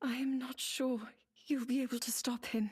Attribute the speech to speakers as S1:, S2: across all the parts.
S1: I am not sure you'll be able to stop him.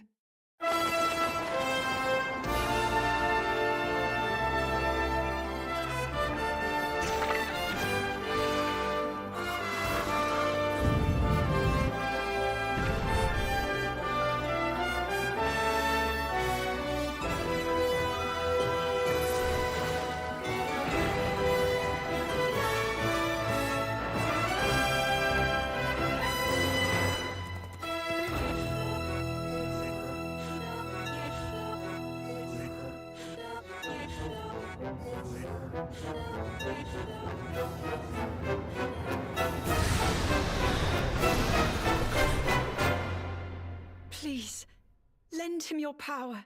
S1: Please, lend him your power.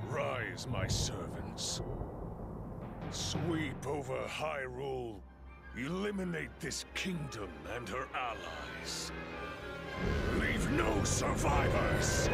S2: Rise, my servants. Sweep over Hyrule. Eliminate this kingdom and her allies. Leave no survivors!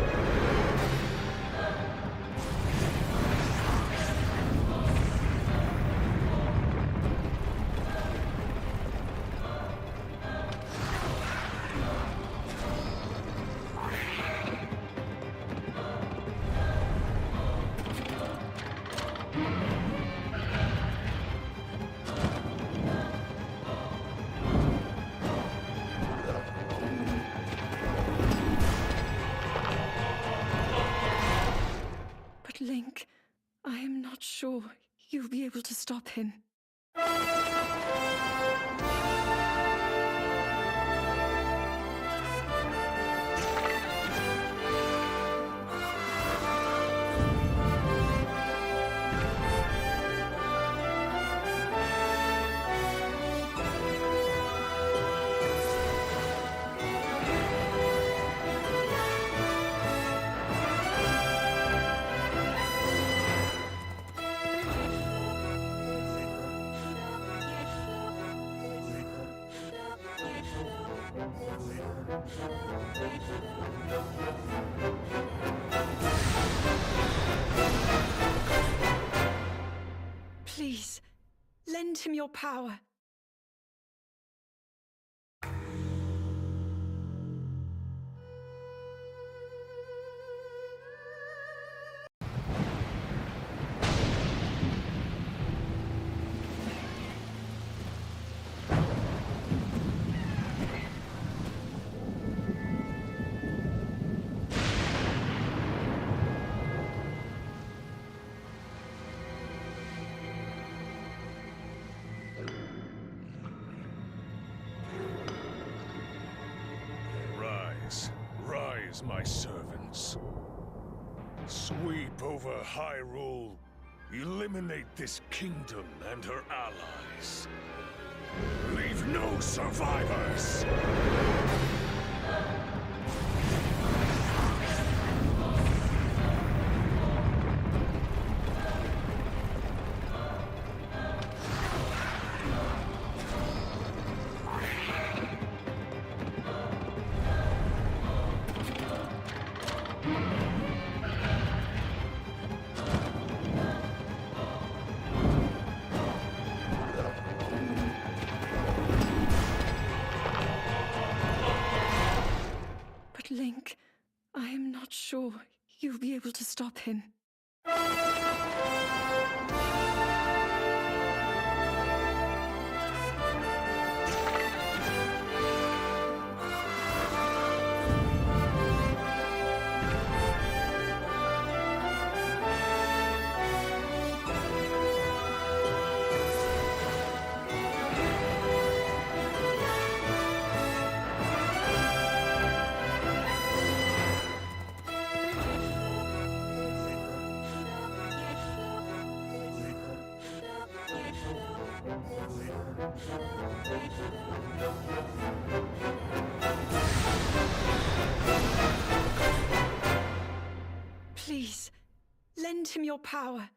S1: Link, I am not sure you'll be able to stop him. Please, lend him your power.
S2: Rise, my servants. Sweep over Hyrule. Eliminate this kingdom and her allies. Leave no survivors!
S1: Link, I am not sure you'll be able to stop him. Please, lend him your power.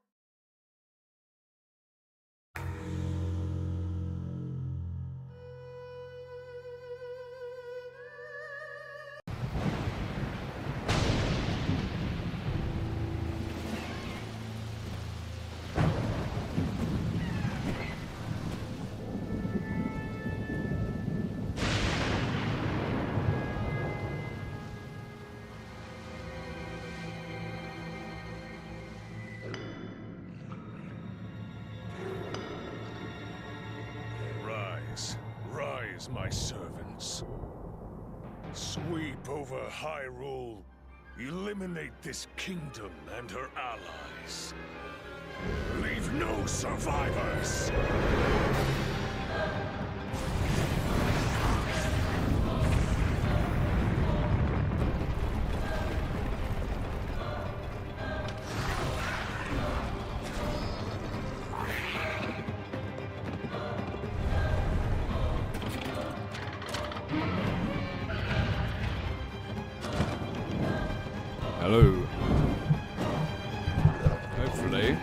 S2: Rise, my servants. Sweep over Hyrule. Eliminate this kingdom and her allies. Leave no survivors!
S3: Hello. Hopefully.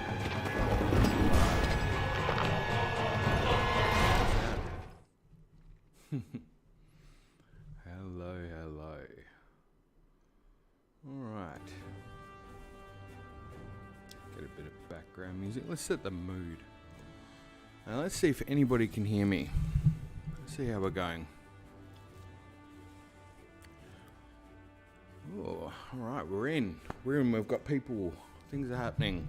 S3: Hello. Alright. Get a bit of background music. Let's set the mood. Now let's see if anybody can hear me. Let's see how we're going. Oh, alright, we're in. We've got people. Things are happening.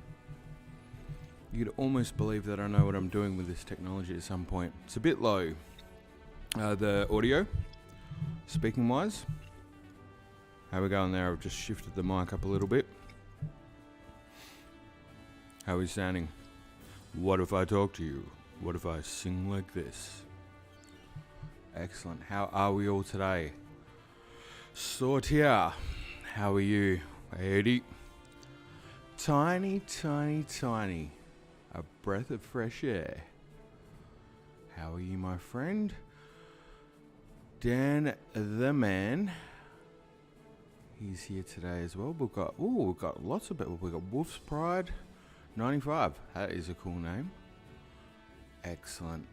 S3: You could almost believe that I know what I'm doing with this technology at some point. It's a bit low. The audio, speaking wise. How we going there? I've just shifted the mic up a little bit. How are we sounding? What if I talk to you? What if I sing like this? Excellent. How are we all today? Sortia, how are you? Eddie? Tiny. A breath of fresh air. How are you, my friend? Dan the man. He's here today as well. We've got lots of people. We've got Wolf's Pride 95. That is a cool name. Excellent.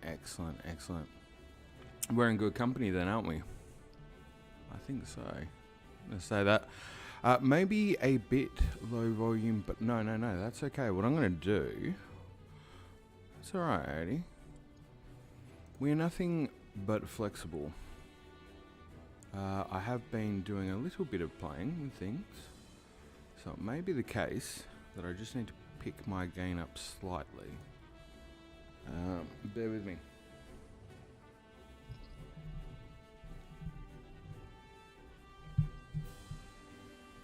S3: We're in good company then, aren't we? I think so. Let's say that. Maybe a bit low volume, but no, that's okay. What I'm going to do... It's alright, Eddie. We're nothing but flexible. I have been doing a little bit of playing with things. So it may be the case that I just need to pick my gain up slightly. Bear with me.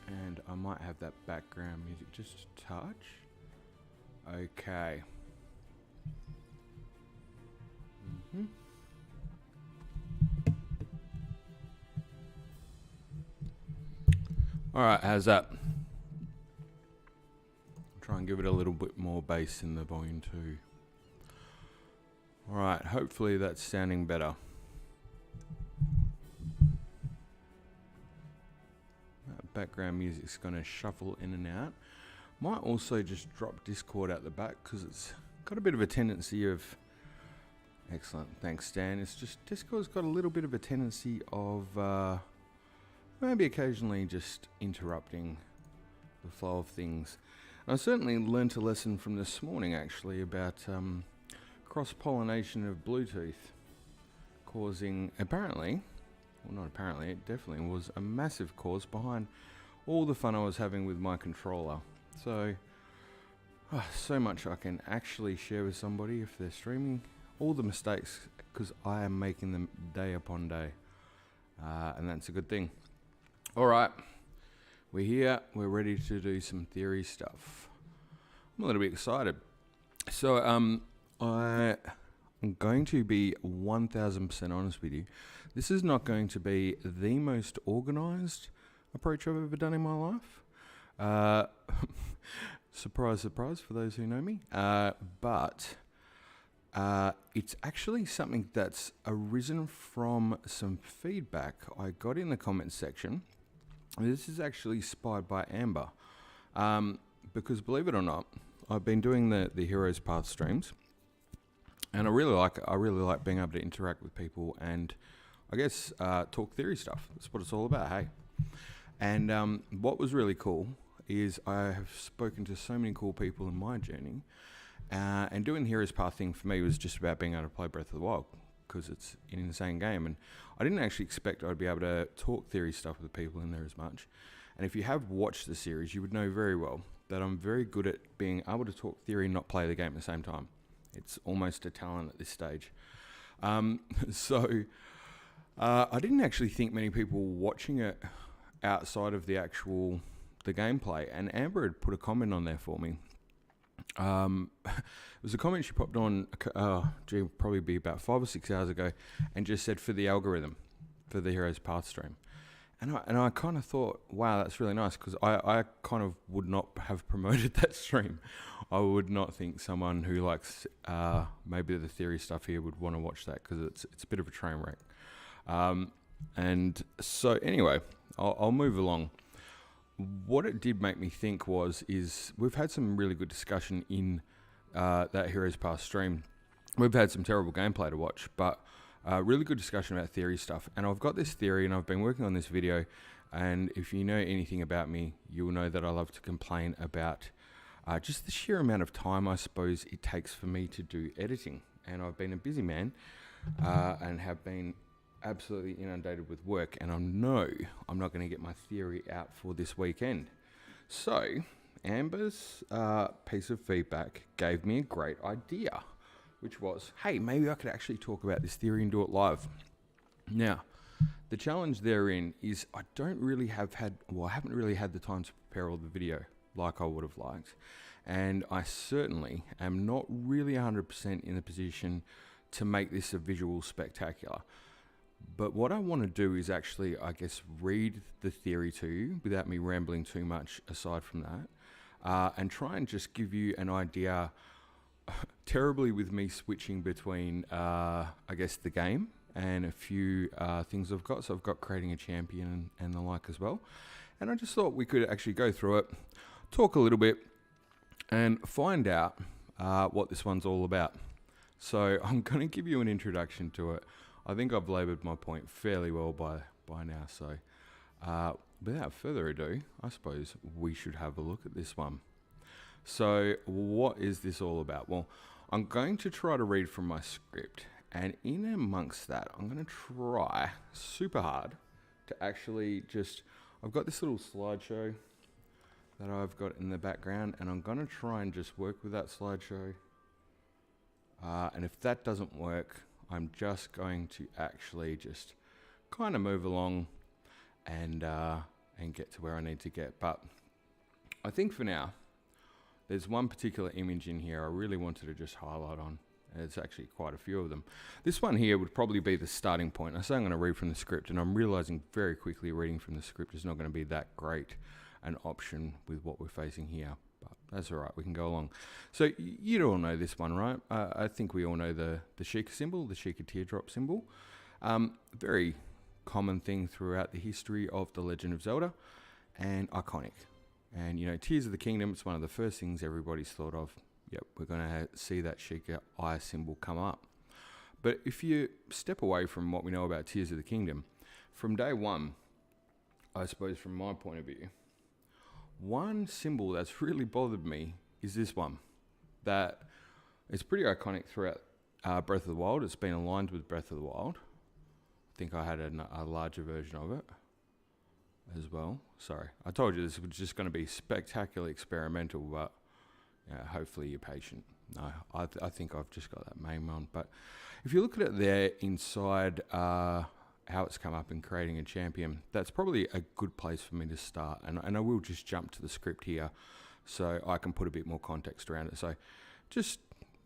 S3: And I might have that background music just a touch. Okay. Alright, how's that? Try and give it a little bit more bass in the volume too. Alright, hopefully that's sounding better. Background music's going to shuffle in and out. Might also just drop Discord out the back because it's got a bit of a tendency of... Excellent, thanks Stan. It's just Discord's got a little bit of a tendency of maybe occasionally just interrupting the flow of things. And I certainly learnt a lesson from this morning actually about cross-pollination of Bluetooth causing apparently... Well, not apparently, it definitely was a massive cause behind all the fun I was having with my controller. So, so much I can actually share with somebody if they're streaming. All the mistakes, because I am making them day upon day. And that's a good thing. Alright, we're here, we're ready to do some theory stuff. I'm a little bit excited. So, I am going to be 1000% honest with you. This is not going to be the most organised approach I've ever done in my life. Surprise for those who know me. But it's actually something that's arisen from some feedback I got in the comments section. This is actually inspired by Amber, because believe it or not, I've been doing the Heroes Path streams, and I really like being able to interact with people and I guess talk theory stuff. That's what it's all about, hey. And what was really cool is I have spoken to so many cool people in my journey. And doing the Heroes Path thing for me was just about being able to play Breath of the Wild, because it's an insane game. And I didn't actually expect I'd be able to talk theory stuff with people in there as much. And if you have watched the series, you would know very well that I'm very good at being able to talk theory and not play the game at the same time. It's almost a talent at this stage. So I didn't actually think many people were watching it outside of the gameplay. And Amber had put a comment on there for me. It was a comment she popped on, probably be about 5 or 6 hours ago, and just said for the algorithm, for the Heroes Path stream. And I kind of thought, wow, that's really nice, because I kind of would not have promoted that stream. I would not think someone who likes maybe the theory stuff here would want to watch that, because it's a bit of a train wreck. And so anyway, I'll move along. What it did make me think is we've had some really good discussion in that Heroes Path stream. We've had some terrible gameplay to watch, but really good discussion about theory stuff. And I've got this theory, and I've been working on this video. And if you know anything about me, you'll know that I love to complain about just the sheer amount of time, I suppose, it takes for me to do editing. And I've been a busy man and have been absolutely inundated with work, and I know I'm not going to get my theory out for this weekend. So Amber's piece of feedback gave me a great idea, which was, hey, maybe I could actually talk about this theory and do it live. Now, the challenge therein is I haven't really had the time to prepare all the video like I would have liked, and I certainly am not really 100% in the position to make this a visual spectacular. But what I want to do is actually, I guess, read the theory to you without me rambling too much aside from that, and try and just give you an idea, terribly with me switching between, I guess, the game and a few things I've got. So I've got creating a champion and the like as well. And I just thought we could actually go through it, talk a little bit, and find out what this one's all about. So I'm going to give you an introduction to it. I think I've laboured my point fairly well by now, so without further ado, I suppose we should have a look at this one. So what is this all about? Well, I'm going to try to read from my script, and in amongst that, I'm going to try super hard to actually I've got this little slideshow that I've got in the background, and I'm going to try and just work with that slideshow. And if that doesn't work, I'm just going to actually just kind of move along and get to where I need to get. But I think for now, there's one particular image in here I really wanted to just highlight on. There's actually quite a few of them. This one here would probably be the starting point. I say I'm going to read from the script, and I'm realizing very quickly reading from the script is not going to be that great an option with what we're facing here. But that's all right, we can go along. So you all know this one, right? I think we all know the Sheikah symbol, the Sheikah teardrop symbol. Very common thing throughout the history of The Legend of Zelda, and iconic. And, you know, Tears of the Kingdom, it's one of the first things everybody's thought of. Yep, we're going to see that Sheikah eye symbol come up. But if you step away from what we know about Tears of the Kingdom, from day one, I suppose from my point of view, one symbol that's really bothered me is this one. That it's pretty iconic throughout Breath of the Wild. It's been aligned with Breath of the Wild. I think I had a larger version of it as well. Sorry, I told you this was just going to be spectacularly experimental, but hopefully you're patient. No, I think I've just got that main one. But if you look at it there inside how it's come up in creating a champion, that's probably a good place for me to start. And I will just jump to the script here so I can put a bit more context around it. So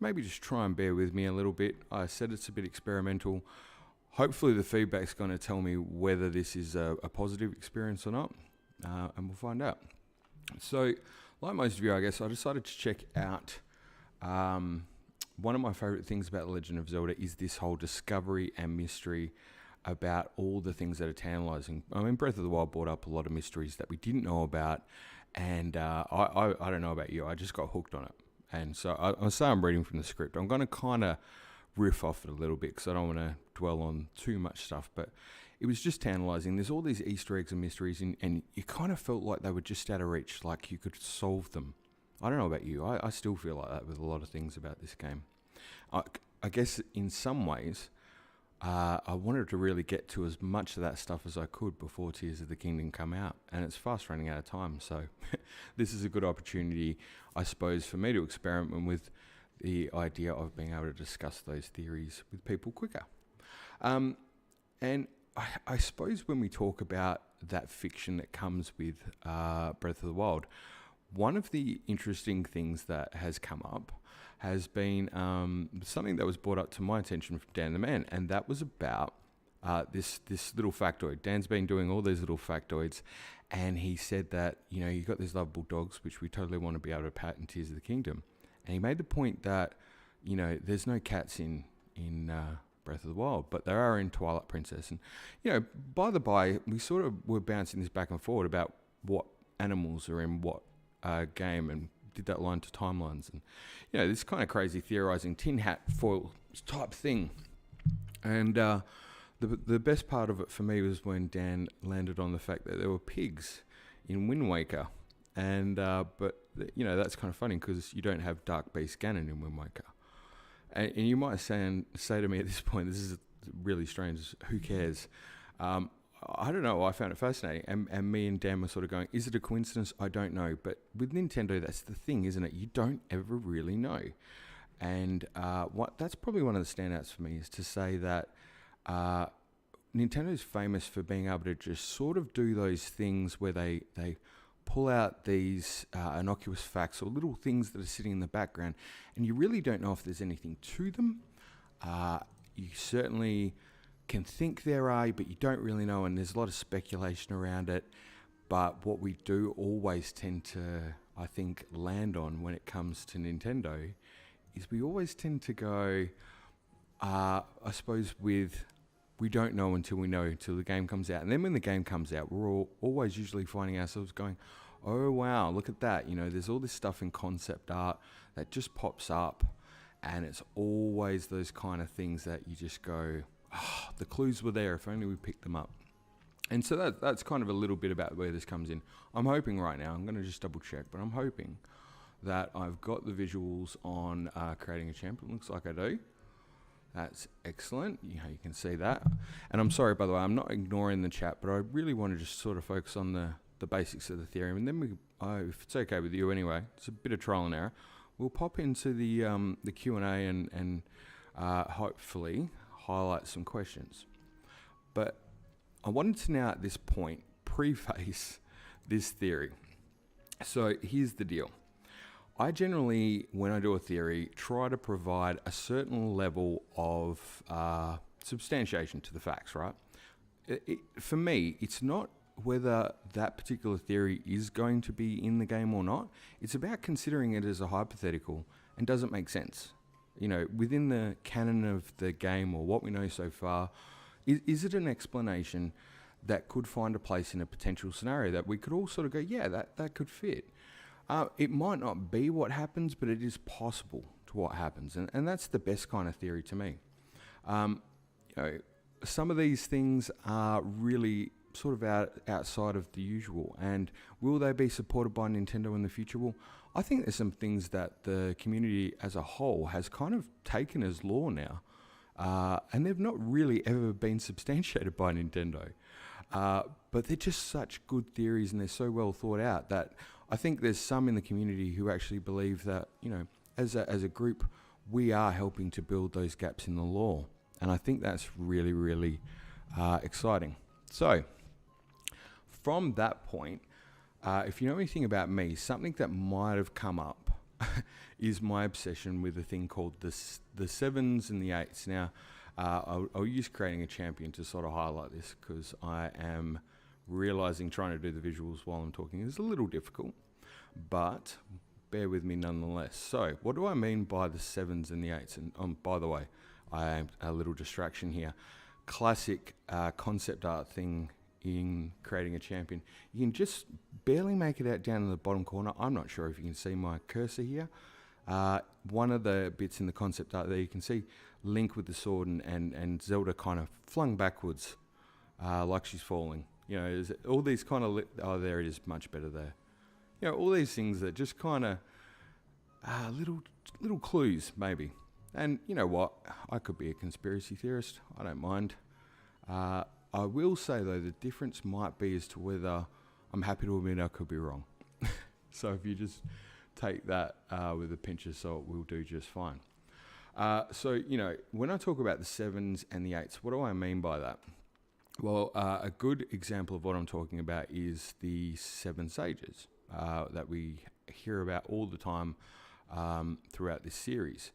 S3: maybe just try and bear with me a little bit. I said it's a bit experimental. Hopefully the feedback's going to tell me whether this is a positive experience or not, and we'll find out. So, like most of you, I guess, I decided to check out one of my favourite things about The Legend of Zelda is this whole discovery and mystery about all the things that are tantalising. I mean, Breath of the Wild brought up a lot of mysteries that we didn't know about, and I don't know about you, I just got hooked on it. And so I say I'm reading from the script. I'm going to kind of riff off it a little bit because I don't want to dwell on too much stuff, but it was just tantalising. There's all these Easter eggs and mysteries, and you kind of felt like they were just out of reach, like you could solve them. I don't know about you. I still feel like that with a lot of things about this game. I guess in some ways, I wanted to really get to as much of that stuff as I could before Tears of the Kingdom come out, and it's fast running out of time, so this is a good opportunity, I suppose, for me to experiment with the idea of being able to discuss those theories with people quicker. And I suppose when we talk about that fiction that comes with Breath of the Wild, one of the interesting things that has come up has been something that was brought up to my attention from Dan the Man, and that was about this little factoid. Dan's been doing all these little factoids, and he said that, you know, you got these lovable dogs, which we totally want to be able to pat in Tears of the Kingdom. And he made the point that, you know, there's no cats in Breath of the Wild, but there are in Twilight Princess. And, you know, by the by, we sort of were bouncing this back and forward about what animals are in what game, and did that line to timelines, and, you know, this kind of crazy theorizing tin hat foil type thing. And the best part of it for me was when Dan landed on the fact that there were pigs in Wind Waker, and but you know, that's kind of funny because you don't have Dark Beast Ganon in Wind Waker, and you might say to me at this point, this is really strange, who cares? I don't know, I found it fascinating, and me and Dan were sort of going, is it a coincidence? I don't know, but with Nintendo, that's the thing, isn't it? You don't ever really know. And that's probably one of the standouts for me, is to say that Nintendo's famous for being able to just sort of do those things where they pull out these innocuous facts or little things that are sitting in the background, and you really don't know if there's anything to them. You certainly can think there are, but you don't really know, and there's a lot of speculation around it. But what we do always tend to, I think, land on when it comes to Nintendo is we always tend to go, I suppose, with we don't know until we know, until the game comes out. And then when the game comes out, we're always usually finding ourselves going, oh wow, look at that, you know, there's all this stuff in concept art that just pops up, and it's always those kind of things that you just go, oh, the clues were there, if only we picked them up. And so that's kind of a little bit about where this comes in. I'm hoping right now, I'm going to just double check, but I'm hoping that I've got the visuals on creating a champion. Looks like I do. That's excellent. You know, you can see that. And I'm sorry, by the way, I'm not ignoring the chat, but I really want to just sort of focus on the basics of the theorem. And then if it's okay with you anyway, it's a bit of trial and error, we'll pop into the Q&A and hopefully highlight some questions. But I wanted to now at this point preface this theory. So here's the deal. I generally, when I do a theory, try to provide a certain level of substantiation to the facts, right? For me, it's not whether that particular theory is going to be in the game or not. It's about considering it as a hypothetical and does it make sense? You know, within the canon of the game or what we know so far, is it an explanation that could find a place in a potential scenario that we could all sort of go, yeah, that could fit. It might not be what happens, but it is possible to what happens. And that's the best kind of theory to me. You know, some of these things are really sort of outside of the usual. And will they be supported by Nintendo in the future? Well, I think there's some things that the community as a whole has kind of taken as law now. And they've not really ever been substantiated by Nintendo. But they're just such good theories and they're so well thought out that I think there's some in the community who actually believe that, you know, as a group, we are helping to build those gaps in the law. And I think that's really, really exciting. So, from that point, if you know anything about me, something that might have come up is my obsession with a thing called the sevens and the eights. Now, I'll use creating a champion to sort of highlight this because I am realizing trying to do the visuals while I'm talking is a little difficult. But bear with me nonetheless. So, what do I mean by the 7s and the 8s? And by the way, I am a little distraction here. Classic concept art thing in creating a champion. You can just barely make it out down in the bottom corner. I'm not sure if you can see my cursor here. One of the bits in the concept art there, you can see Link with the sword and Zelda kind of flung backwards like she's falling. You know, all these kind of... oh, there it is, much better there. You know, all these things that just kind of... little clues, maybe. And you know what? I could be a conspiracy theorist. I don't mind. I will say, though, the difference might be as to whether... I'm happy to admit I could be wrong. So if you just take that with a pinch of salt, we'll do just fine. So, you know, when I talk about the 7s and the 8s, what do I mean by that? Well, a good example of what I'm talking about is the 7 sages that we hear about all the time throughout this series.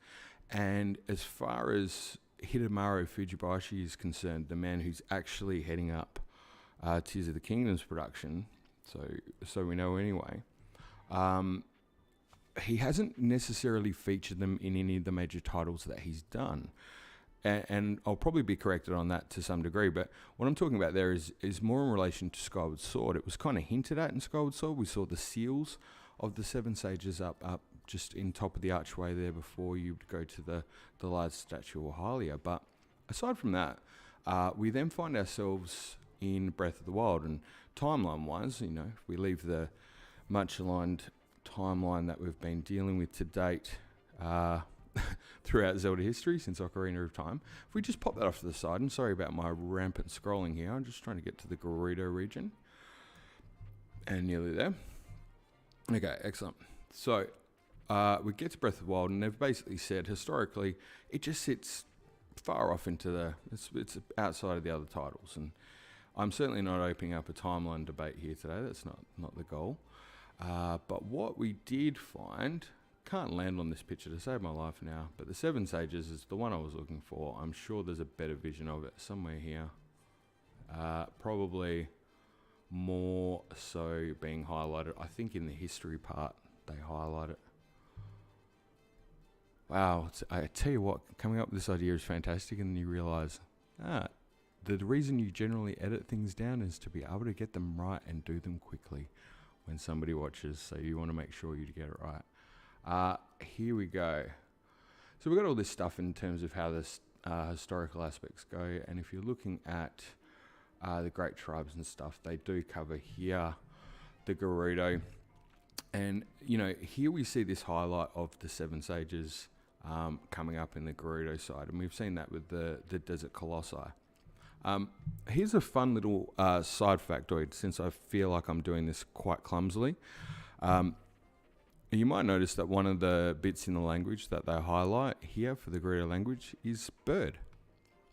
S3: And as far as Hidemaru Fujibashi is concerned, the man who's actually heading up Tears of the Kingdom's production, so we know anyway, he hasn't necessarily featured them in any of the major titles that he's done. And I'll probably be corrected on that to some degree, but what I'm talking about there is more in relation to Skyward Sword. It was kind of hinted at in Skyward Sword. We saw the seals of the 7 sages up just in top of the archway there before you go to the large statue of Hylia. But aside from that, we then find ourselves in Breath of the Wild, and timeline-wise, you know, if we leave the much-aligned timeline that we've been dealing with to date throughout Zelda history since Ocarina of Time, if we just pop that off to the side, and sorry about my rampant scrolling here, I'm just trying to get to the Gerudo region, and nearly there. Okay, excellent. So, we get to Breath of the Wild, and they've basically said, historically, it just sits far off into it's outside of the other titles, and I'm certainly not opening up a timeline debate here today. That's not the goal. But what we did find, can't land on this picture to save my life now, but the 7 sages is the one I was looking for. I'm sure there's a better vision of it somewhere here. Probably more so being highlighted. I think in the history part they highlight it. Wow, I tell you what, coming up with this idea is fantastic, and then you realise, the reason you generally edit things down is to be able to get them right and do them quickly when somebody watches, so you want to make sure you get it right. Here we go. So we've got all this stuff in terms of how this historical aspects go, and if you're looking at the great tribes and stuff, they do cover here the Gerudo, and you know, here we see this highlight of the 7 sages coming up in the Gerudo side, and we've seen that with the Desert Colossi. Here's a fun little side factoid, since I feel like I'm doing this quite clumsily. You might notice that one of the bits in the language that they highlight here for the Gerudo language is bird.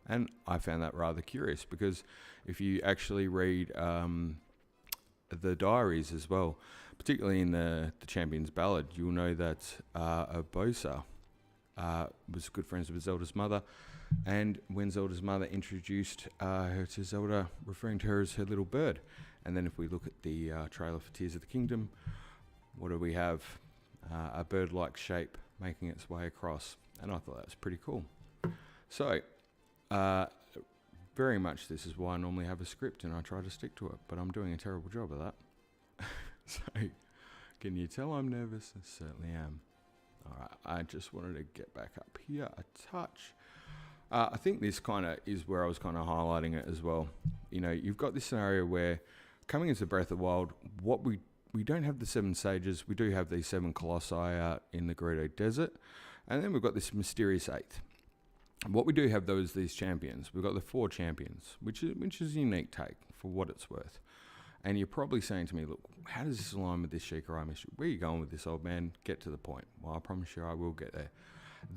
S3: And I found that rather curious, because if you actually read the diaries as well, particularly in the Champion's Ballad, you'll know that Urbosa was good friends with Zelda's mother, and when Zelda's mother introduced her to Zelda, referring to her as her little bird. And then if we look at the trailer for Tears of the Kingdom, what do we have? A bird-like shape making its way across, and I thought that was pretty cool. So, very much this is why I normally have a script and I try to stick to it, but I'm doing a terrible job of that. So, can you tell I'm nervous? I certainly am. Alright, I just wanted to get back up here a touch. I think this kind of is where I was kind of highlighting it as well. You know, you've got this scenario where, coming into Breath of the Wild, what we don't have the 7 sages, we do have these 7 colossi out in the Gerudo Desert, and then we've got this mysterious 8th. What we do have, though, is these champions. We've got the 4 champions, which is a unique take for what it's worth. And you're probably saying to me, look, how does this align with this Sheikah mystery? Where are you going with this, old man? Get to the point. Well, I promise you I will get there.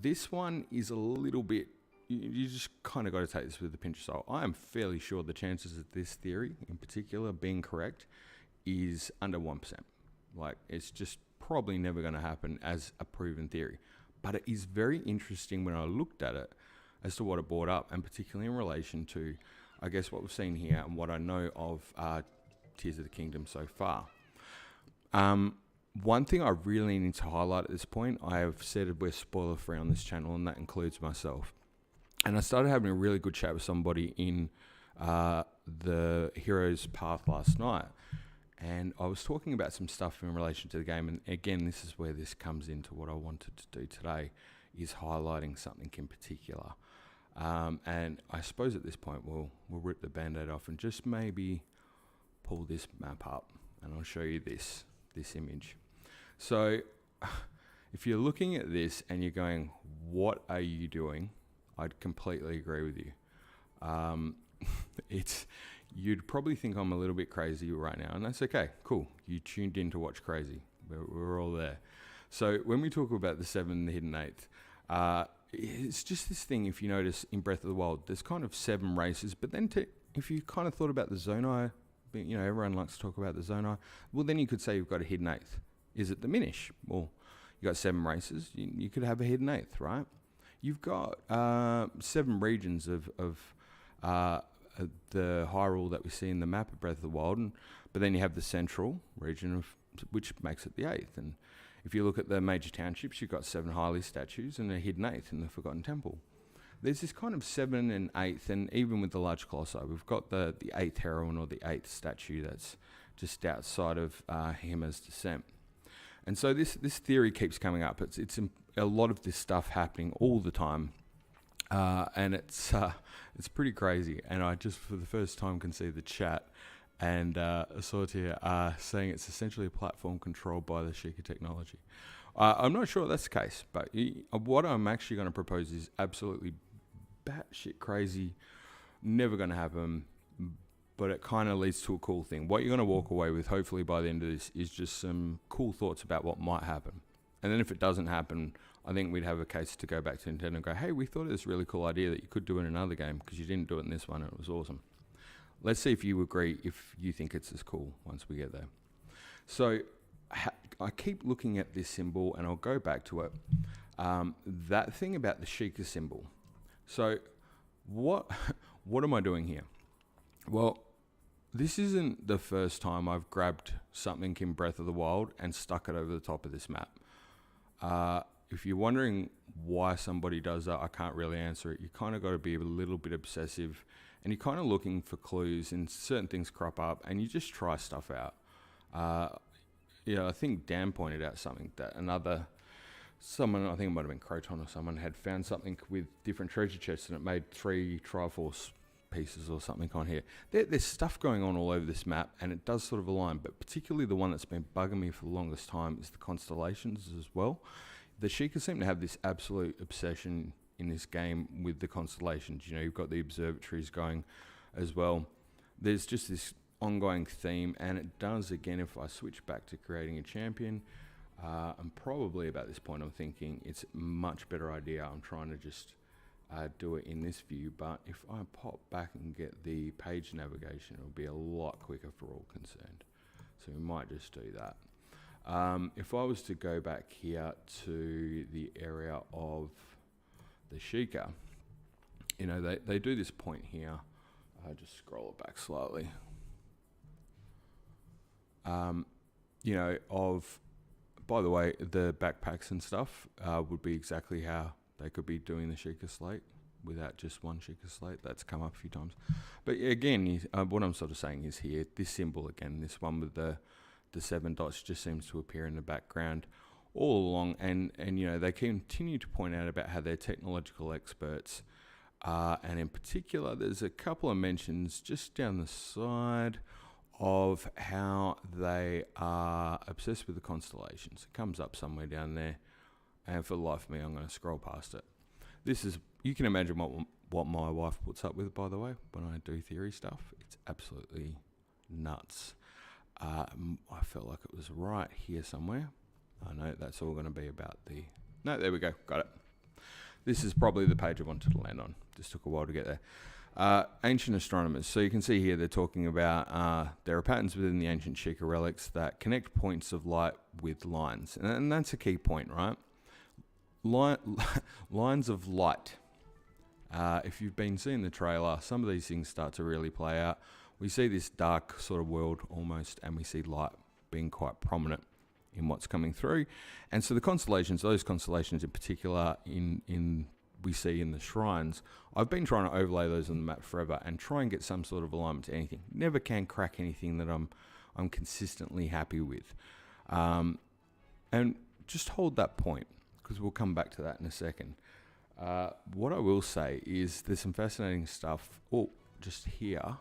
S3: This one is a little bit, you just kind of got to take this with a pinch of salt. I am fairly sure the chances of this theory, in particular, being correct is under 1%. Like, it's just probably never going to happen as a proven theory. But it is very interesting when I looked at it as to what it brought up, and particularly in relation to, I guess, what we've seen here and what I know of Tears of the Kingdom so far. one thing I really need to highlight at this point, I have said we're spoiler free on this channel, and that includes myself. And I started having a really good chat with somebody in the Hero's Path last night, and I was talking about some stuff in relation to the game. And again, this is where this comes into what I wanted to do today, is highlighting something in particular. And I suppose at this point we'll rip the band-aid off and just maybe pull this map up, and I'll show you this image. So if you're looking at this and you're going, what are you doing? I'd completely agree with you. You'd probably think I'm a little bit crazy right now, and that's okay. Cool. You tuned in to watch crazy. We're all there. So when we talk about the 7, the hidden 8th, it's just this thing, if you notice in Breath of the Wild, there's kind of 7 races, but then if you kind of thought about the Zonai, you know, everyone likes to talk about the Zonai, well, then you could say you've got a hidden 8th. Is it the Minish? Well, you got 7 races, you could have a hidden 8th, right? You've got 7 regions of the Hyrule that we see in the map of Breath of the Wild, but then you have the central region, which makes it the 8th. And if you look at the major townships, you've got 7 Hylia statues and a hidden 8th in the Forgotten Temple. There's this kind of 7 and 8th, and even with the large colossi, we've got the 8th heroine or the 8th statue that's just outside of Hima's descent. And so this theory keeps coming up. It's a lot of this stuff happening all the time, and it's pretty crazy. And I just for the first time can see the chat, and Sortia saying it's essentially a platform controlled by the Sheikah technology. I'm not sure that's the case, but what I'm actually going to propose is absolutely batshit crazy, never going to happen, but it kind of leads to a cool thing. What you're going to walk away with, hopefully by the end of this, is just some cool thoughts about what might happen. And then if it doesn't happen, I think we'd have a case to go back to Nintendo and go, hey, we thought of this really cool idea that you could do in another game because you didn't do it in this one and it was awesome. Let's see if you agree, if you think it's as cool once we get there. So I keep looking at this symbol, and I'll go back to it. That thing about the Sheikah symbol. So what am I doing here? Well, this isn't the first time I've grabbed something in Breath of the Wild and stuck it over the top of this map. If you're wondering why somebody does that, I can't really answer it. You kind of got to be a little bit obsessive, and you're kind of looking for clues, and certain things crop up, and you just try stuff out. I think Dan pointed out something that someone, I think it might have been Croton or someone, had found something with different treasure chests, and it made 3 Triforce pieces or something on here. There's stuff going on all over this map, and it does sort of align, but particularly the one that's been bugging me for the longest time is the constellations as well. The Sheikah seem to have this absolute obsession in this game with the constellations. You know, you've got the observatories going as well. There's just this ongoing theme, and it does, again, if I switch back to creating a champion, and probably about this point I'm thinking it's a much better idea. I'm trying to just do it in this view, but if I pop back and get the page navigation, it'll be a lot quicker for all concerned. So we might just do that. If I was to go back here to the area of the Sheikah, you know, they do this point here. Just scroll it back slightly. By the way, the backpacks and stuff would be exactly how they could be doing the Sheikah slate without just one Sheikah slate. That's come up a few times. But again, what I'm sort of saying is here, this symbol again, this one with the 7 dots just seems to appear in the background all along. And you know, they continue to point out about how they're technological experts. And in particular, there's a couple of mentions just down the side of how they are obsessed with the constellations. It comes up somewhere down there, and for the life of me, I'm going to scroll past it. This is, you can imagine what my wife puts up with, by the way, when I do theory stuff. It's absolutely nuts. I felt like it was right here somewhere. I know that's all going to be about no, there we go, got it. This is probably the page I wanted to land on. Just took a while to get there. Ancient astronomers. So you can see here they're talking about there are patterns within the ancient Sheikah relics that connect points of light with lines. And that's a key point, right? Lines of light. If you've been seeing the trailer, some of these things start to really play out. We see this dark sort of world almost, and we see light being quite prominent in what's coming through. And so the constellations, those constellations in particular, in we see in the shrines, I've been trying to overlay those on the map forever and try and get some sort of alignment to anything. Never can crack anything that I'm consistently happy with. And just hold that point, because we'll come back to that in a second. What I will say is there's some fascinating stuff just here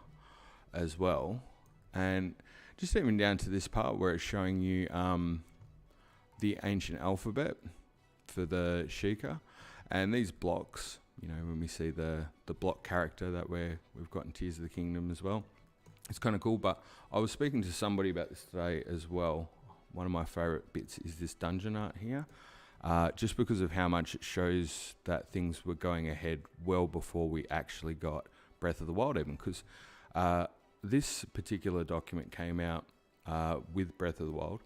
S3: as well, and just even down to this part where it's showing you the ancient alphabet for the Sheikah, and these blocks, you know, when we see the block character that we've got in Tears of the Kingdom as well, it's kind of cool. But I was speaking to somebody about this today as well. One of my favorite bits is this dungeon art here, just because of how much it shows that things were going ahead well before we actually got Breath of the Wild, even because this particular document came out with Breath of the Wild.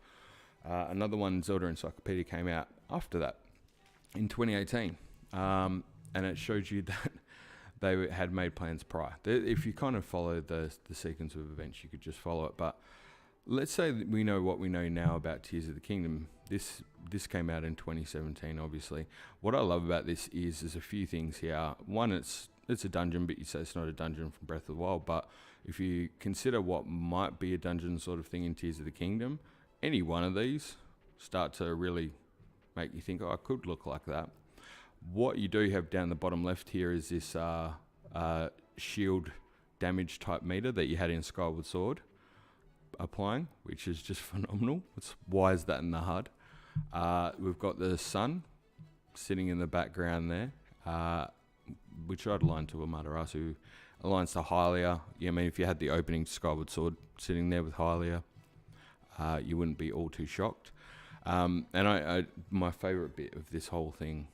S3: Another one, Zelda Encyclopedia, came out after that in 2018, and it showed you that they had made plans prior. If you kind of follow the sequence of events, you could just follow it. But let's say that we know what we know now about Tears of the Kingdom. This came out in 2017, obviously. What I love about this is there's a few things here. One, it's a dungeon, but you say it's not a dungeon from Breath of the Wild. But if you consider what might be a dungeon sort of thing in Tears of the Kingdom, any one of these start to really make you think, oh, it could look like that. What you do have down the bottom left here is this shield damage type meter that you had in Skyward Sword applying, which is just phenomenal. Why is that in the HUD? We've got the sun sitting in the background there, which I'd align to Amaterasu, aligns to Hylia. Yeah, I mean, if you had the opening Skyward Sword sitting there with Hylia, you wouldn't be all too shocked. And my favourite bit of this whole thing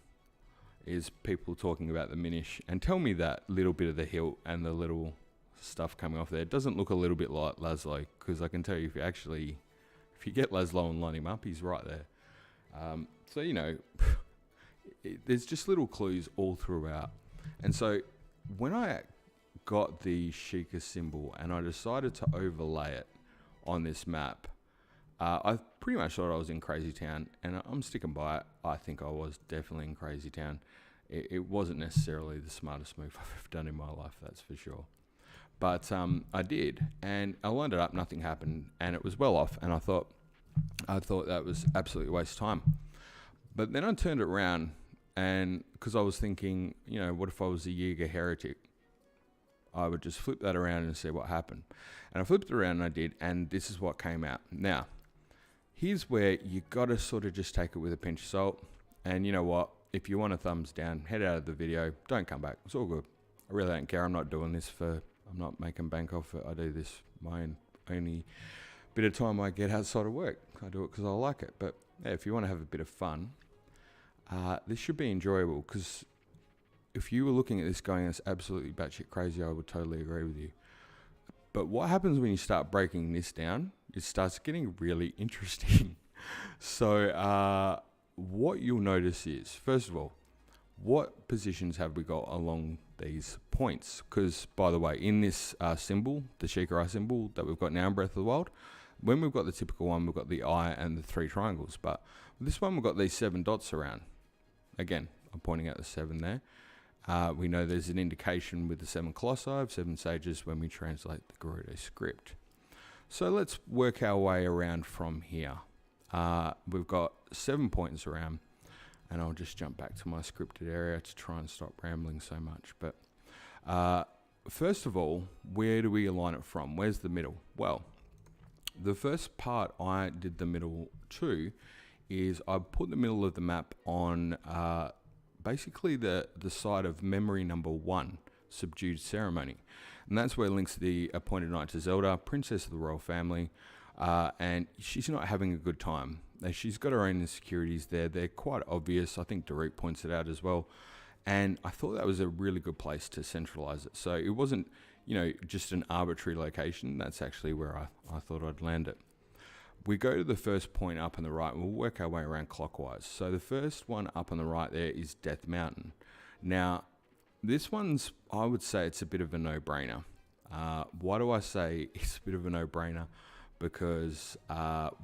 S3: is people talking about the Minish, and tell me that little bit of the hilt and the little stuff coming off there, it doesn't look a little bit like Laszlo, because I can tell you, if you get Laszlo and line him up, he's right there. So, you know, there's just little clues all throughout. And so when I got the Sheikah symbol and I decided to overlay it on this map, I pretty much thought I was in Crazy Town, and I'm sticking by it. I think I was definitely in Crazy Town. It wasn't necessarily the smartest move I've ever done in my life, that's for sure. But I did, and I lined it up, nothing happened, and it was well off, and I thought that was absolutely a waste of time. But then I turned it around, and because I was thinking, you know, what if I was a Yiga heretic? I would just flip that around and see what happened. And I flipped it around, and I did, and this is what came out. Now, here's where you got to sort of just take it with a pinch of salt. And you know what? If you want a thumbs down, head out of the video. Don't come back. It's all good. I really don't care. I'm not doing this I'm not making bank off it. I do this my only bit of time I get outside of work. I do it because I like it. But yeah, if you want to have a bit of fun, this should be enjoyable, because if you were looking at this going, it's absolutely batshit crazy, I would totally agree with you. But what happens when you start breaking this down, it starts getting really interesting. So what you'll notice is, first of all, what positions have we got along these points? Because, by the way, in this symbol, the Sheikah symbol that we've got now in Breath of the Wild, when we've got the typical one, we've got the eye and the 3 triangles. But this one, we've got these 7 dots around. Again, I'm pointing out the 7 there. We know there's an indication with the 7 colossi of 7 sages when we translate the Gerudo script. So let's work our way around from here. We've got 7 points around, and I'll just jump back to my scripted area to try and stop rambling so much. But first of all, where do we align it from? Where's the middle? Well, the first part I did the middle to is I put the middle of the map on basically the side of memory number 1, Subdued Ceremony. And that's where links the appointed knight to Zelda, princess of the royal family, and she's not having a good time. She's got her own insecurities there. They're quite obvious. I think Daruk points it out as well. And I thought that was a really good place to centralize it. So it wasn't, you know, just an arbitrary location. That's actually where I thought I'd land it. We go to the first point up on the right, and we'll work our way around clockwise. So the first one up on the right there is Death Mountain. Now, this one's, I would say it's a bit of a no-brainer. Why do I say it's a bit of a no-brainer? because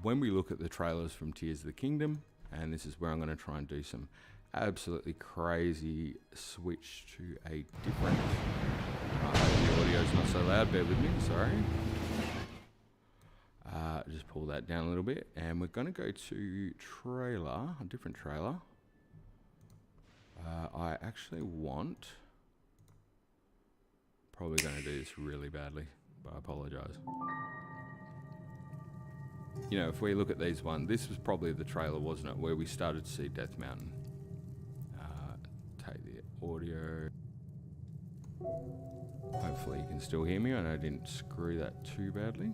S3: when we look at the trailers from Tears of the Kingdom, and this is where I'm going to try and do some absolutely crazy switch to a different... the audio's not so loud, bear with me, sorry. Just pull that down a little bit, and we're going to go to trailer, a different trailer. I actually want... Probably going to do this really badly, but I apologise. You know, if we look at these ones, this was probably the trailer, wasn't it, where we started to see Death Mountain. Take the audio. Hopefully you can still hear me. I know I didn't screw that too badly.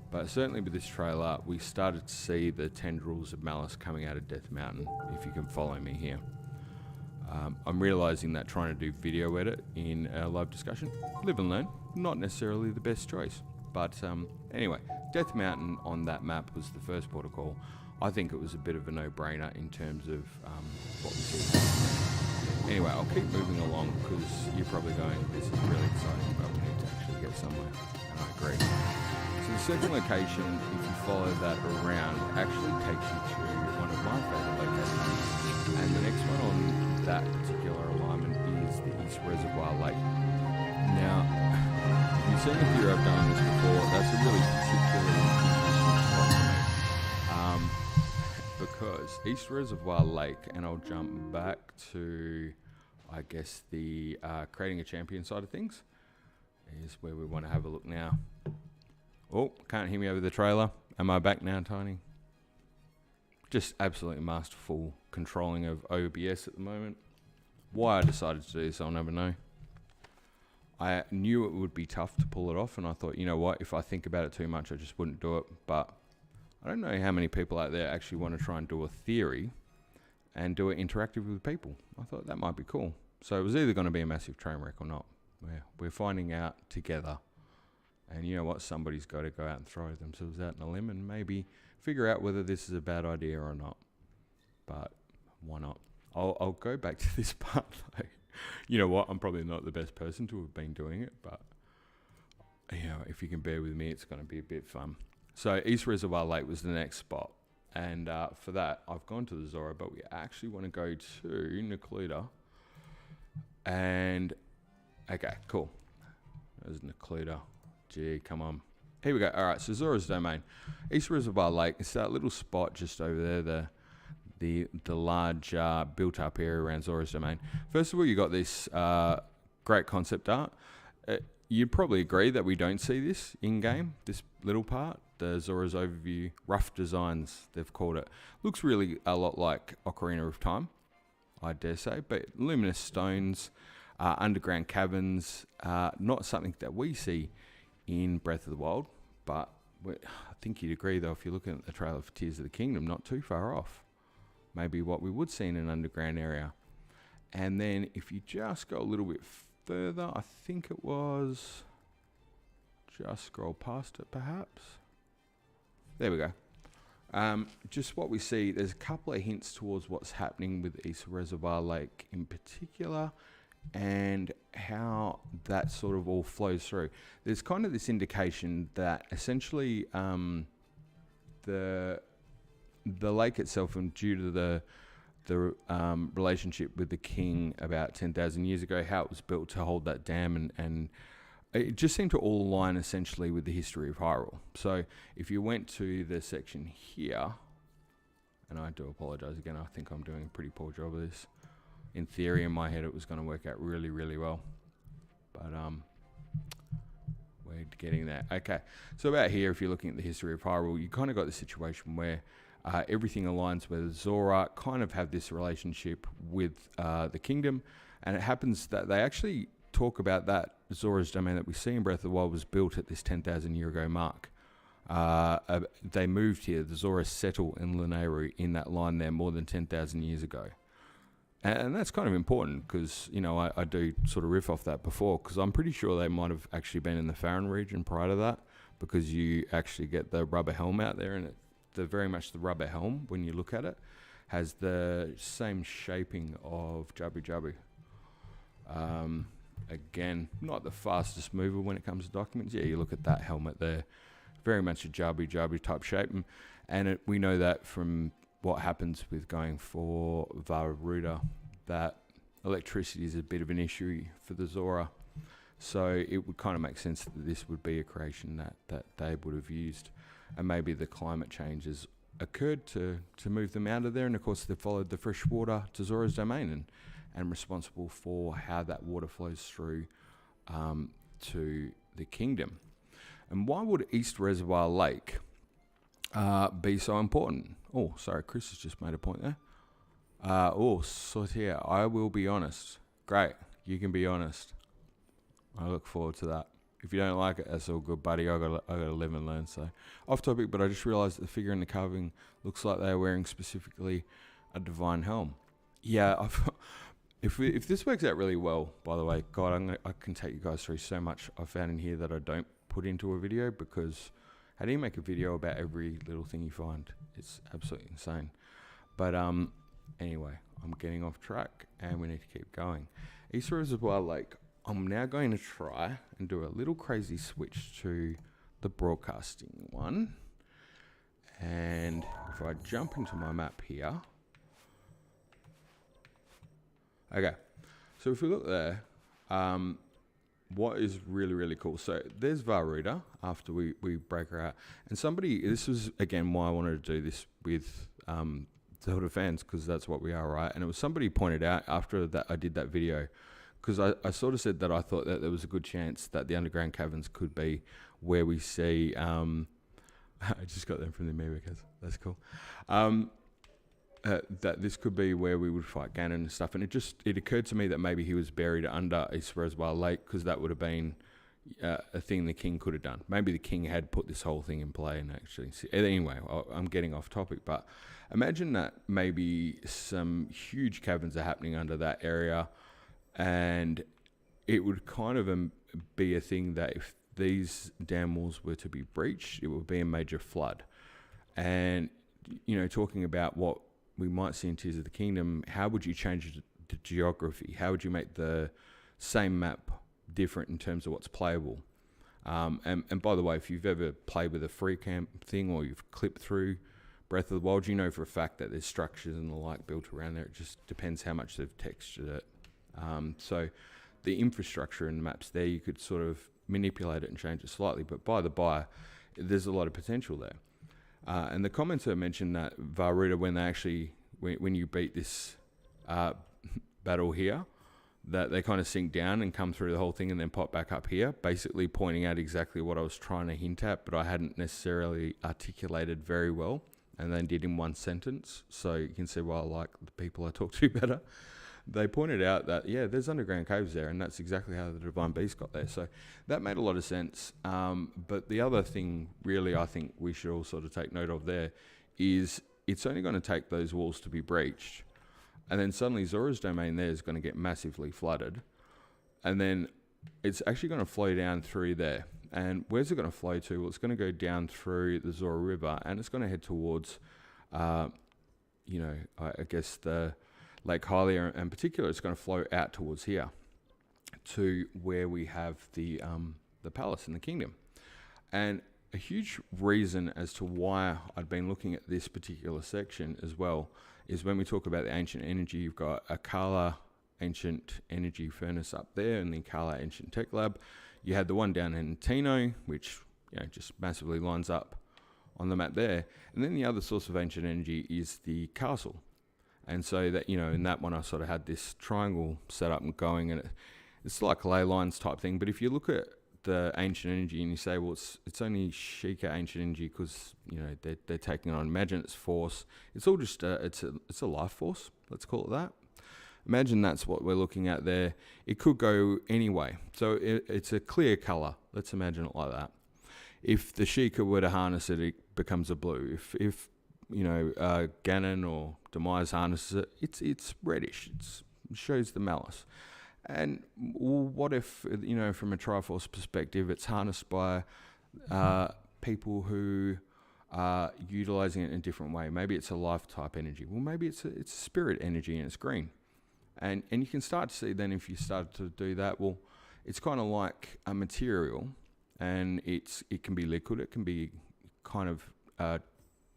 S3: But certainly with this trailer, we started to see the tendrils of malice coming out of Death Mountain, if you can follow me here. I'm realising that trying to do video edit in a live discussion, live and learn, not necessarily the best choice. But anyway, Death Mountain on that map was the first port of call. I think it was a bit of a no-brainer in terms of what we see. Anyway, I'll keep moving along because you're probably going, this is really exciting, but we need to actually get somewhere. And I agree. So the second location, if you follow that around, actually takes you to one of my favourite locations. And the next one on that particular alignment is the East Reservoir Lake. Now, you've seen the theory I've done this before, that's a really particularly interesting spot for me. Because East Reservoir Lake, and I'll jump back to, I guess, the creating a champion side of things, is where we want to have a look now. Oh, can't hear me over the trailer. Am I back now, Tiny? Just absolutely masterful controlling of OBS at the moment. Why I decided to do this, I'll never know. I knew it would be tough to pull it off, and I thought, you know what, if I think about it too much, I just wouldn't do it. But I don't know how many people out there actually want to try and do a theory and do it interactive with people. I thought that might be cool. So it was either going to be a massive train wreck or not. We're finding out together. And you know what, somebody's got to go out and throw themselves out on a limb and maybe figure out whether this is a bad idea or not. But why not? I'll go back to this part though. You know what, I'm probably not the best person to have been doing it, but you know, if you can bear with me, it's going to be a bit fun. So East Reservoir Lake was the next spot, and for that I've gone to the Zora, but we actually want to go to Necluda. And okay, cool. There's Necluda. Gee, come on. Here we go. All right, so Zora's Domain, East Reservoir Lake. It's that little spot just over there, the large built-up area around Zora's Domain. First of all, you got this great concept art. You'd probably agree that we don't see this in-game, this little part, the Zora's Overview, rough designs, they've called it. Looks really a lot like Ocarina of Time, I dare say, but luminous stones, underground caverns, not something that we see in Breath of the Wild, but I think you'd agree, though, if you're looking at the trailer for Tears of the Kingdom, not too far off. Maybe what we would see in an underground area. And then if you just go a little bit further, I think it was... Just scroll past it, perhaps. There we go. Just what we see, there's a couple of hints towards what's happening with East Reservoir Lake in particular, and how that sort of all flows through. There's kind of this indication that essentially the lake itself, and due to the relationship with the king about 10,000 years ago, how it was built to hold that dam, and it just seemed to all align essentially with the history of Hyrule. So if you went to the section here, and I do apologise again, I think I'm doing a pretty poor job of this. In theory, in my head, it was going to work out really, really well. But we're getting there. Okay, so about here, if you're looking at the history of Hyrule, you kind of got the situation where everything aligns, where Zora kind of have this relationship with the kingdom, and it happens that they actually talk about that Zora's Domain that we see in Breath of the Wild was built at this 10,000 year ago mark. They moved here. The Zora settled in Lanayru in that line there more than 10,000 years ago. And that's kind of important because, you know, I do sort of riff off that before, because I'm pretty sure they might have actually been in the Farron region prior to that, because you actually get the rubber helm out there, and very much the rubber helm, when you look at it, has the same shaping of Jabu Jabu. again, not the fastest mover when it comes to documents. Yeah, you look at that helmet there, very much a jabby type shape, and we know that from what happens with going for Varuda, that electricity is a bit of an issue for the Zora. So it would kind of make sense that this would be a creation that they would have used, and maybe the climate changes occurred to move them out of there, and of course they followed the fresh water to Zora's domain and responsible for how that water flows through to the kingdom. And why would East Reservoir Lake be so important? Oh, sorry, Chris has just made a point there. Sortier, I will be honest. Great, you can be honest. I look forward to that. If you don't like it, that's all good, buddy. I gotta live and learn. So, off topic, but I just realised that the figure in the carving looks like they're wearing specifically a divine helm. Yeah, if this works out really well, by the way, God, I can take you guys through so much I found in here that I don't put into a video, because how do you make a video about every little thing you find? It's absolutely insane. But anyway, I'm getting off track, and we need to keep going. East Reservoir Lake. I'm now going to try and do a little crazy switch to the broadcasting one. And if I jump into my map here. Okay, so if we look there, what is really, really cool. So there's Varuda after we break her out. And this was, again, why I wanted to do this with Zelda fans, because that's what we are, right? And it was somebody pointed out after that I did that video, because I sort of said that I thought that there was a good chance that the underground caverns could be where we see... I just got them from the Americas. That's cool. That this could be where we would fight Ganon and stuff. And it occurred to me that maybe he was buried under East Reservoir Lake, because that would have been a thing the king could have done. Maybe the king had put this whole thing in play and actually... Anyway, I'm getting off topic, but imagine that maybe some huge caverns are happening under that area, and it would kind of be a thing that if these dam walls were to be breached, it would be a major flood. And, talking about what we might see in Tears of the Kingdom, how would you change the geography? How would you make the same map different in terms of what's playable? And by the way, if you've ever played with a free camp thing, or you've clipped through Breath of the Wild, you know for a fact that there's structures and the like built around there. It just depends how much they've textured it. So the infrastructure in the maps there, you could sort of manipulate it and change it slightly, but by the by, there's a lot of potential there. And the commenter mentioned that Varuda, when you beat this battle here, that they kind of sink down and come through the whole thing and then pop back up here, basically pointing out exactly what I was trying to hint at, but I hadn't necessarily articulated very well, and then did in one sentence. So you can see why I like the people I talk to better. They pointed out that, there's underground caves there, and that's exactly how the Divine Beast got there. So that made a lot of sense. But the other thing, really, I think we should all sort of take note of there is it's only going to take those walls to be breached. And then suddenly Zora's domain there is going to get massively flooded. And then it's actually going to flow down through there. And where's it going to flow to? Well, it's going to go down through the Zora River, and it's going to head towards, I guess the... Lake Hylia in particular, it's going to flow out towards here to where we have the palace in the kingdom. And a huge reason as to why I'd been looking at this particular section as well is when we talk about the ancient energy, you've got a Kala ancient energy furnace up there and the Kala ancient tech lab. You had the one down in Tino, which just massively lines up on the map there. And then the other source of ancient energy is the castle. And so that, in that one I sort of had this triangle set up and going, and it's like ley lines type thing. But if you look at the ancient energy and you say, well, it's only Sheikah ancient energy because, they're taking on, imagine it's force. It's all just, it's a life force, let's call it that. Imagine that's what we're looking at there. It could go any way. So it's a clear colour. Let's imagine it like that. If the Sheikah were to harness it, it becomes a blue. If Ganon or Demise harnesses it, it's reddish. It shows the malice. And what if, from a Triforce perspective, it's harnessed by people who are utilising it in a different way? Maybe it's a life type energy. Well, maybe it's a spirit energy and it's green. And you can start to see then, if you start to do that, well, it's kind of like a material, and it can be liquid, it can be kind of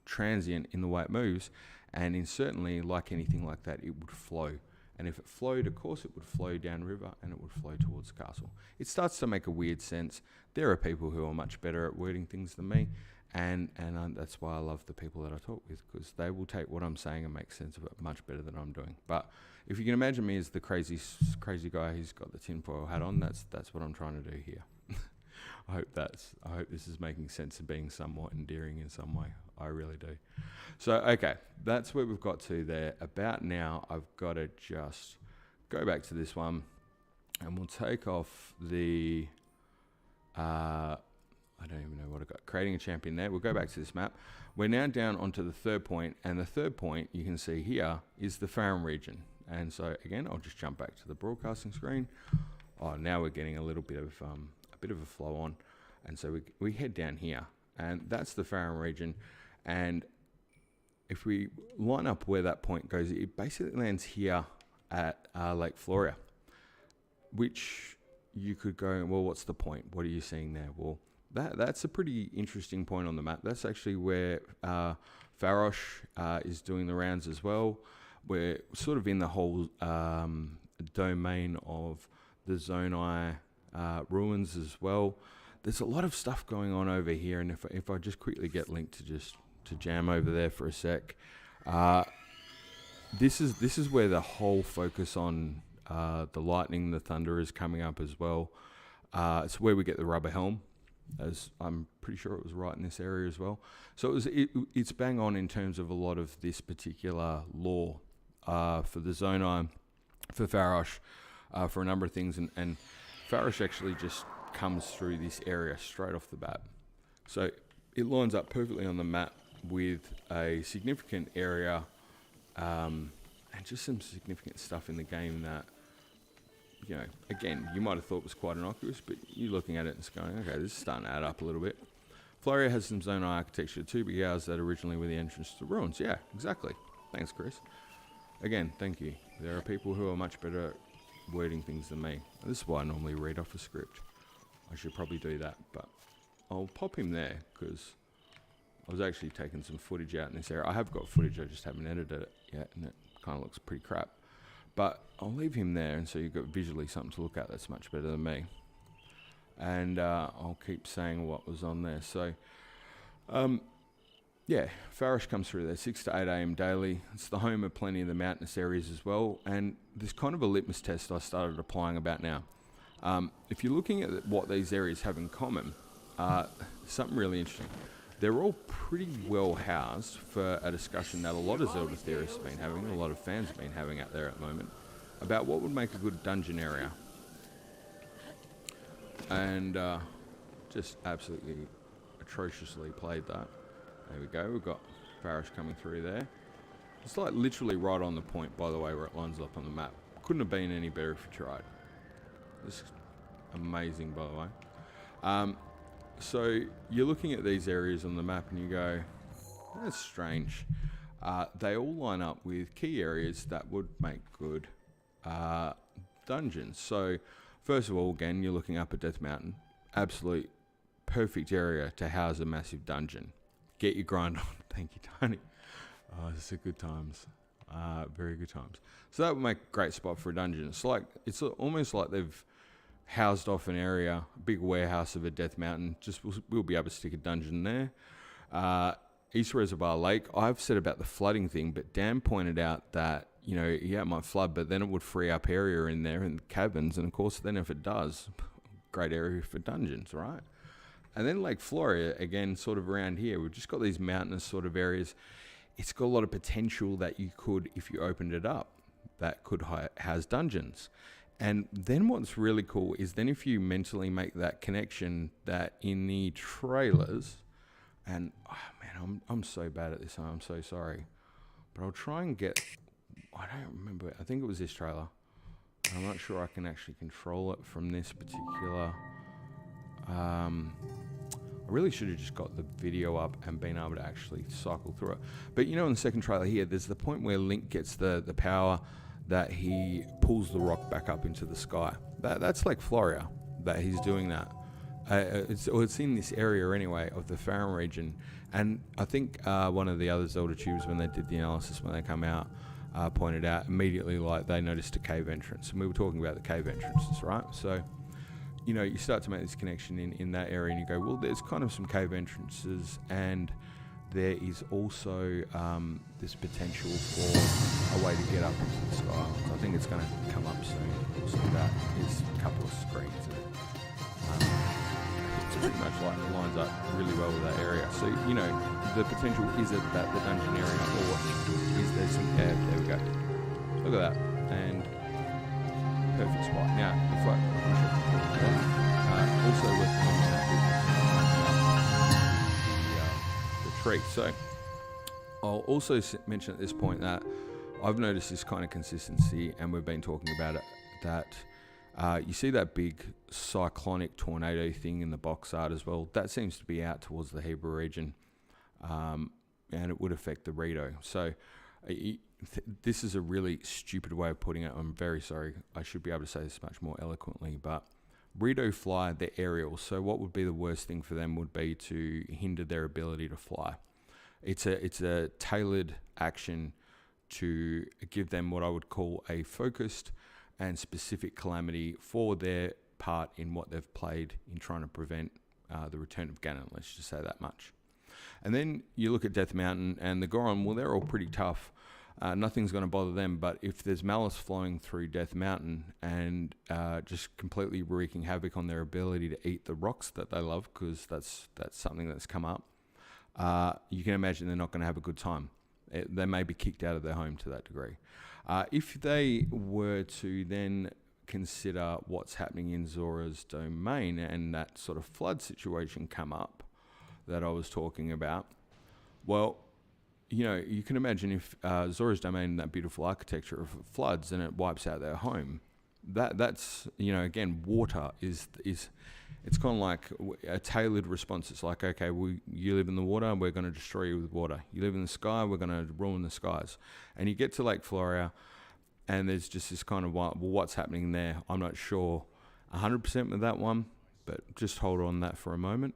S3: transient in the way it moves, and certainly, like anything like that, it would flow. And if it flowed, of course, it would flow downriver and it would flow towards the castle. It starts to make a weird sense. There are people who are much better at wording things than me, and that's why I love the people that I talk with, because they will take what I'm saying and make sense of it much better than I'm doing. But if you can imagine me as the crazy guy who's got the tinfoil hat on, that's what I'm trying to do here. I hope this is making sense and being somewhat endearing in some way. I really do. So, okay, that's where we've got to there. About now, I've got to just go back to this one, and we'll take off the, I don't even know what I got, creating a champion there. We'll go back to this map. We're now down onto the third point, and the third point you can see here is the Farum region. And so, again, I'll just jump back to the broadcasting screen. Oh, now we're getting a little bit of a flow on, and so we head down here, and that's the Farum region. And if we line up where that point goes, it basically lands here at Lake Floria, which you could go, well, what's the point? What are you seeing there? Well, that's a pretty interesting point on the map. That's actually where Farosh is doing the rounds as well. We're sort of in the whole domain of the Zonai ruins as well. There's a lot of stuff going on over here, and if I just quickly get Link to jam over there for a sec, this is where the whole focus on the lightning, the thunder is coming up as well. It's where we get the rubber helm, as I'm pretty sure it was right in this area as well. So it's bang on in terms of a lot of this particular lore for the Zonai, for Farosh, for a number of things, and Farosh actually just comes through this area straight off the bat. So it lines up perfectly on the map with a significant area and just some significant stuff in the game that, you know, again, you might have thought was quite innocuous, but you're looking at it and it's going, okay, this is starting to add up a little bit. Floria has some Zonai architecture, 2 big hours that originally were the entrance to the ruins. Yeah, exactly. Thanks, Chris. Again, thank you. There are people who are much better at wording things than me. This is why I normally read off a script. I should probably do that, but I'll pop him there because I was actually taking some footage out in this area. I have got footage, I just haven't edited it yet, and it kind of looks pretty crap. But I'll leave him there, and so you've got visually something to look at that's much better than me. And I'll keep saying what was on there. So, yeah, Farosh comes through there 6 to 8 a.m. daily. It's the home of plenty of the mountainous areas as well. And there's kind of a litmus test I started applying about now. If you're looking at what these areas have in common, something really interesting. They're all pretty well housed for a discussion that a lot of Zelda theorists have been having, a lot of fans have been having out there at the moment, about what would make a good dungeon area. And just absolutely atrociously played that. There we go, we've got Farosh coming through there. It's like literally right on the point, by the way, where it lines up on the map. Couldn't have been any better if you tried. This is amazing, by the way. So you're looking at these areas on the map and you go, that's strange. They all line up with key areas that would make good dungeons. So first of all, again, you're looking up at Death Mountain. Absolute perfect area to house a massive dungeon. Get your grind on. Thank you, Tony. Oh, this is good times. Very good times. So that would make a great spot for a dungeon. It's almost like they've housed off an area, a big warehouse of a Death Mountain. Just we'll be able to stick a dungeon there. East Reservoir Lake. I've said about the flooding thing, but Dan pointed out that, you know, yeah, it might flood, but then it would free up area in there in the cabins, and of course, then if it does, great area for dungeons, right? And then Lake Floria, again, sort of around here, we've just got these mountainous sort of areas. It's got a lot of potential that you could, if you opened it up, that could house dungeons. And then what's really cool is then if you mentally make that connection that in the trailers, and oh man, I'm so bad at this, I'm so sorry. But I'll try and get, I don't remember, I think it was this trailer. I'm not sure I can actually control it from this particular, I really should have just got the video up and been able to actually cycle through it. But you know, in the second trailer here, there's the point where Link gets the power that he pulls the rock back up into the sky. That's like Floria, that he's doing that. It's in this area anyway of the Farum region, and I think one of the other Zelda tubes, when they did the analysis, when they come out, pointed out immediately, like, they noticed a cave entrance, and we were talking about the cave entrances, right? So, you know, you start to make this connection in that area, and you go, well, there's kind of some cave entrances, and there is also this potential for a way to get up into the sky. So I think it's going to come up soon. So that is a couple of screens. It's pretty much like it lines up really well with that area. So, you know, the potential is it that the dungeon area, or is there some... Yeah, there we go. Look at that. And perfect spot. Now, if I push it, also worth noting that the tree. So I'll also mention at this point that I've noticed this kind of consistency, and we've been talking about it, that you see that big cyclonic tornado thing in the box art as well. That seems to be out towards the Hebrew region, and it would affect the Rito. So this is a really stupid way of putting it. I'm very sorry. I should be able to say this much more eloquently, but Rito fly, they're aerial. So what would be the worst thing for them would be to hinder their ability to fly. It's a tailored action to give them what I would call a focused and specific calamity for their part in what they've played in trying to prevent the return of Ganon, let's just say that much. And then you look at Death Mountain and the Goron, well, they're all pretty tough. Nothing's going to bother them, but if there's malice flowing through Death Mountain and just completely wreaking havoc on their ability to eat the rocks that they love, because that's something that's come up, you can imagine they're not going to have a good time. They may be kicked out of their home to that degree. If they were to then consider what's happening in Zora's domain and that sort of flood situation come up that I was talking about, well, you know, you can imagine if Zora's domain, that beautiful architecture, if it floods and it wipes out their home, that's, you know, again, water is it's kind of like a tailored response. It's like, okay, you live in the water, we're going to destroy you with water. You live in the sky, we're going to ruin the skies. And you get to Lake Floria, and there's just this kind of, well, what's happening there? I'm not sure 100% with that one, but just hold on that for a moment.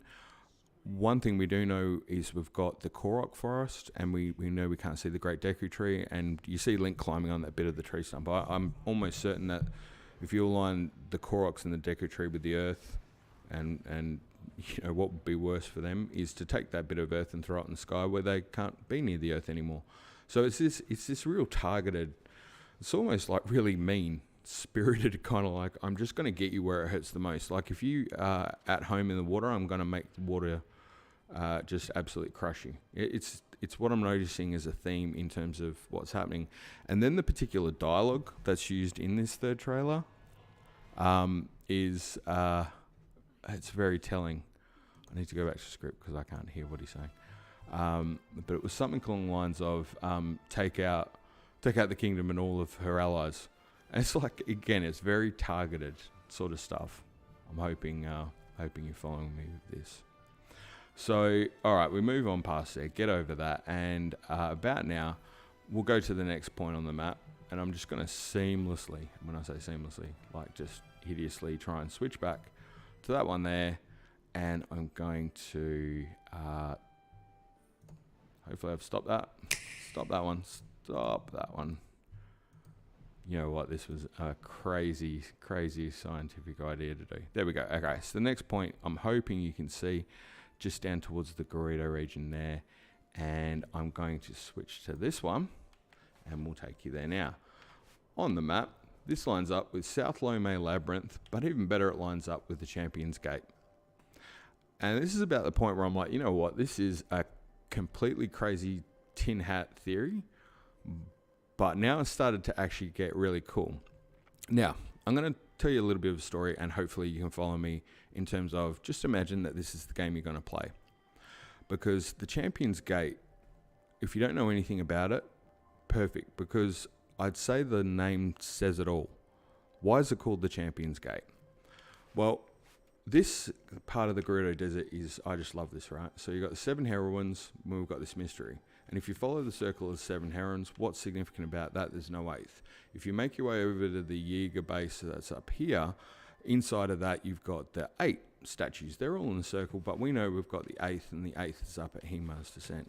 S3: One thing we do know is we've got the Korok forest, and we know we can't see the Great Deku tree, and you see Link climbing on that bit of the tree stump. I'm almost certain that if you align the Koroks and the Deku tree with the earth, and you know what would be worse for them is to take that bit of earth and throw it in the sky where they can't be near the earth anymore. So it's this real targeted, it's almost like really mean spirited kind of like, I'm just going to get you where it hurts the most. Like if you are at home in the water, I'm going to make the water just absolutely crush you. It's what I'm noticing as a theme in terms of what's happening. And then the particular dialogue that's used in this third trailer is it's very telling. I need to go back to the script because I can't hear what he's saying. But it was something along the lines of take out the kingdom and all of her allies. And it's like, again, it's very targeted sort of stuff. I'm hoping you're following me with this. So, all right, we move on past there, get over that, and about now, we'll go to the next point on the map, and I'm just going to seamlessly, when I say seamlessly, like just hideously try and switch back to that one there, and I'm going to, hopefully I've stopped that. Stop that one. You know what, this was a crazy scientific idea to do. There we go. Okay, so the next point, I'm hoping you can see just down towards the Gerudo region there, and I'm going to switch to this one, and we'll take you there now. On the map, this lines up with South Lome Labyrinth, but even better, it lines up with the Champion's Gate. And this is about the point where I'm like, you know what, this is a completely crazy tin hat theory, but now it's started to actually get really cool. Now, I'm going to tell you a little bit of a story, and hopefully you can follow me in terms of just imagine that this is the game you're going to play. Because the Champion's Gate, if you don't know anything about it, perfect, because I'd say the name says it all. Why is it called the Champion's Gate? Well, this part of the Gerudo Desert is, I just love this, right? So you've got the 7 heroines, we've got this mystery. And if you follow the circle of 7 herons, what's significant about that? There's no 8th. If you make your way over to the Jaeger base that's up here, inside of that you've got the 8 statues. They're all in a circle, but we know we've got the 8th, and the 8th is up at Hima's Descent.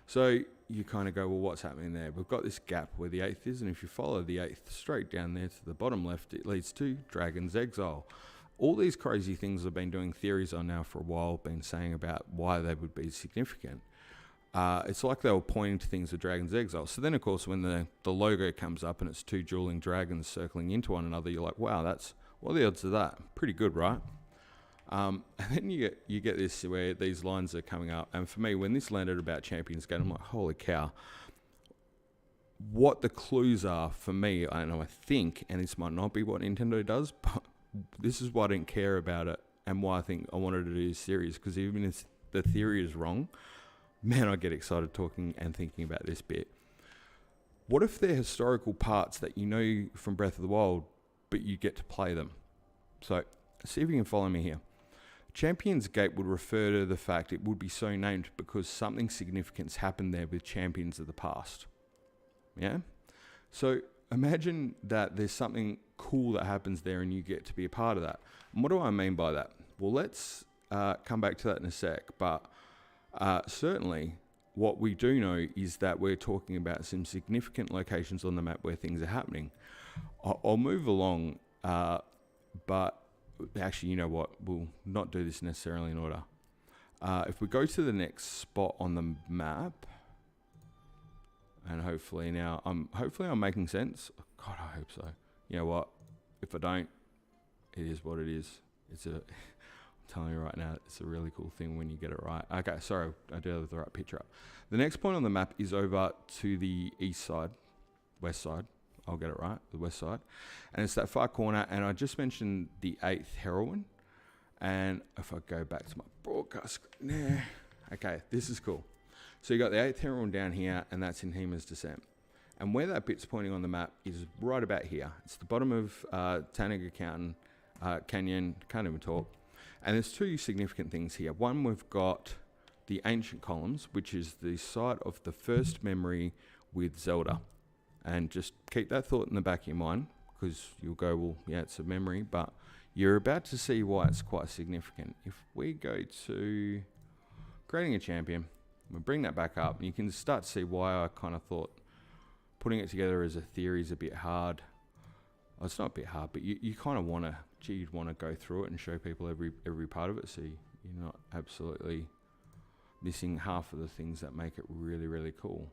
S3: So you kind of go, well, what's happening there? We've got this gap where the 8th is, and if you follow the 8th straight down there to the bottom left, it leads to Dragon's Exile. All these crazy things I've been doing theories on now for a while, been saying about why they would be significant. It's like they were pointing to things with Dragon's Exile. So then, of course, when the logo comes up and it's 2 dueling dragons circling into one another, you're like, wow, what are the odds of that? Pretty good, right? And then you get this where these lines are coming up. And for me, when this landed about Champions Gate, I'm like, holy cow. What the clues are for me, I know, I think, and this might not be what Nintendo does, but this is why I didn't care about it and why I think I wanted to do this series, because even if the theory is wrong, man, I get excited talking and thinking about this bit. What if they're historical parts that you know from Breath of the Wild, but you get to play them? So, see if you can follow me here. Champions Gate would refer to the fact it would be so named because something significant happened there with champions of the past. Yeah? So, imagine that there's something cool that happens there and you get to be a part of that. And what do I mean by that? Well, let's come back to that in a sec, but certainly what we do know is that we're talking about some significant locations on the map where things are happening. I'll move along, but actually, you know what? We'll not do this necessarily in order. If we go to the next spot on the map, and hopefully I'm making sense. God, I hope so. You know what? If I don't, it is what it is. I'm telling you right now, it's a really cool thing when you get it right. Okay, sorry, I do have the right picture up. The next point on the map is over to the west side. I'll get it right, the west side. And it's that far corner, and I just mentioned the 8th heroine. And if I go back to my broadcast screen, okay, this is cool. So you got the 8th heroine down here, and that's in Hima's Descent. And where that bit's pointing on the map is right about here. It's the bottom of Tanaga Canyon, can't even talk. And there's 2 significant things here. One, we've got the ancient columns, which is the site of the first memory with Zelda. And just keep that thought in the back of your mind, because you'll go, well, yeah, it's a memory, but you're about to see why it's quite significant. If we go to creating a champion, we'll bring that back up, and you can start to see why I kind of thought putting it together as a theory is a bit hard. Well, it's not a bit hard, but you kind of want to, you'd want to go through it and show people every part of it, so you're not absolutely missing half of the things that make it really, really cool.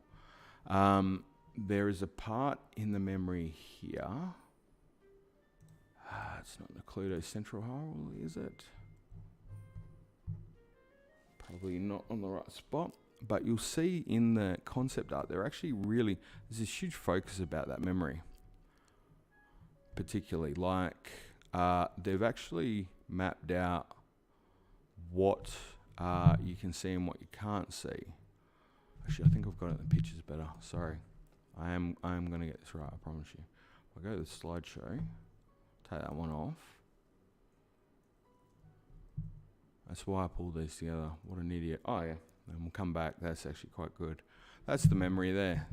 S3: There is a part in the memory here. It's not Necludo Central Hyrule, is it? Probably not on the right spot. But you'll see in the concept art, there's this huge focus about that memory. Particularly, like, they've actually mapped out what you can see and what you can't see. Actually, I think I've got it in the pictures better. Sorry. I am going to get this right, I promise you. I'll go to the slideshow, take that one off. That's why I pulled these together. What an idiot. Oh, yeah. And we'll come back. That's actually quite good. That's the memory there.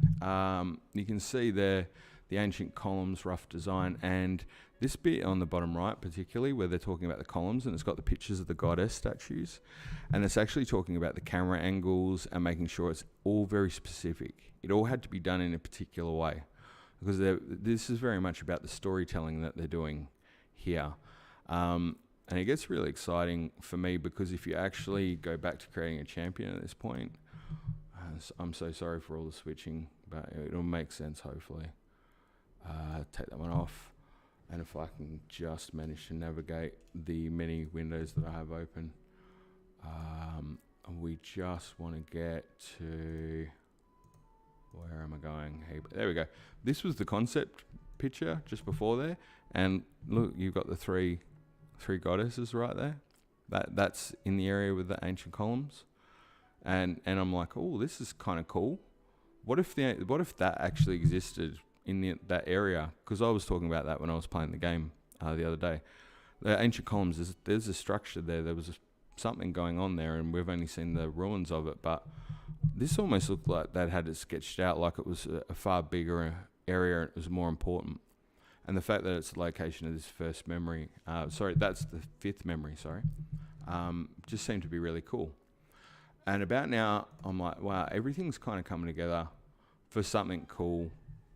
S3: You can see there the ancient columns, rough design, and this bit on the bottom right, particularly where they're talking about the columns, and it's got the pictures of the goddess statues, and it's actually talking about the camera angles and making sure it's all very specific. It all had to be done in a particular way, because this is very much about the storytelling that they're doing here. And it gets really exciting for me, because if you actually go back to creating a champion at this point, I'm so sorry for all the switching, but it'll make sense, hopefully. Take that one off. And if I can just manage to navigate the many windows that I have open, we just want to get to, where am I going? Hey, there we go. This was the concept picture just before there, and look, you've got the three goddesses right there. That's in the area with the ancient columns, and I'm like, oh, this is kind of cool. What if that actually existed in that area? Because I was talking about that when I was playing the game the other day. The ancient columns, there's a structure there. There was something going on there, and we've only seen the ruins of it. But this almost looked like they'd had it sketched out like it was a far bigger area and it was more important. And the fact that it's the location of this first memory, that's the fifth memory, just seemed to be really cool. And about now, I'm like, wow, everything's kind of coming together for something cool.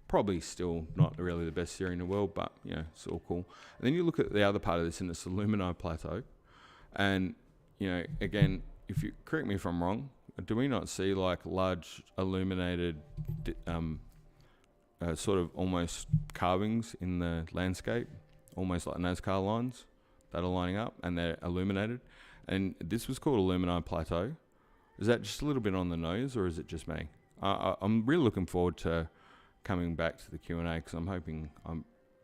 S3: Probably still not really the best theory in the world, but, you know, it's all cool. And then you look at the other part of this, and it's the Lumini Plateau. And, you know, again, if you correct me if I'm wrong, do we not see like large illuminated sort of almost carvings in the landscape, almost like NASCAR lines that are lining up and they're illuminated? And this was called a Lumini Plateau. Is that just a little bit on the nose, or is it just me? I'm really looking forward to coming back to the Q&A, because I'm hoping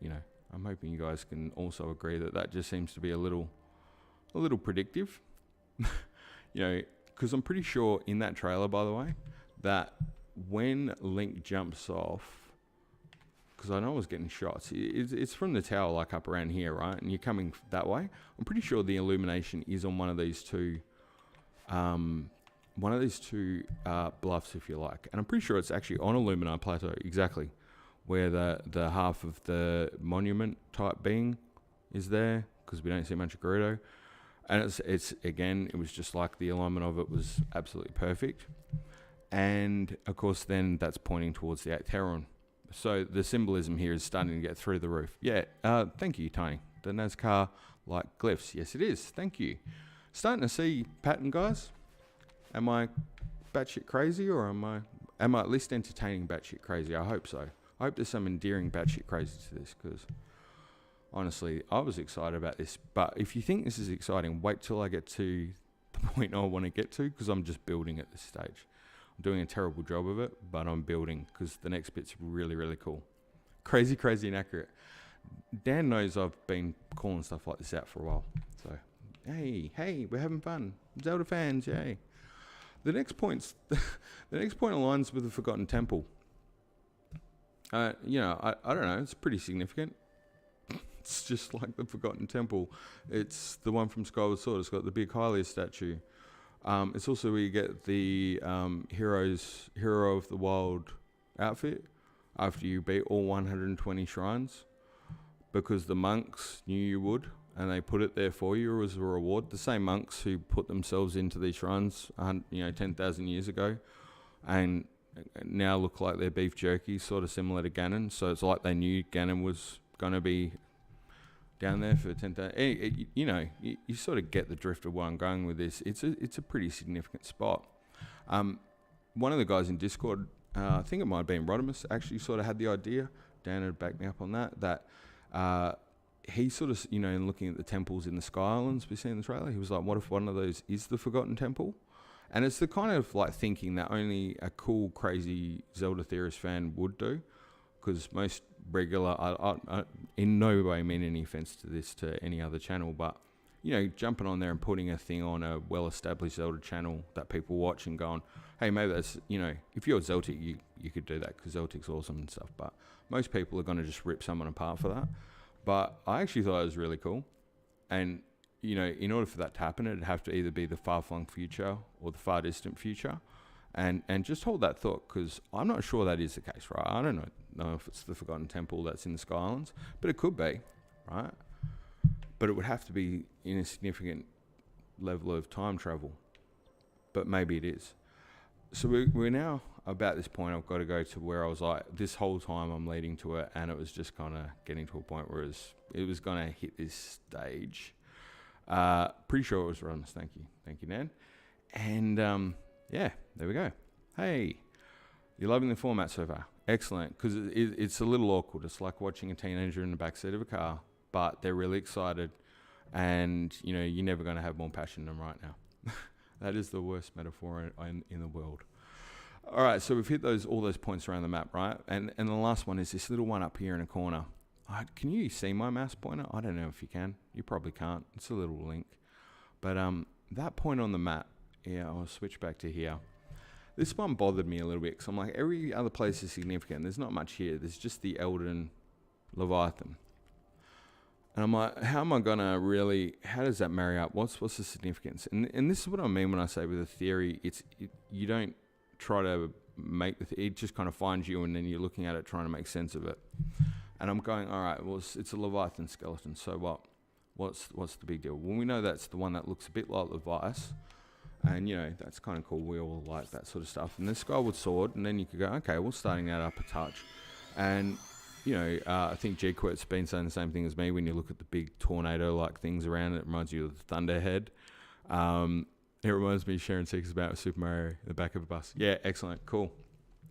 S3: you guys can also agree that just seems to be a little predictive. You know, because I'm pretty sure in that trailer, by the way, that when Link jumps off, because I know I was getting shots, it's from the tower, like up around here, right? And you're coming that way. I'm pretty sure the illumination is on one of these two bluffs, if you like. And I'm pretty sure it's actually on a Lumini Plateau, exactly, where the half of the monument type being is there, because we don't see much of Gerudo. And it's again, it was just like the alignment of it was absolutely perfect. And of course, then that's pointing towards the 8th Heron. So the symbolism here is starting to get through the roof. Yeah, thank you, Tony. The NASCAR like glyphs. Yes, it is. Thank you. Starting to see pattern, guys. Am I batshit crazy, or am I at least entertaining batshit crazy? I hope so. I hope there's some endearing batshit crazy to this, because honestly, I was excited about this. But if you think this is exciting, wait till I get to the point I want to get to, because I'm just building at this stage. I'm doing a terrible job of it, but I'm building, because the next bit's really, really cool. Crazy, crazy inaccurate. Dan knows I've been calling stuff like this out for a while. So, hey, we're having fun. Zelda fans, yay. The next point aligns with the Forgotten Temple. I don't know, it's pretty significant. It's just like the Forgotten Temple. It's the one from Skyward Sword. It's got the big Hylia statue. It's also where you get the Hero of the Wild outfit after you beat all 120 shrines, because the monks knew you would, and they put it there for you as a reward. The same monks who put themselves into these shrines, 10,000 years ago, and now look like they're beef jerky, sort of similar to Ganon. So it's like they knew Ganon was going to be down there for 10,000. You sort of get the drift of where I'm going with this. It's a pretty significant spot. One of the guys in Discord, I think it might have been Rodimus, actually sort of had the idea. Dan had backed me up on that he sort of, in looking at the temples in the Sky Islands we see in the trailer, he was like, what if one of those is the Forgotten Temple? And it's the kind of like thinking that only a cool, crazy Zelda theorist fan would do, because most regular, I in no way mean any offense to this to any other channel, but jumping on there and putting a thing on a well-established Zelda channel that people watch and going, hey, maybe that's, if you're Zeltic, you could do that because Zeltic's awesome and stuff, but most people are going to just rip someone apart for that. But I actually thought it was really cool, and in order for that to happen, it'd have to either be the far-flung future or the far-distant future. And just hold that thought, because I'm not sure that is the case, right? I don't know if it's the Forgotten Temple that's in the Sky Islands, but it could be, right? But it would have to be in a significant level of time travel. But maybe it is. So we're now about this point. I've got to go to where I was like, this whole time I'm leading to it, and it was just kind of getting to a point where it was going to hit this stage. Pretty sure it was Runs. Thank you, Nan. And yeah, there we go. Hey, you're loving the format so far. Excellent, because it's a little awkward. It's like watching a teenager in the backseat of a car, but they're really excited, and you're never going to have more passion than right now. That is the worst metaphor in the world. All right, so we've hit all those points around the map, right? And the last one is this little one up here in a corner. Can you see my mouse pointer? I don't know if you can. You probably can't. It's a little link. But that point on the map, yeah, I'll switch back to here. This one bothered me a little bit, because I'm like, every other place is significant. There's not much here. There's just the Elden Leviathan. And I'm like, how am I going to how does that marry up? What's the significance? And this is what I mean when I say with a theory, you don't try to make it just kind of finds you, and then you're looking at it trying to make sense of it. And I'm going, all right, well, it's a Leviathan skeleton, so what? What's the big deal? Well, we know that's the one that looks a bit like Levias, and that's kind of cool. We all like that sort of stuff. And the skyward sword, and then you could go, okay, well, starting that up a touch, and I think G-Quirt's been saying the same thing as me. When you look at the big tornado-like things around it, reminds you of the Thunderhead. It reminds me of Sharon Seekers about Super Mario in the back of a bus. Yeah, excellent, cool.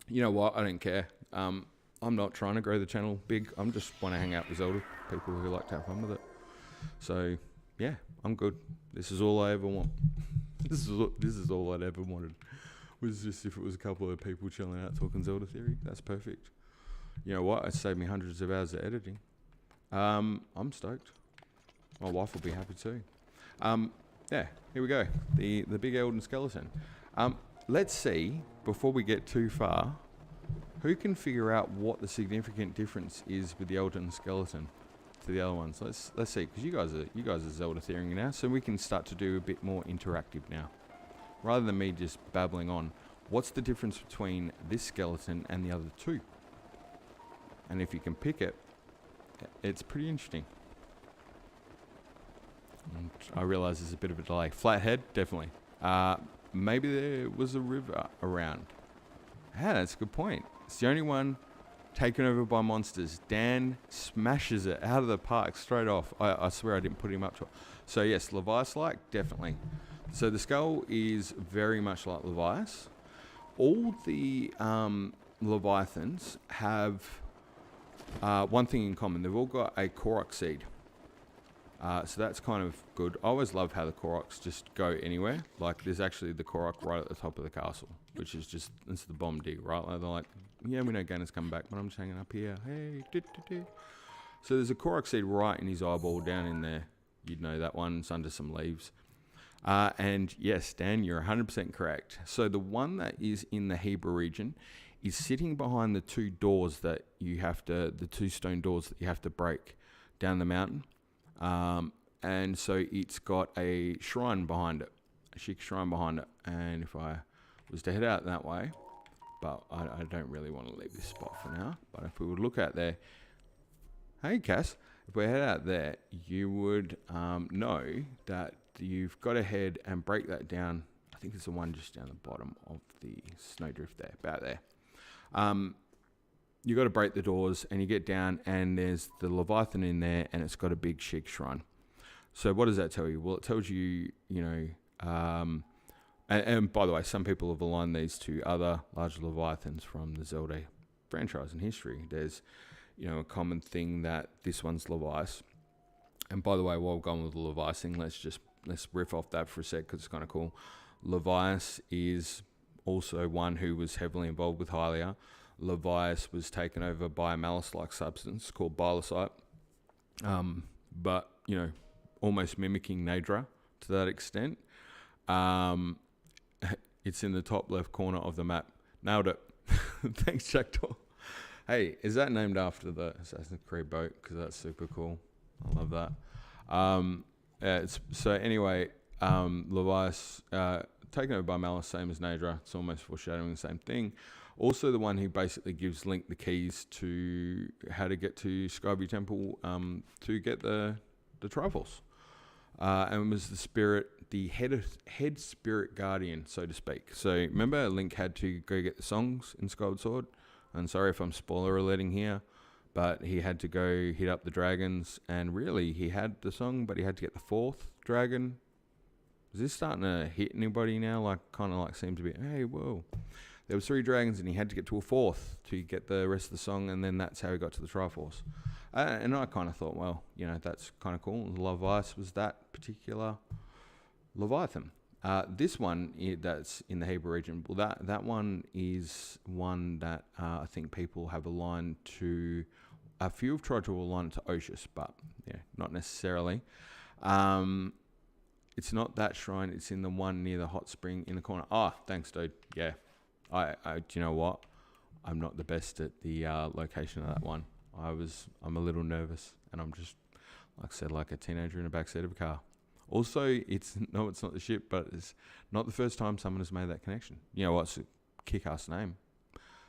S3: You know what? I don't care. I'm not trying to grow the channel big. I'm just want to hang out with Zelda people who like to have fun with it. So yeah, I'm good. This is all I ever want. This is all I'd ever wanted. Was just if it was a couple of people chilling out talking Zelda theory. That's perfect. You know what? It saved me hundreds of hours of editing. I'm stoked. My wife will be happy too. Yeah, here we go. The big Elden skeleton. Let's see, before we get too far, who can figure out what the significant difference is with the Elden skeleton to the other ones. Let's see, because you guys are Zelda theorying now, so we can start to do a bit more interactive now. Rather than me just babbling on, what's the difference between this skeleton and the other two? And if you can pick it, it's pretty interesting. And I realise there's a bit of a delay. Flathead, definitely. Maybe there was a river around. Yeah, that's a good point. It's the only one taken over by monsters. Dan smashes it out of the park straight off. I swear I didn't put him up to it. So yes, Levias-like, definitely. So the skull is very much like Levias. All the Leviathans have one thing in common. They've all got a Korok seed. So that's kind of good. I always love how the Koroks just go anywhere. Like, there's actually the Korok right at the top of the castle, which is just, it's the bomb dig, right? Like, they're like, yeah, we know Ganon's coming back, but I'm just hanging up here. Hey, So there's a Korok seed right in his eyeball down in there. You'd know that one. It's under some leaves. And yes, Dan, you're 100% correct. So the one that is in the Hebrew region is sitting behind the two doors that you have to, the two stone doors that you have to break down the mountain. And so it's got a shrine behind it, a Sheikah shrine behind it. And if I was to head out that way, but I don't really want to leave this spot for now. But if we would look out there, hey Cass, if we head out there, you would know that you've got to head and break that down. I think it's the one just down the bottom of the snowdrift there, about there. You got to break the doors and you get down and there's the Leviathan in there and it's got a big Sheikah shrine. So what does that tell you? Well, it tells you, and by the way, some people have aligned these to other large Leviathans from the Zelda franchise and history. There's, a common thing that this one's Levias. And by the way, while we're going with the Levias thing, let's riff off that for a sec because it's kind of cool. Levias is also one who was heavily involved with Hylia. Levias was taken over by a malice-like substance called bilicite, but almost mimicking Nadra to that extent. It's in the top left corner of the map. Nailed it. Thanks, Jackdaw. Hey, is that named after the Assassin's Creed boat? Because that's super cool. I love that. So anyway, Levias taken over by Malice, same as Nadra. It's almost foreshadowing the same thing. Also the one who basically gives Link the keys to how to get to Skyview Temple to get the Triforce. And was the spirit, the head spirit guardian, so to speak. So remember, Link had to go get the songs in Skyward Sword. And sorry if I'm spoiler alerting here, but he had to go hit up the dragons. And really, he had the song, but he had to get the fourth dragon. Is this starting to hit anybody now? Like, kind of like seems to be, hey, whoa. There was 3 dragons and he had to get to a 4th to get the rest of the song, and then that's how he got to the Triforce. And I kind of thought, well, that's kind of cool. Levias was that particular Leviathan. This one that's in the Hebrew region, well, that one is one that I think people have aligned to. A few have tried to align it to Oshus, but yeah, not necessarily. It's not that shrine. It's in the one near the hot spring in the corner. Oh, thanks, dude. Yeah. I do you know what? I'm not the best at the location of that one. I'm a little nervous, and I'm just, like I said, like a teenager in the backseat of a car. Also, it's not the ship, but it's not the first time someone has made that connection. You know what? So kick-ass name.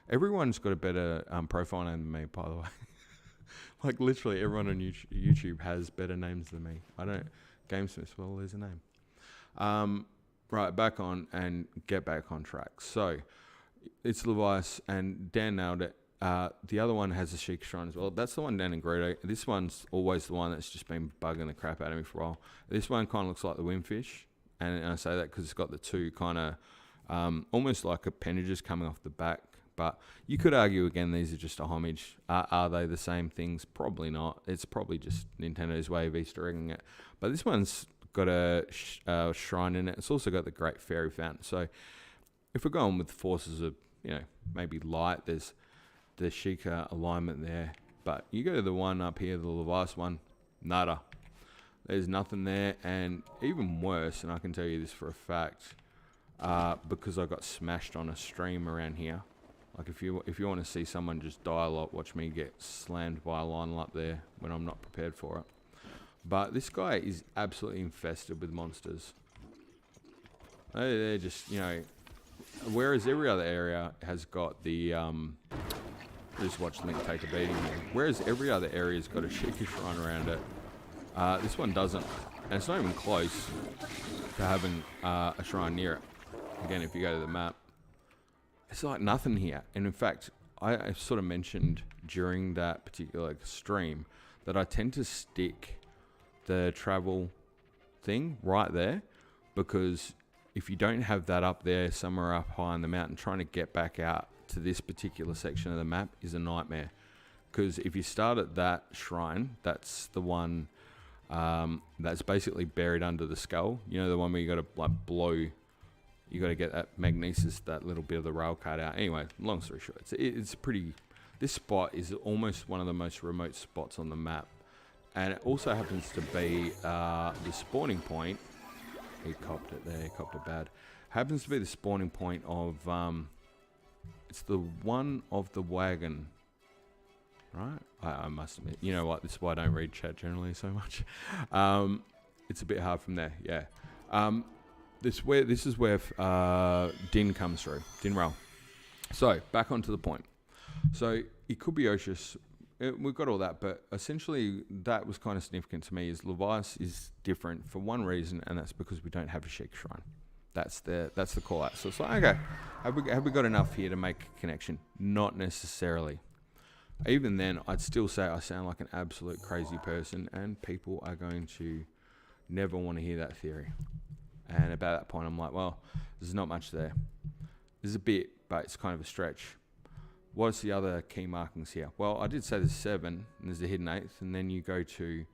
S3: Everyone's got a better profile name than me, by the way. Like, literally everyone on YouTube has better names than me. I don't... Gamesmith, well, there's a name. Right, back on and get back on track. So, it's Leviathans, and Dan nailed it. The other one has a Sheikah shrine as well. That's the one down in Greedo. This one's always the one that's just been bugging the crap out of me for a while. This one kind of looks like the Windfish, and I say that because it's got the two kind of almost like appendages coming off the back. But you could argue again these are just a homage. Are they the same things? Probably not. It's probably just Nintendo's way of Easter egging it. But this one's got a shrine in it. It's also got the Great Fairy Fountain. So if we're going with forces of, maybe light, there's the Sheikah alignment there. But you go to the one up here, the Leviathans one, nada. There's nothing there. And even worse, and I can tell you this for a fact, because I got smashed on a stream around here. Like if you want to see someone just die a lot, watch me get slammed by a Lionel up there when I'm not prepared for it. But this guy is absolutely infested with monsters. They're just, whereas every other area has got the, just watch Link take a beating here. Whereas every other area's got a Sheikah shrine around it, this one doesn't. And it's not even close to having a shrine near it. Again, if you go to the map, it's like nothing here. And in fact, I sort of mentioned during that particular stream that I tend to stick the travel thing right there, because if you don't have that up there somewhere up high in the mountain, trying to get back out to this particular section of the map is a nightmare. Because if you start at that shrine, that's the one that's basically buried under the skull. The one where you got to like blow. You got to get that magnesis, that little bit of the rail cut out. Anyway, long story short, it's pretty... This spot is almost one of the most remote spots on the map. And it also happens to be the spawning point. He copped it there, he copped it bad. Happens to be the spawning point of... it's the one of the wagon. Right? I must admit. You know what? This is why I don't read chat generally so much. It's a bit hard from there, yeah. This is where Din comes through. Din Rail. So, back onto the point. So, it could be Oshus. We've got all that, but essentially that was kind of significant to me, is Leviathans is different for one reason, and that's because we don't have a Sheikah shrine. That's the call out. So it's like, okay, have we got enough here to make a connection? Not necessarily. Even then, I'd still say I sound like an absolute crazy person, and people are going to never want to hear that theory. And about that point, I'm like, well, there's not much there. There's a bit, but it's kind of a stretch. What's the other key markings here? Well, I did say there's 7, and there's the hidden 8th, and then you go to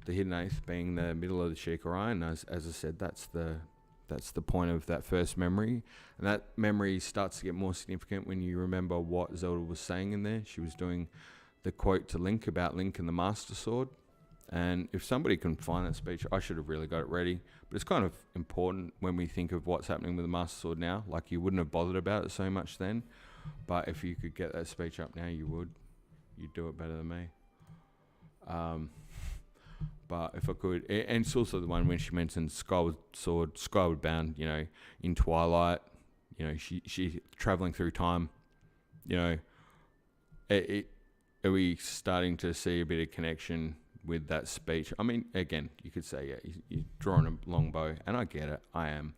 S3: the hidden 8th being the middle of the Sheikah Eye, and as I said, that's the point of that first memory. And that memory starts to get more significant when you remember what Zelda was saying in there. She was doing the quote to Link about Link and the Master Sword. And if somebody can find that speech, I should have really got it ready. But it's kind of important when we think of what's happening with the Master Sword now. Like, you wouldn't have bothered about it so much then. But if you could get that speech up now, you would. You'd do it better than me. But if I could... And it's also the one when she mentioned Skyward Sword, Skyward Bound, in Twilight. She travelling through time. Are we starting to see a bit of connection with that speech? I mean, again, you could say, yeah, you're drawing a long bow, and I get it, I am.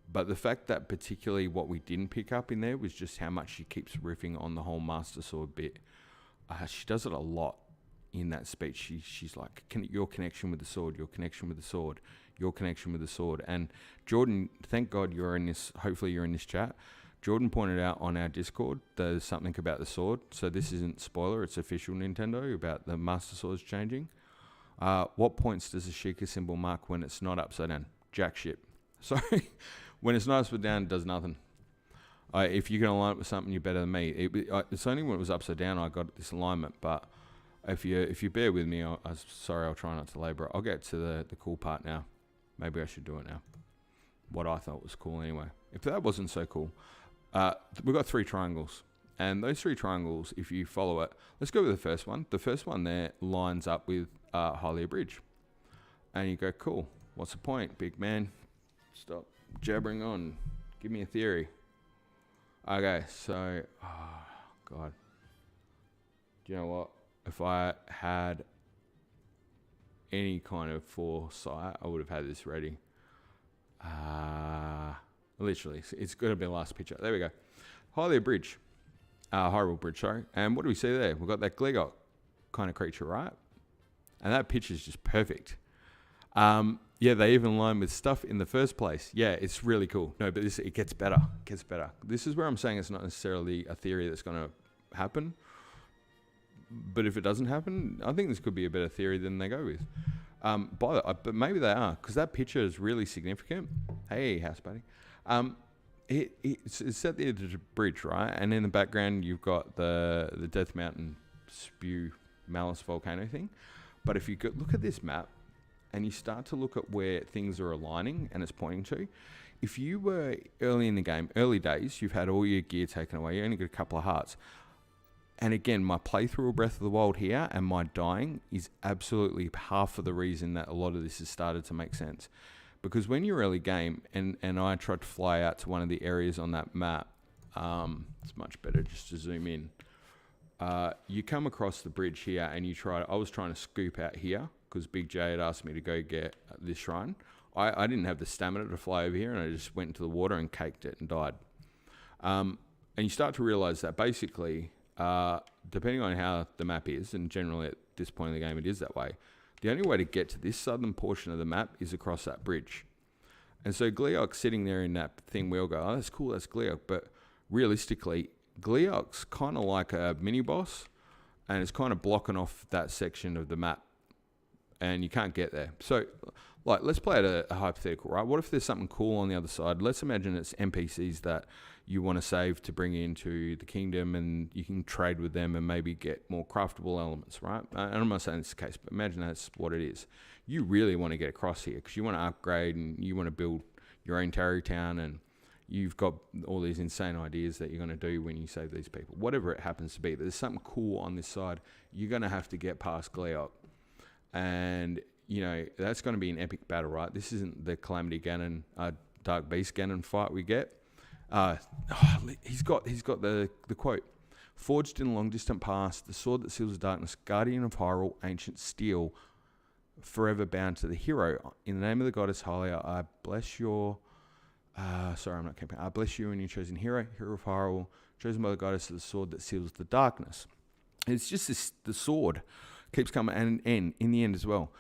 S3: But the fact that particularly what we didn't pick up in there was just how much she keeps riffing on the whole Master Sword bit. She does it a lot in that speech. She's like, your connection with the sword, your connection with the sword, your connection with the sword. And Jordan, thank God you're in this, hopefully you're in this chat. Jordan pointed out on our Discord there's something about the sword. So this isn't spoiler, it's official Nintendo about the Master Swords changing. What points does the Sheikah symbol mark when it's not upside down? Jack shit. Sorry. When it's not upside down, it does nothing. If you can align it with something, you're better than me. It's only when it was upside down I got this alignment. But if you bear with me, I'm sorry, I'll try not to labour it. I'll get to the cool part now. Maybe I should do it now. What I thought was cool anyway. If that wasn't so cool, we've got 3 triangles. And those 3 triangles, if you follow it, let's go with the first one. The first one there lines up with Hylia Bridge. And you go, cool. What's the point, big man? Stop jabbering on. Give me a theory. Okay, so, oh, God. Do you know what? If I had any kind of foresight, I would have had this ready. Literally, it's going to be the last picture. There we go. Hylia Bridge. Horrible Bridge, sorry. And what do we see there? We've got that Gleeok kind of creature, right? And that picture is just perfect. Yeah, they even line with stuff in the first place. Yeah, it's really cool. No, but it gets better. It gets better. This is where I'm saying it's not necessarily a theory that's going to happen. But if it doesn't happen, I think this could be a better theory than they go with. But maybe they are, because that picture is really significant. Hey, house buddy. It's at the edge of the bridge, right? And in the background, you've got the Death Mountain Spew Malice volcano thing. But if you look at this map, and you start to look at where things are aligning and it's pointing to, if you were early in the game, early days, you've had all your gear taken away, you only got a couple of hearts. And again, my playthrough of Breath of the Wild here and my dying is absolutely half of the reason that a lot of this has started to make sense. Because when you're early game, and I tried to fly out to one of the areas on that map, it's much better just to zoom in. You come across the bridge here and I was trying to scoop out here, because Big J had asked me to go get this shrine. I didn't have the stamina to fly over here, and I just went into the water and caked it and died. And you start to realize that basically, depending on how the map is, and generally at this point in the game it is that way, the only way to get to this southern portion of the map is across that bridge. And so Gleeok sitting there in that thing, we all go, oh, that's cool, that's Gleeok. But realistically, Gleeok's kind of like a mini-boss, and it's kind of blocking off that section of the map. And you can't get there. So, like, let's play it a hypothetical, right? What if there's something cool on the other side? Let's imagine it's NPCs that you want to save to bring into the kingdom, and you can trade with them and maybe get more craftable elements, right? And I'm not saying it's the case, but imagine that's what it is. You really want to get across here because you want to upgrade and you want to build your own Tarry Town, and you've got all these insane ideas that you're going to do when you save these people. Whatever it happens to be, there's something cool on this side. You're going to have to get past Gleeok. And, you know, that's going to be an epic battle, right? This isn't the Calamity Ganon, Dark Beast Ganon fight we get. He's got the quote. Forged in long distant past, the sword that seals the darkness, guardian of Hyrule, ancient steel, forever bound to the hero. In the name of the goddess Hylia, I bless your... sorry, I'm not camping. I bless you and your chosen hero, hero of Hyrule, chosen by the goddess of the sword that seals the darkness. It's just the sword keeps coming, and in the end as well.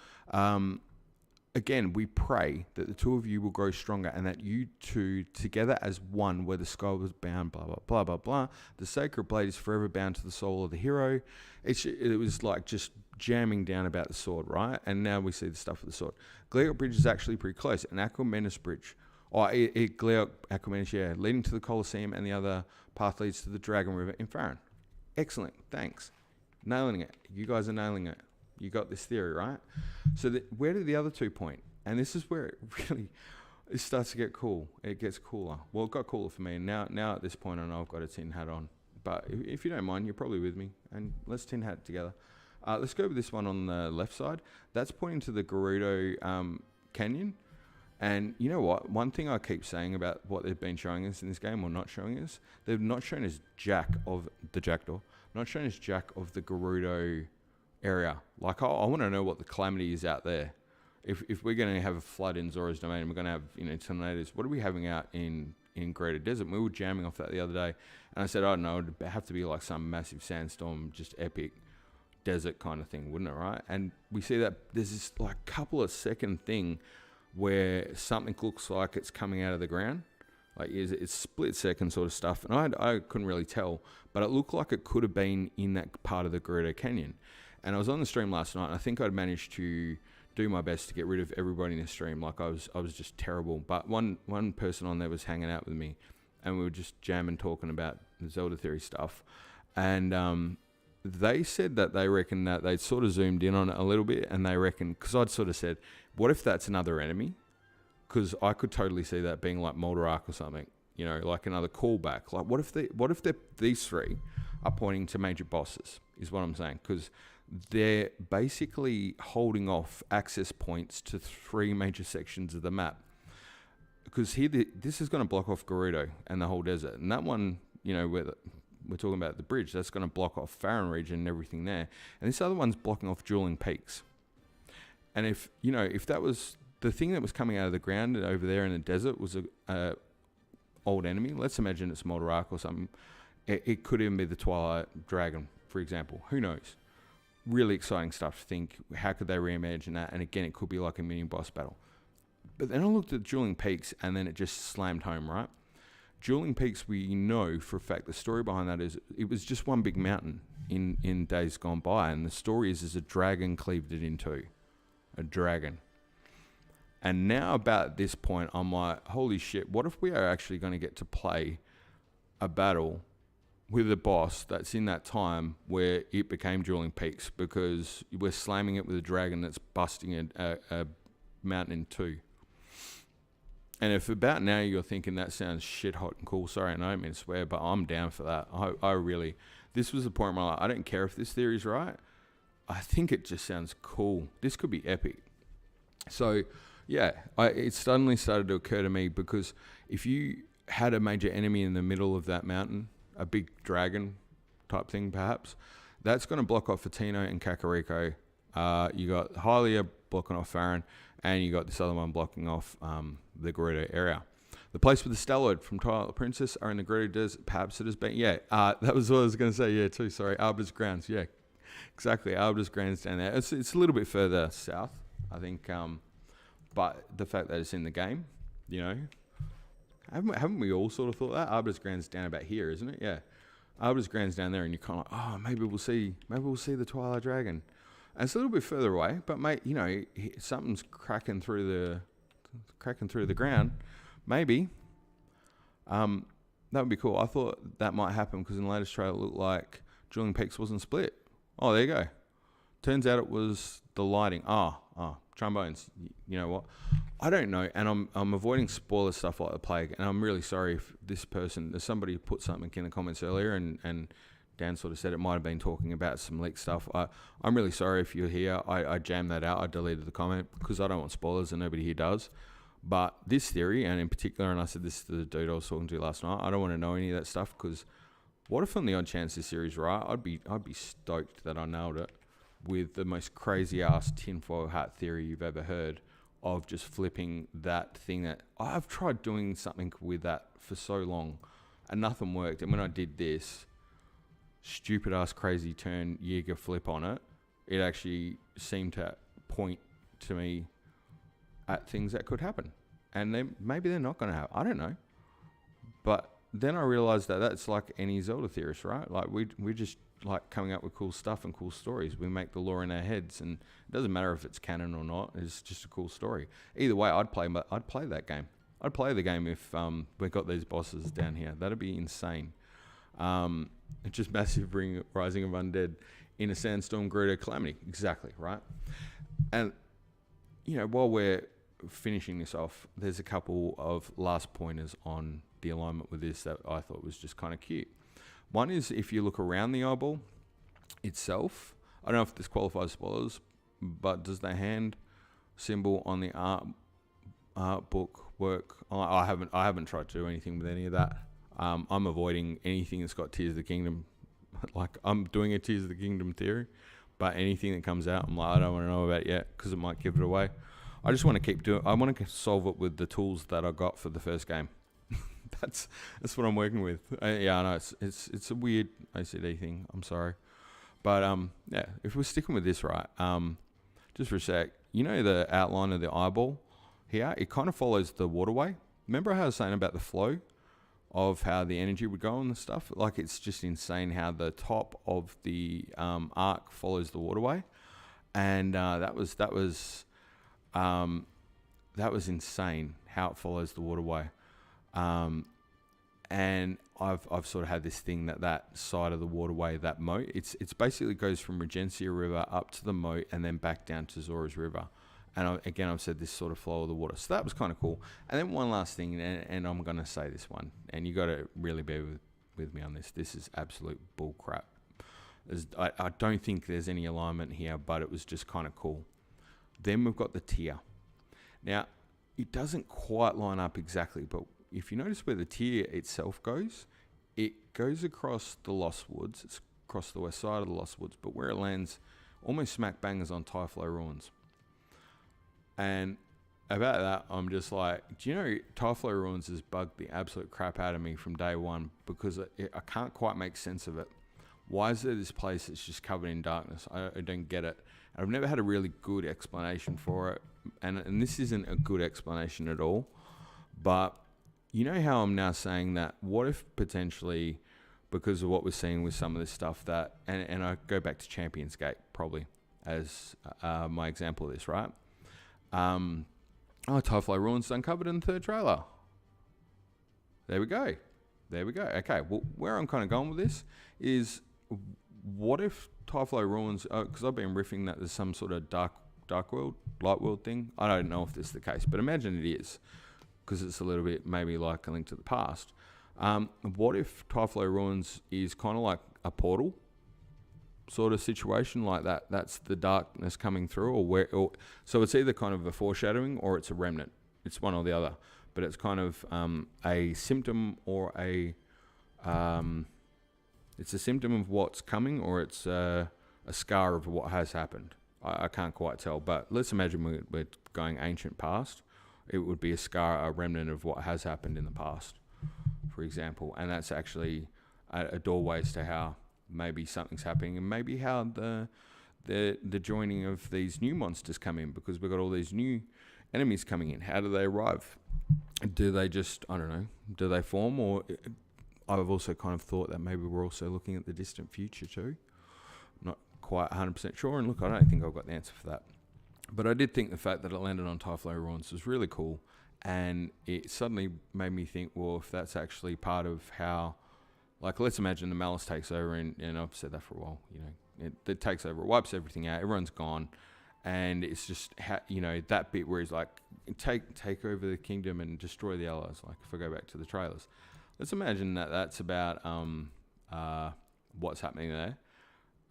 S3: Again, we pray that the two of you will grow stronger, and that you two together as one, where the sky was bound, blah, blah, blah, blah, blah. The sacred blade is forever bound to the soul of the hero. It was like just jamming down about the sword, right? And now we see the stuff with the sword. Gleeok Bridge is actually pretty close. An Aquamenus Bridge. Gleeok, Aquamenus, yeah, leading to the Colosseum, and the other path leads to the Dragon River in Faron. Excellent, thanks. Nailing it. You guys are nailing it. You got this theory, right? So where do the other two point? And this is where it starts to get cool. It gets cooler. Well, it got cooler for me. Now at this point, I know I've got a tin hat on. But if you don't mind, you're probably with me. And let's tin hat together. Let's go with this one on the left side. That's pointing to the Gerudo Canyon. And you know what? One thing I keep saying about what they've been showing us in this game, or not showing us, they've not shown us Jack of the Jackdaw. Not shown us Jack of the Gerudo area. Like, I want to know what the calamity is out there. If we're going to have a flood in Zora's Domain, and we're going to have tornadoes, what are we having out in Greater Desert? We were jamming off that the other day, and I said, I don't know, it'd have to be like some massive sandstorm, just epic desert kind of thing, wouldn't it, right? And we see that there's this like couple of second thing where something looks like it's coming out of the ground. Like it's split second sort of stuff. And I couldn't really tell, but it looked like it could have been in that part of the Gerudo Canyon. And I was on the stream last night, and I think I'd managed to do my best to get rid of everybody in the stream. Like I was just terrible. But one person on there was hanging out with me, and we were just jamming, talking about the Zelda theory stuff. And they said that they reckon that they'd sort of zoomed in on it a little bit, and they reckon, because I'd sort of said, what if that's another enemy? Because I could totally see that being like Moldarak or something, you know, like another callback. Like, what if these three are pointing to major bosses, is what I'm saying. Because they're basically holding off access points to 3 major sections of the map. Because here, this is going to block off Gerudo and the whole desert. And that one, we're talking about the bridge, that's going to block off Farron region and everything there. And this other one's blocking off Dueling Peaks. And if that was the thing that was coming out of the ground over there in the desert was a old enemy, let's imagine it's Moldarak or something. It could even be the Twilight Dragon, for example. Who knows? Really exciting stuff to think. How could they reimagine that? And again, it could be like a mini boss battle. But then I looked at Dueling Peaks and then it just slammed home, right? Dueling Peaks, we know for a fact, the story behind that is it was just one big mountain in days gone by. And the story is a dragon cleaved it in two. A dragon. And now about this point, I'm like, holy shit, what if we are actually going to get to play a battle with a boss that's in that time where it became Dueling Peaks, because we're slamming it with a dragon that's busting a mountain in two. And if about now you're thinking that sounds shit hot and cool, sorry, and I don't mean to swear, but I'm down for that. I really, this was the point where I'm like, I don't care if this theory's right. I think it just sounds cool. This could be epic. So, yeah, it suddenly started to occur to me, because if you had a major enemy in the middle of that mountain, a big dragon type thing perhaps, that's going to block off Fatino and Kakariko. You got Hylia blocking off Farron, and you got this other one blocking off the Gerudo area. The place with the Stelloid from Twilight Princess are in the Gerudo Desert. Perhaps it has been, that was what I was going to say, too, sorry, Arbiter's Grounds, exactly, Arbiter's Grounds down there. It's a little bit further south, I think, but the fact that it's in the game, haven't we all sort of thought that? Arbiter's Grounds down about here, isn't it? Yeah. Arbiter's Grounds down there, and you're kind of like, oh, maybe we'll see the Twilight Dragon. And it's a little bit further away, but mate, something's cracking through the ground. Maybe. That would be cool. I thought that might happen because in the latest trailer it looked like Dueling Peaks wasn't split. Oh, there you go. Turns out it was the lighting. Trombones. You know what? I don't know, and I'm avoiding spoiler stuff like the plague, and I'm really sorry if there's somebody who put something in the comments earlier, and Dan sort of said it might have been talking about some leaked stuff. I'm really sorry if you're here. I jammed that out. I deleted the comment because I don't want spoilers, and nobody here does. But this theory, and in particular, and I said this to the dude I was talking to last night, I don't want to know any of that stuff, because what if on the odd chance this series right, I'd be stoked that I nailed it with the most crazy ass tinfoil hat theory you've ever heard of just flipping that thing that I've tried doing something with that for so long and nothing worked. And when I did this stupid ass crazy turn Jaeger flip on it, it actually seemed to point to me at things that could happen. And maybe they're not going to happen. I don't know. But then I realized that that's like any Zelda theorist, right? Like we just like coming up with cool stuff and cool stories. We make the lore in our heads, and it doesn't matter if it's canon or not. It's just a cool story. Either way, I'd play that game. I'd play the game if we got these bosses down here. That'd be insane. Just massive Rising of Undead in a Sandstorm Gerudo Calamity. Exactly, right? And, while we're finishing this off, there's a couple of last pointers on the alignment with this that I thought was just kind of cute. One is if you look around the eyeball itself, I don't know if this qualifies spoilers, but does the hand symbol on the art book work? I haven't tried to do anything with any of that. I'm avoiding anything that's got Tears of the Kingdom. Like, I'm doing a Tears of the Kingdom theory, but anything that comes out, I'm like, I don't want to know about it yet because it might give it away. I just want to keep doing. I want to solve it with the tools that I got for the first game. That's what I'm working with. I know it's a weird OCD thing. I'm sorry, but if we're sticking with this right, just for a sec, the outline of the eyeball here, it kind of follows the waterway. Remember how I was saying about the flow of how the energy would go and stuff? Like, it's just insane how the top of the arc follows the waterway, and that was insane how it follows the waterway. And I've sort of had this thing that side of the waterway, that moat, it's basically goes from Regencia River up to the moat and then back down to Zora's River. And I've said this sort of flow of the water. So that was kind of cool. And then one last thing, and I'm going to say this one, and you got to really bear with me on this. This is absolute bull crap. I don't think there's any alignment here, but it was just kind of cool. Then we've got the tier. Now, it doesn't quite line up exactly, but if you notice where the tier itself goes, it goes across the Lost Woods. It's across the west side of the Lost Woods, but where it lands, almost smack bang is on Typhlo Ruins. And about that, I'm just like, do you know, Typhlo Ruins has bugged the absolute crap out of me from day one, because I can't quite make sense of it. Why is there this place that's just covered in darkness? I don't get it. I've never had a really good explanation for it, and this isn't a good explanation at all. But you know how I'm now saying that, what if potentially, because of what we're seeing with some of this stuff, that, and I go back to Champions Gate probably as my example of this, right? Typhlo Ruins uncovered in the third trailer. There we go. Okay, well, where I'm kind of going with this is, what if Typhlo Ruins, because I've been riffing that there's some sort of dark world, light world thing. I don't know if this is the case, but imagine it is, because it's a little bit maybe like A Link to the Past. What if Typhlo Ruins is kind of like a portal sort of situation, like that? That's the darkness coming through, so it's either kind of a foreshadowing or it's a remnant. It's one or the other, but it's kind of a symptom or it's a symptom of what's coming, or it's a scar of what has happened. I can't quite tell, but let's imagine we're going ancient past. It would be a scar, a remnant of what has happened in the past, for example. And that's actually a doorway as to how maybe something's happening, and maybe how the joining of these new monsters come in, because we've got all these new enemies coming in. How do they arrive? Do they just, I don't know, do they form? Or I've also kind of thought that maybe we're also looking at the distant future too. Not quite 100% sure, and look, I don't think I've got the answer for that. But I did think the fact that it landed on Typhlo Ruins was really cool, and it suddenly made me think, well, if that's actually part of how, like, let's imagine the malice takes over, and I've said that for a while, you know, it takes over, it wipes everything out, everyone's gone, and it's just, that bit where he's like, take over the kingdom and destroy the allies, like if I go back to the trailers. Let's imagine that that's about what's happening there.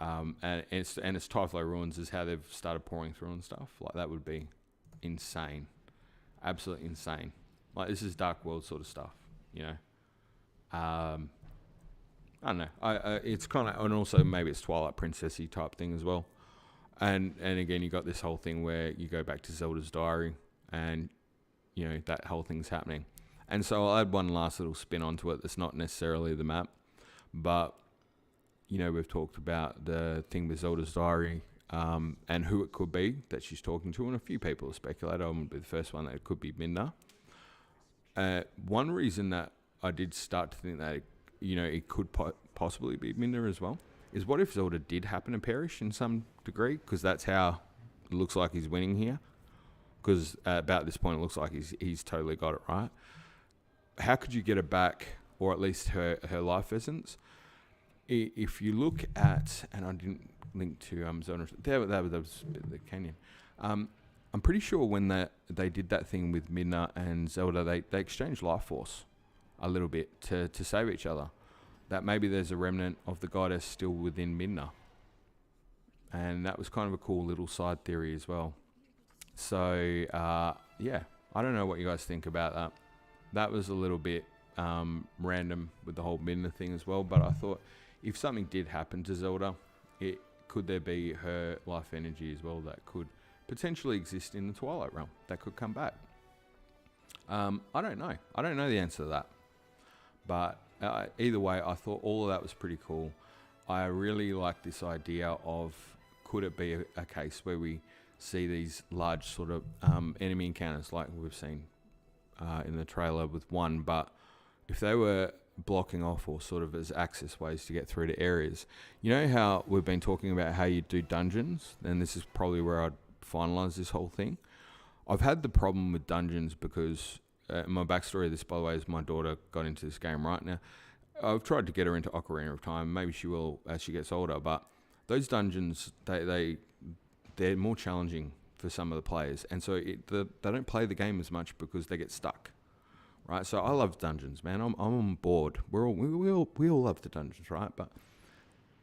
S3: And it's Typhlo Ruins is how they've started pouring through and stuff. Like, that would be insane. Absolutely insane. Like, this is Dark World sort of stuff, you know. I don't know. It's kind of, and also maybe it's Twilight Princessy type thing as well. And again, you got this whole thing where you go back to Zelda's diary, and you know that whole thing's happening. And so I'll add one last little spin onto it that's not necessarily the map, but you know, we've talked about the thing with Zelda's diary, and who it could be that she's talking to, and a few people have speculated. I'm going to be the first one that it could be Midna. One reason that I did start to think that it could possibly be Midna as well is, what if Zelda did happen to perish in some degree, because that's how it looks like he's winning here, because about this point it looks like he's totally got it right. How could you get her back, or at least her life essence? If you look at, and I didn't link to Zelda, that was a bit of the canyon. I'm pretty sure when they did that thing with Midna and Zelda, they exchanged life force a little bit to save each other. That maybe there's a remnant of the goddess still within Midna. And that was kind of a cool little side theory as well. So, yeah, I don't know what you guys think about that. That was a little bit random with the whole Midna thing as well, but I thought if something did happen to Zelda, could there be her life energy as well that could potentially exist in the Twilight Realm that could come back? I don't know. I don't know the answer to that. But either way, I thought all of that was pretty cool. I really like this idea of, could it be a case where we see these large sort of enemy encounters like we've seen in the trailer with one, but if they were blocking off or sort of as access ways to get through to areas, you know how we've been talking about how you do dungeons, and this is probably where I'd finalize this whole thing. I've had the problem with dungeons because my backstory of this, by the way, is my daughter got into this game right now. I've tried to get her into Ocarina of Time. Maybe she will as she gets older, but those dungeons, they're more challenging for some of the players, and so they don't play the game as much because they get stuck. Right, so I love dungeons, man. I'm on board. We all love the dungeons, right? But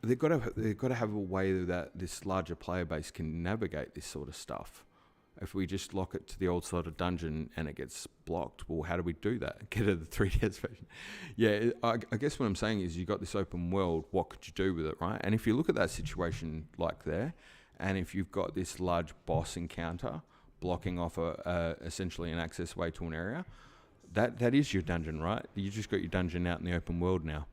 S3: they've got to have a way that this larger player base can navigate this sort of stuff. if we just lock it to the old sort of dungeon and it gets blocked, well, how do we do that? Get it the 3DS version. Yeah, I guess what I'm saying is you got this open world, what could you do with it, right? And if you look at that situation like there, and if you've got this large boss encounter blocking off essentially an access way to an area, that is your dungeon, right? You just got your dungeon out in the open world now.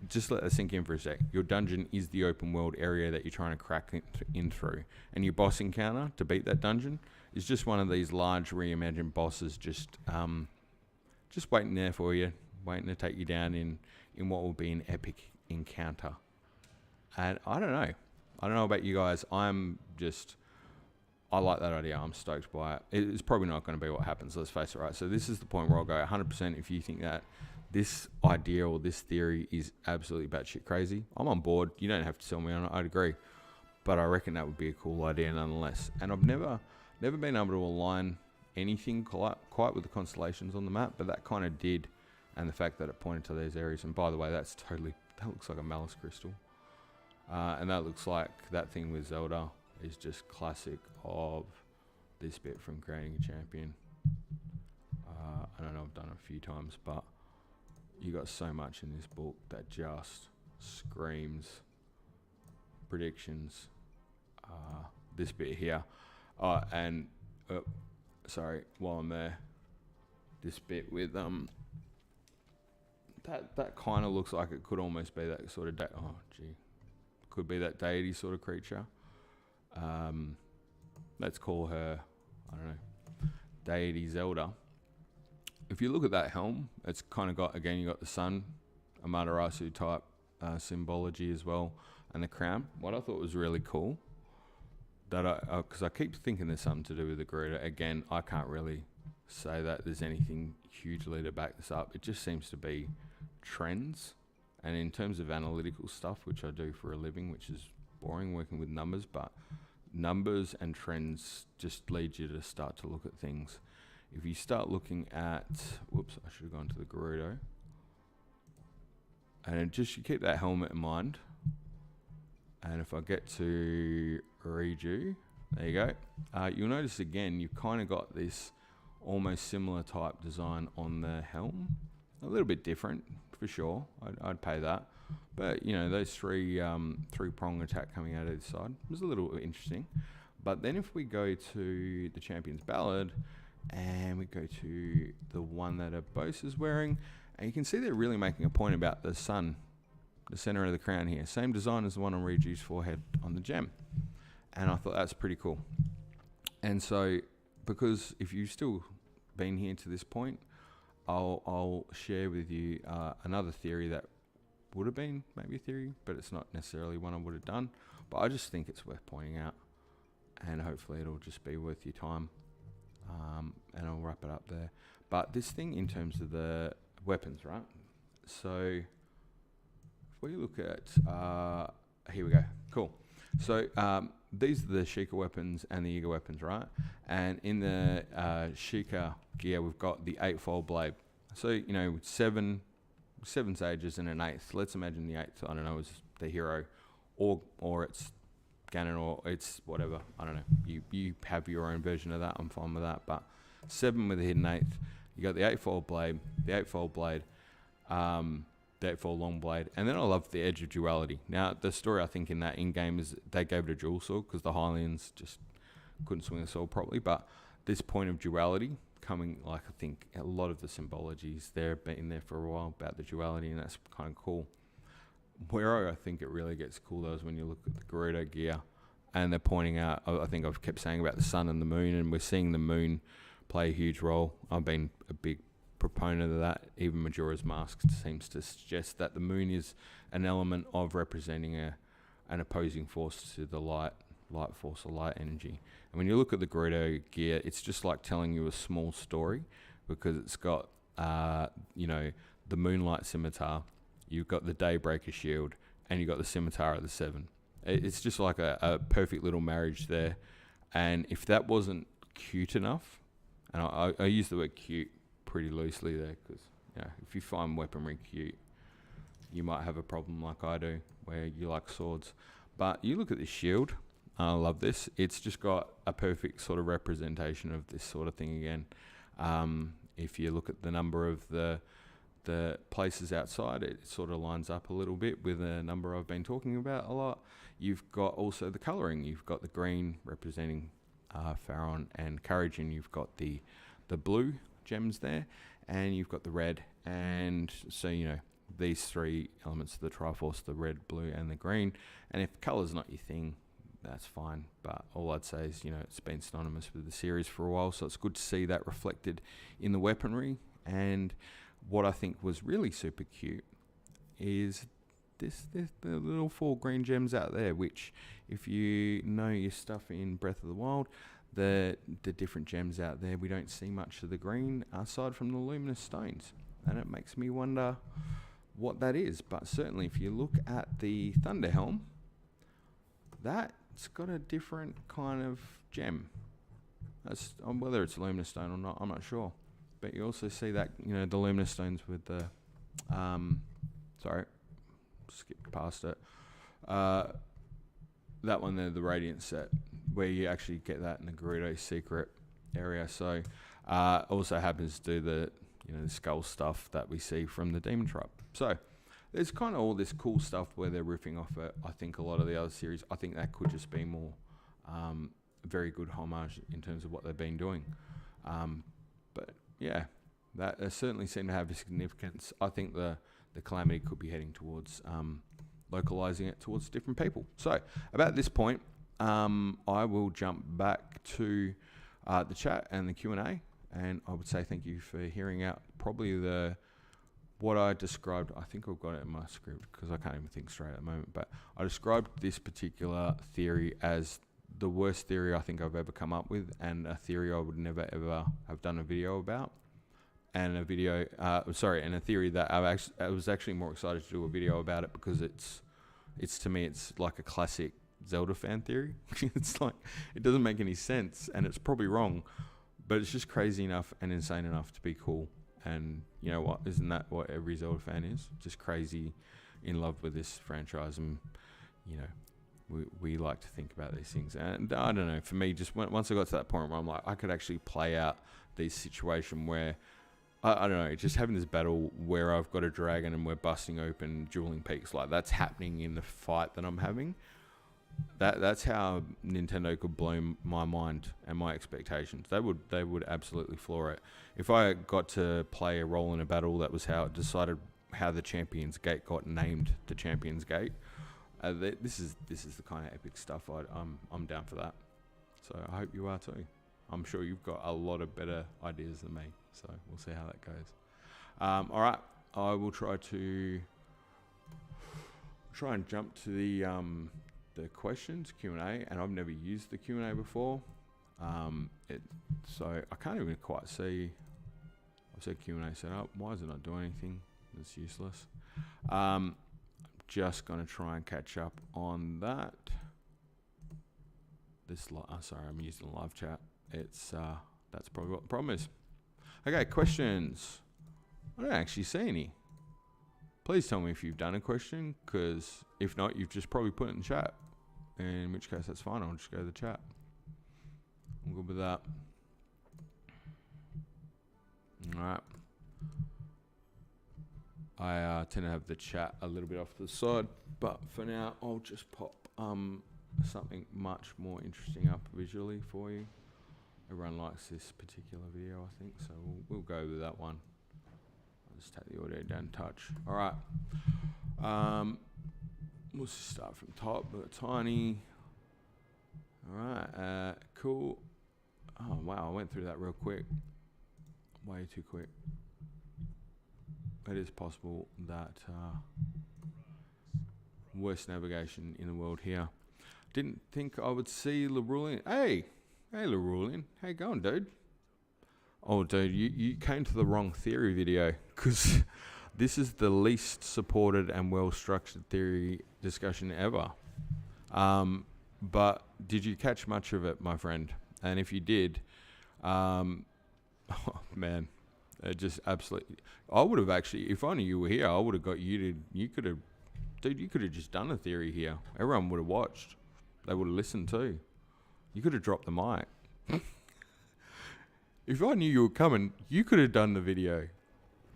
S3: Just let that sink in for a sec. Your dungeon is the open world area that you're trying to crack in through. And your boss encounter to beat that dungeon is just one of these large reimagined bosses just waiting there for you, waiting to take you down in what will be an epic encounter. And I don't know about you guys. I like that idea. I'm stoked by it. It's probably not going to be what happens, let's face it, right? So this is the point where I'll go 100% if you think that this idea or this theory is absolutely batshit crazy. I'm on board. You don't have to sell me on it. I'd agree. But I reckon that would be a cool idea nonetheless. And I've never been able to align anything quite with the constellations on the map, but that kind of did. And the fact that it pointed to these areas. And by the way, that looks like a malice crystal. And that looks like that thing with Zelda is just classic of this bit from creating a champion. I don't know, I've done it a few times, but you got so much in this book that just screams predictions. This bit here, sorry, while I'm there, this bit with that kind of looks like it could almost be that sort of could be that deity sort of creature. Let's call her, I don't know, deity Zelda. If you look at that helm, it's kind of got, again, you got the sun, Amaterasu type symbology as well, and the crown. What I thought was really cool, because I keep thinking there's something to do with the Garuda. Again, I can't really say that there's anything hugely to back this up. It just seems to be trends. And in terms of analytical stuff, which I do for a living, which is boring working with numbers, but numbers and trends just lead you to start to look at things. If you start looking at, whoops, I should have gone to the Gerudo. And just you keep that helmet in mind. And if I get to Reju, there you go. You'll notice again, you've kind of got this almost similar type design on the helm. A little bit different, for sure. I'd pay that. But, you know, those three-prong attack coming out of the side was a little interesting. But then if we go to the Champion's Ballad, and we go to the one that Abose is wearing, and you can see they're really making a point about the sun, the center of the crown here. Same design as the one on Reju's forehead on the gem. And I thought that's pretty cool. And so, because if you've still been here to this point, I'll share with you another theory that would have been maybe a theory, but it's not necessarily one I would have done. But I just think it's worth pointing out, and hopefully it'll just be worth your time. And I'll wrap it up there. But this thing in terms of the weapons, right? So if we look at, here we go, cool. So these are the Sheikah weapons and the Yiga weapons, right? And in the Sheikah gear, we've got the 8-fold blade. So, you know, seven sages and an 8th. Let's imagine the 8th, I don't know, is the hero, or it's Ganon, or it's whatever. I don't know. You have your own version of that. I'm fine with that. But 7 with a hidden 8th. You got the 8-fold blade, the 8-fold blade, the 8-fold long blade, and then I love the edge of duality. Now, the story I think in that in-game is they gave it a dual sword because the Hylians just couldn't swing a sword properly. But this point of duality coming, like, I think a lot of the symbologies there, been there for a while about the duality, and that's kind of cool. Where I think it really gets cool though is when you look at the Gerudo gear and they're pointing out, I think I've kept saying about the sun and the moon, and we're seeing the moon play a huge role. I've been a big proponent of that. Even Majora's Mask seems to suggest that the moon is an element of representing an opposing force to the light force or light energy. And when you look at the Gerudo gear, it's just like telling you a small story, because it's got, you know, the moonlight scimitar, you've got the Daybreaker shield, and you've got the scimitar of the 7. It's just like a perfect little marriage there. And if that wasn't cute enough, and I use the word cute pretty loosely there, because, you know, if you find weaponry cute, you might have a problem like I do, where you like swords. But you look at this shield, I love this. It's just got a perfect sort of representation of this sort of thing again. If you look at the number of the places outside, it sort of lines up a little bit with a number I've been talking about a lot. You've got also the colouring. You've got the green representing Pharaon and Courage, and you've got the blue gems there, and you've got the red. And so, you know, these three elements of the Triforce, the red, blue, and the green. And if colour's not your thing, that's fine. But all I'd say is, you know, it's been synonymous with the series for a while, so it's good to see that reflected in the weaponry. And what I think was really super cute is the little 4 green gems out there, which, if you know your stuff in Breath of the Wild, the different gems out there, we don't see much of the green aside from the luminous stones, and it makes me wonder what that is. But certainly if you look at the Thunder Helm, that's got a different kind of gem. That's whether it's luminous stone or not, I'm not sure. But you also see that, you know, the luminous stones with the sorry, skipped past it. That one there, the Radiant set, where you actually get that in the Gerudo secret area. So also happens to do the, you know, the skull stuff that we see from the Demon Tribe. So there's kind of all this cool stuff where they're riffing off it. I think a lot of the other series, I think that could just be more very good homage in terms of what they've been doing. But yeah, that certainly seemed to have a significance. I think the Calamity could be heading towards localizing it towards different people. So about this point, I will jump back to the chat and the Q&A, and I would say thank you for hearing out probably what I described. I think I've got it in my script because I can't even think straight at the moment, but I described this particular theory as the worst theory I think I've ever come up with, and a theory I would never ever have done a video about, and a theory that I was actually more excited to do a video about it because it's to me, it's like a classic Zelda fan theory. It's like, it doesn't make any sense, and it's probably wrong, but it's just crazy enough and insane enough to be cool. And you know what? Isn't that what every Zelda fan is? Just crazy, in love with this franchise, and you know, we like to think about these things. And I don't know, for me, just once I got to that point where I'm like, I could actually play out this situation where, I don't know, just having this battle where I've got a dragon and we're busting open dueling peaks, like that's happening in the fight that I'm having. That's how Nintendo could blow my mind and my expectations. They would absolutely floor it. If I got to play a role in a battle, that was how it decided how the Champions Gate got named the Champions Gate. This is the kind of epic stuff I'm down for that. So I hope you are too. I'm sure you've got a lot of better ideas than me. So we'll see how that goes. All right, I will try and jump to the questions Q&A, and I've never used the Q&A before. So I can't even quite see. I've said Q&A set up. Why is it not doing anything? It's useless. I'm just going to try and catch up on that. Sorry, I'm using the live chat. That's probably what the problem is. Okay, questions. I don't actually see any. Please tell me if you've done a question, because if not, you've just probably put it in chat. In which case, that's fine. I'll just go to the chat. I'm good with that. All right. I tend to have the chat a little bit off to the side, but for now, I'll just pop something much more interesting up visually for you. Everyone likes this particular video, I think, so we'll go with that one. I'll just take the audio down a touch. All right. We'll just start from top. We've got Tiny. All right. Cool. Oh, wow. I went through that real quick. Way too quick. It is possible that worst navigation in the world here. Didn't think I would see Larulian. Hey, Larulian. How you going, dude? Oh, dude, you came to the wrong theory video, because this is the least supported and well-structured theory discussion ever. But did you catch much of it, my friend? And if you did, oh, man, it just absolutely... I would have actually, if only you were here, I would have got you to... You could have just done a theory here. Everyone would have watched. They would have listened too. You could have dropped the mic. If I knew you were coming, you could have done the video.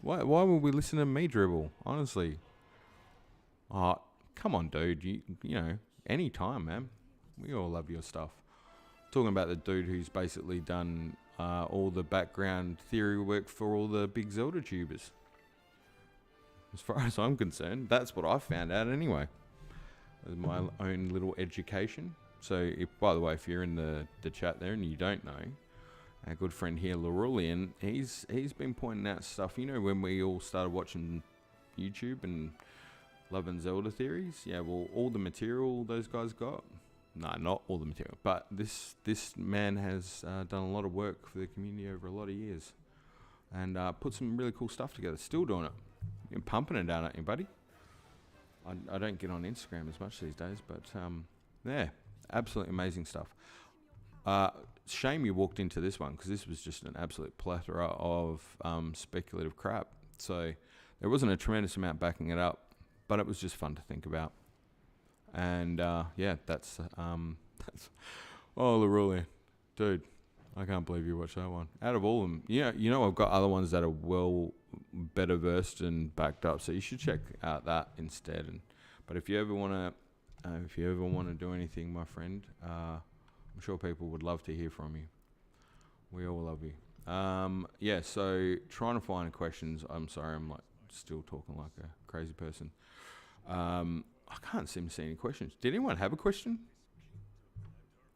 S3: Why would we listen to me dribble? Honestly. Oh, come on, dude. You know, any time, man. We all love your stuff. Talking about the dude who's basically done all the background theory work for all the big Zelda tubers. As far as I'm concerned, that's what I found out anyway. As my own little education. So, by the way, if you're in the chat there and you don't know, our good friend here, Larulian, he's been pointing out stuff. You know, when we all started watching YouTube and loving Zelda theories, yeah, well, all the material those guys got. No, not all the material, but this man has done a lot of work for the community over a lot of years, and put some really cool stuff together. Still doing it. You're pumping it down, aren't you, buddy? I don't get on Instagram as much these days, but yeah, absolutely amazing stuff. Shame you walked into this one, because this was just an absolute plethora of speculative crap. So there wasn't a tremendous amount backing it up, but it was just fun to think about. And yeah, that's oh, Larulian, dude, I can't believe you watched that one. Out of all of them, you know, I've got other ones that are well better versed and backed up, so you should check out that instead. But if you ever want to do anything, my friend, I'm sure people would love to hear from you. We all love you. Yeah, so trying to find questions. I'm sorry, I'm like still talking like a crazy person. I can't seem to see any questions. Did anyone have a question?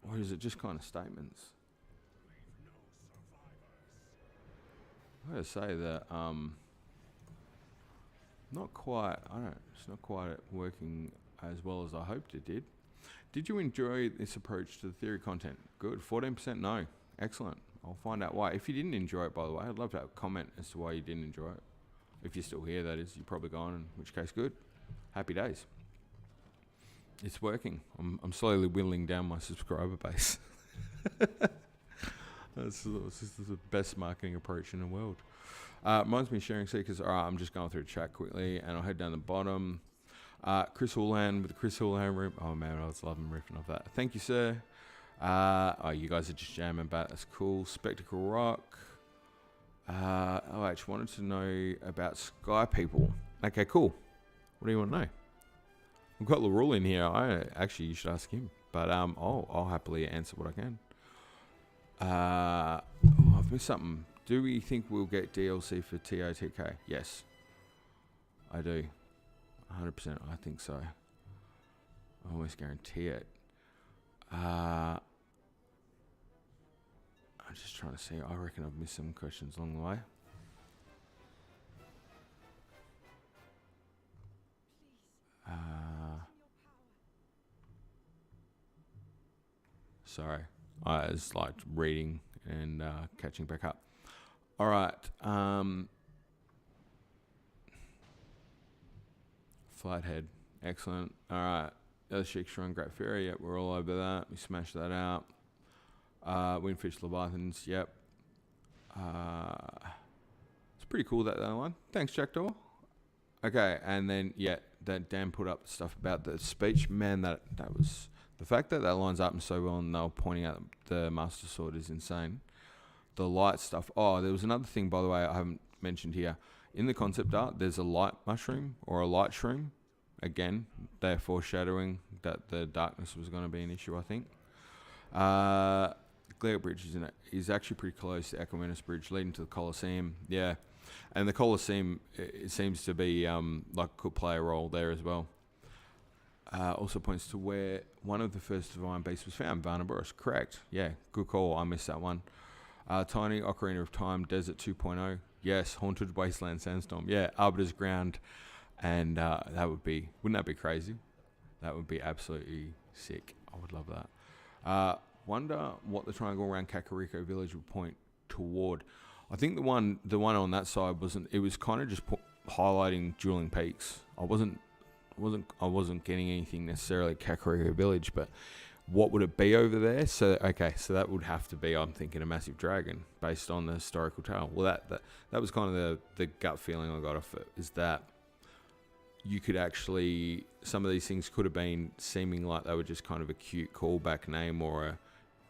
S3: Or is it just kind of statements? I gotta say that it's not quite working as well as I hoped it did. Did you enjoy this approach to the theory content? Good. 14% no. Excellent. I'll find out why. If you didn't enjoy it, by the way, I'd love to have a comment as to why you didn't enjoy it. If you're still here, that is. You're probably gone, in which case, good. Happy days. It's working. I'm slowly whittling down my subscriber base. This is the best marketing approach in the world. Reminds me of sharing Seekers. All right, I'm just going through the chat quickly, and I'll head down the bottom. Chris Houlihan with the Chris Houlihan room. Oh man, I was loving riffing off that. Thank you, sir. Oh, you guys are just jamming back. That's cool. Spectacle Rock. I actually wanted to know about Sky People. Okay, cool. What do you want to know? We've got Laurel in here. You should ask him. But I'll happily answer what I can. I've missed something. Do we think we'll get DLC for Totk? Yes, I do. 100%. I think so. I almost guarantee it. I'm just trying to see. I reckon I've missed some questions along the way. Sorry. I was like reading and catching back up. All right. Flathead. Excellent. All right. Other Sheikah Shrine, Great Fairy. Yep, we're all over that. We smashed that out. Windfish Leviathans. Yep. It's pretty cool, that line. Thanks, Jackdaw. Okay, and then, yeah, that Dan put up stuff about the speech. Man, that was... The fact that lines up so well and they were pointing out the Master Sword is insane. The light stuff. Oh, there was another thing, by the way, I haven't mentioned here. In the concept art, there's a light mushroom or a light shroom. Again, they're foreshadowing that the darkness was going to be an issue, I think. Glare Bridge is actually pretty close to Equimenis Bridge leading to the Colosseum. Yeah. And the Colosseum, it seems to be like could play a role there as well. Also points to where one of the first divine beasts was found, Varnaboros. Correct. Yeah, good call. I missed that one. Tiny Ocarina of Time, Desert 2.0. Yes, Haunted Wasteland Sandstorm. Yeah, Arbiter's Ground. And that would be... Wouldn't that be crazy? That would be absolutely sick. I would love that. Wonder what the triangle around Kakariko Village would point toward. I think the one on that side wasn't... It was kind of just highlighting Dueling Peaks. I wasn't getting anything necessarily Kakariko Village, but what would it be over there? So that would have to be, I'm thinking, a massive dragon based on the historical tale. Well, that was kind of the gut feeling I got off it, is that you could actually, some of these things could have been seeming like they were just kind of a cute callback name, or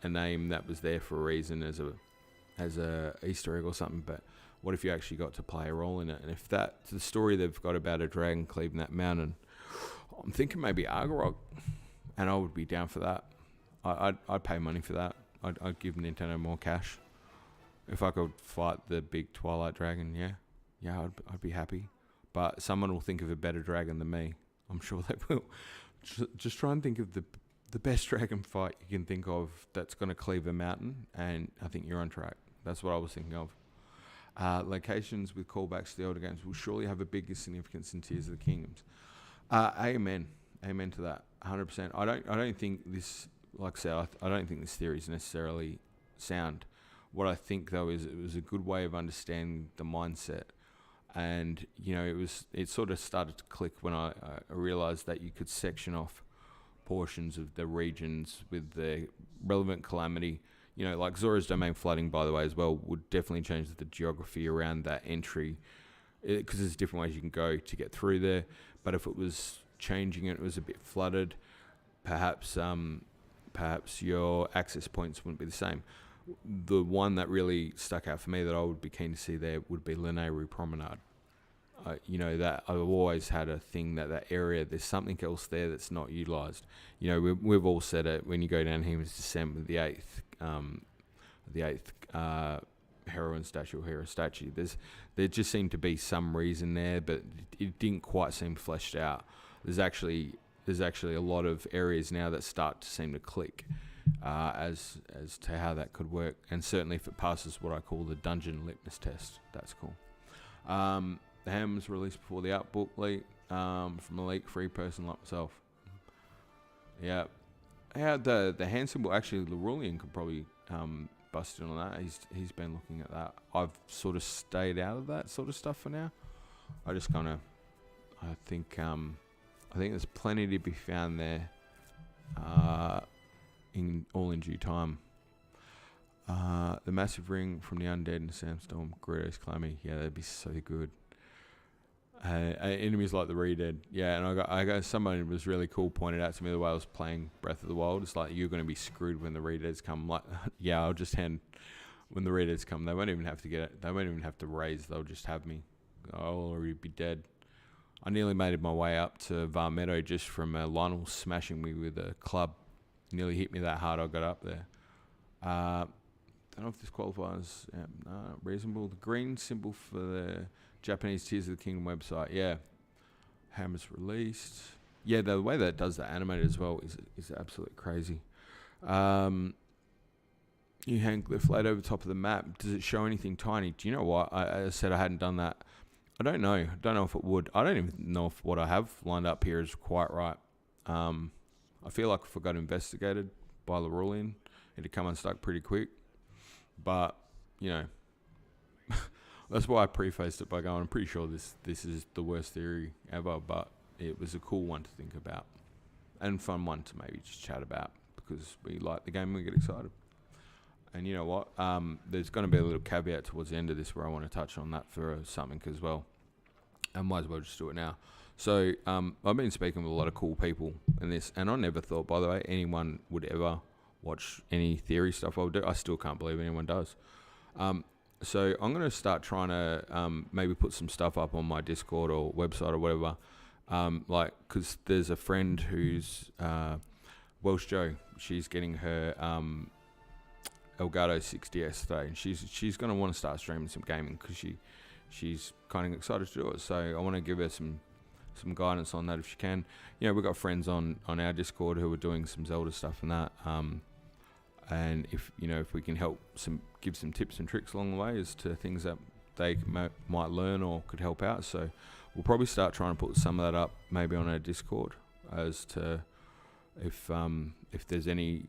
S3: a name that was there for a reason as a Easter egg or something. But what if you actually got to play a role in it? And if that's the story they've got about a dragon cleaving that mountain, I'm thinking maybe Argorok, and I would be down for that. I'd pay money for that. I'd give Nintendo more cash if I could fight the big Twilight dragon. Yeah, I'd be happy. But someone will think of a better dragon than me. I'm sure they will. Just try and think of the best dragon fight you can think of that's going to cleave a mountain, and I think you're on track. That's what I was thinking of. Locations with callbacks to the older games will surely have a bigger significance in Tears of the Kingdoms. Amen to that, 100%. I don't think this, like I said, I don't think this theory is necessarily sound. What I think though is it was a good way of understanding the mindset. And, you know, it sort of started to click when I realised that you could section off portions of the regions with the relevant calamity. You know, like Zora's Domain flooding, by the way, as well, would definitely change the geography around that entry, because there's different ways you can go to get through there. But if it was changing it was a bit flooded, perhaps your access points wouldn't be the same. The one that really stuck out for me that I would be keen to see there would be Lanayru Promenade. You know, that I've always had a thing that area, there's something else there that's not utilised. You know, we've all said it when you go down Hemon's Descent with the eighth heroine statue or hero statue. There just seemed to be some reason there, but it didn't quite seem fleshed out. There's actually a lot of areas now that start to seem to click. As to how that could work, and certainly if it passes what I call the dungeon litmus test, that's cool. The ham was released before the Outbook leak, from a leak-free person like myself. Yeah, the hand symbol, actually Larulian could probably bust in on that. He's been looking at that. I've sort of stayed out of that sort of stuff for now. I just kind of, I think there's plenty to be found there. In due time. The massive ring from the undead in Sandstorm, Greedo's Calamity, yeah, that'd be so good. Enemies like the Re-Dead, yeah, and I got somebody was really cool pointed out to me the way I was playing Breath of the Wild. It's like, you're going to be screwed when the Re-Deads come. Like, yeah, I'll just hand when the Re-Deads come. They won't even have to get it. They won't even have to raise. They'll just have me. I'll already be dead. I nearly made my way up to Var Meadow just from Lionel smashing me with a club. Nearly hit me that hard I got up there. Don't know if this qualifies. Reasonable. The green symbol for the Japanese Tears of the Kingdom website. Yeah. Hammer's released. Yeah, the way that it does that animated as well is absolutely crazy. You hang glyph laid over the top of the map. Does it show anything tiny? Do you know what? I said I hadn't done that. I don't know. I don't know if it would. I don't even know if what I have lined up here is quite right. I feel like if I got investigated by Larulian, it'd come unstuck pretty quick. But, you know, that's why I prefaced it by going, I'm pretty sure this is the worst theory ever, but it was a cool one to think about. And fun one to maybe just chat about, because we like the game and we get excited. And you know what? There's going to be a little caveat towards the end of this where I want to touch on that for something as well. I might as well just do it now. So I've been speaking with a lot of cool people in this, and I never thought, by the way, anyone would ever watch any theory stuff I would do. I still can't believe anyone does. So I'm going to start trying to maybe put some stuff up on my Discord or website or whatever. Because there's a friend who's Welsh Joe. She's getting her Elgato 6DS today, and she's going to want to start streaming some gaming because she's kind of excited to do it. So I want to give her some guidance on that if she can. You know, we've got friends on our Discord who are doing some Zelda stuff and that. And if we can help give some tips and tricks along the way as to things that they might learn or could help out. So we'll probably start trying to put some of that up maybe on our Discord as to if there's any